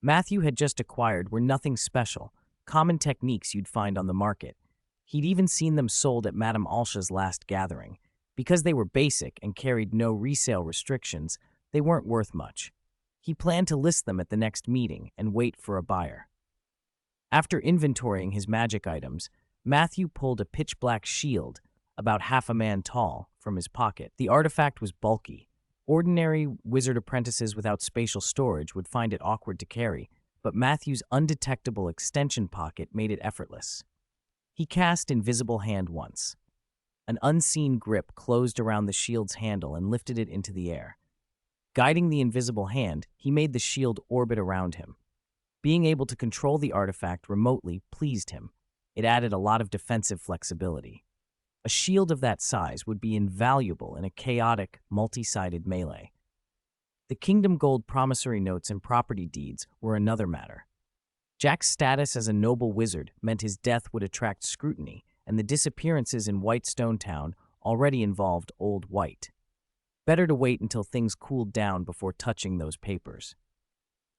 Matthew had just acquired were nothing special, common techniques you'd find on the market. He'd even seen them sold at Madame Alsha's last gathering. Because they were basic and carried no resale restrictions, they weren't worth much. He planned to list them at the next meeting and wait for a buyer. After inventorying his magic items, Matthew pulled a pitch-black shield, about half a man tall, from his pocket. The artifact was bulky. Ordinary wizard apprentices without spatial storage would find it awkward to carry, but Matthew's undetectable extension pocket made it effortless. He cast Invisible Hand once. An unseen grip closed around the shield's handle and lifted it into the air. Guiding the invisible hand, he made the shield orbit around him. Being able to control the artifact remotely pleased him. It added a lot of defensive flexibility. A shield of that size would be invaluable in a chaotic, multi-sided melee. The Kingdom Gold promissory notes and property deeds were another matter. Jack's status as a noble wizard meant his death would attract scrutiny, and the disappearances in Whitestone Town already involved Old White. Better to wait until things cooled down before touching those papers.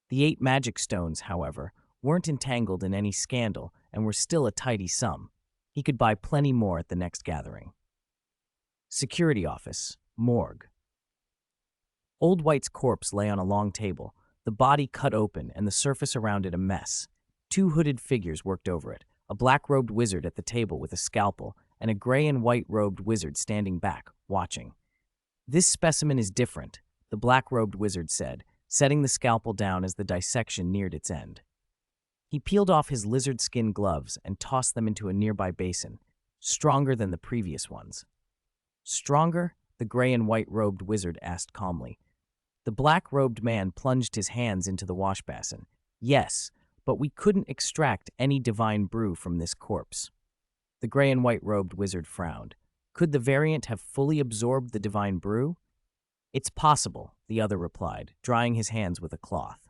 The 8 magic stones, however, weren't entangled in any scandal and were still a tidy sum. He could buy plenty more at the next gathering. Security office, morgue. Old White's corpse lay on a long table, the body cut open and the surface around it a mess. 2 hooded figures worked over it, a black-robed wizard at the table with a scalpel, and a gray and white-robed wizard standing back, watching. "This specimen is different," the black-robed wizard said, setting the scalpel down as the dissection neared its end. He peeled off his lizard skin gloves and tossed them into a nearby basin, stronger than the previous ones. "Stronger?" the gray and white-robed wizard asked calmly. The black-robed man plunged his hands into the wash basin. "Yes, but we couldn't extract any divine brew from this corpse." The gray and white-robed wizard frowned. "Could the variant have fully absorbed the divine brew?" "It's possible," the other replied, drying his hands with a cloth.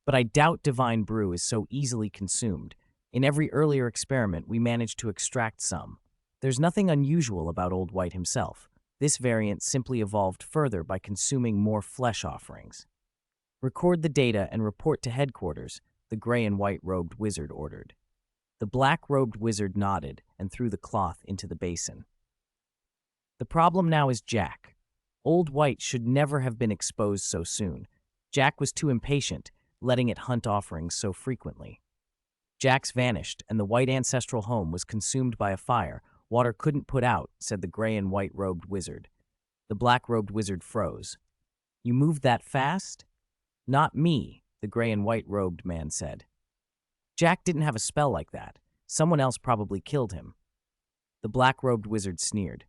"But I doubt divine brew is so easily consumed. In every earlier experiment, we managed to extract some. There's nothing unusual about Old White himself. This variant simply evolved further by consuming more flesh offerings." "Record the data and report to headquarters," the gray and white-robed wizard ordered. The black-robed wizard nodded and threw the cloth into the basin. "The problem now is Jack. Old White should never have been exposed so soon. Jack was too impatient, letting it hunt offerings so frequently. Jack's vanished, and the white ancestral home was consumed by a fire water couldn't put out," said the gray and white-robed wizard. The black-robed wizard froze. "You moved that fast?" "Not me," the gray and white-robed man said. "Jack didn't have a spell like that. Someone else probably killed him." The black-robed wizard sneered.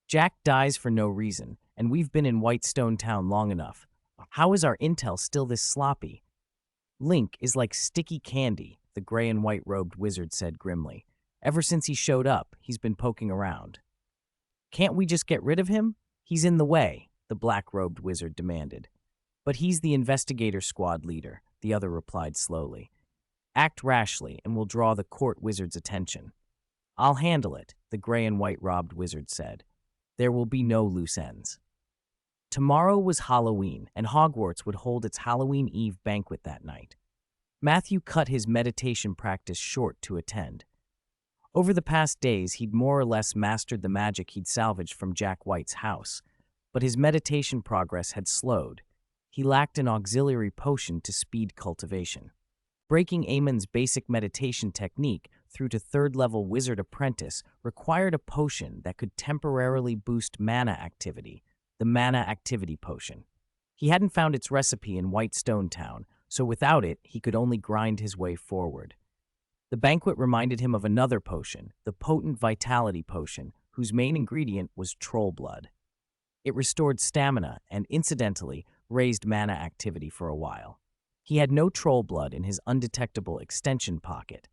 "Jack dies for no reason, and we've been in Whitestone Town long enough. How is our intel still this sloppy?" "Link is like sticky candy," the gray and white-robed wizard said grimly. "Ever since he showed up, he's been poking around." "Can't we just get rid of him? He's in the way," the black-robed wizard demanded. "But he's the investigator squad leader," the other replied slowly. "Act rashly, and we'll draw the court wizard's attention." "I'll handle it," the gray and white-robed wizard said. "There will be no loose ends." Tomorrow was Halloween, and Hogwarts would hold its Halloween Eve banquet that night. Matthew cut his meditation practice short to attend. Over the past days, he'd more or less mastered the magic he'd salvaged from Jack White's house, but his meditation progress had slowed. He lacked an auxiliary potion to speed cultivation. Breaking Amon's basic meditation technique through to 3rd-level wizard apprentice required a potion that could temporarily boost mana activity, the mana activity potion. He hadn't found its recipe in Whitestone Town, so without it, he could only grind his way forward. The banquet reminded him of another potion, the potent vitality potion, whose main ingredient was troll blood. It restored stamina and, incidentally, raised mana activity for a while. He had no troll blood in his undetectable extension pocket,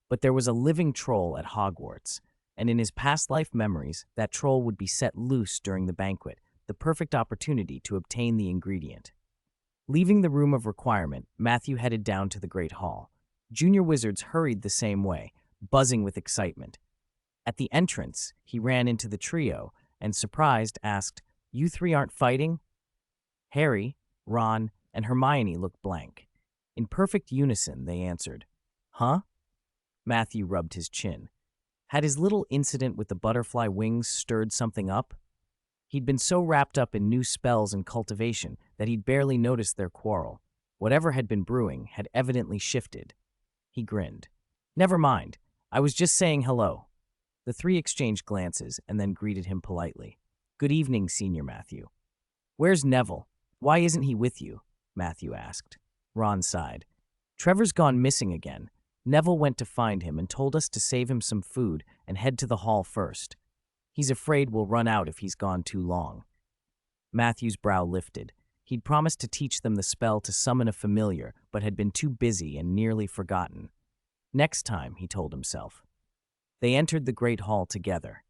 but there was a living troll at Hogwarts, and in his past life memories, that troll would be set loose during the banquet, the perfect opportunity to obtain the ingredient. Leaving the room of requirement, Matthew headed down to the Great Hall. Junior wizards hurried the same way, buzzing with excitement. At the entrance, he ran into the trio and, surprised, asked, "You 3 aren't fighting?" Harry, Ron, and Hermione looked blank. In perfect unison, they answered, "Huh?" Matthew rubbed his chin. Had his little incident with the butterfly wings stirred something up? He'd been so wrapped up in new spells and cultivation that he'd barely noticed their quarrel. Whatever had been brewing had evidently shifted. He grinned. "Never mind. I was just saying hello." The 3 exchanged glances and then greeted him politely. "Good evening, Senior Matthew." "Where's Neville? Why isn't he with you?" Matthew asked. Ron sighed. "Trevor's gone missing again. Neville went to find him and told us to save him some food and head to the hall first. He's afraid we'll run out if he's gone too long." Matthew's brow lifted. He'd promised to teach them the spell to summon a familiar, but had been too busy and nearly forgotten. Next time, he told himself. They entered the Great Hall together.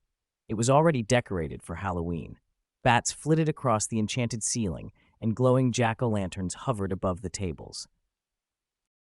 It was already decorated for Halloween. Bats flitted across the enchanted ceiling, and glowing jack-o'-lanterns hovered above the tables.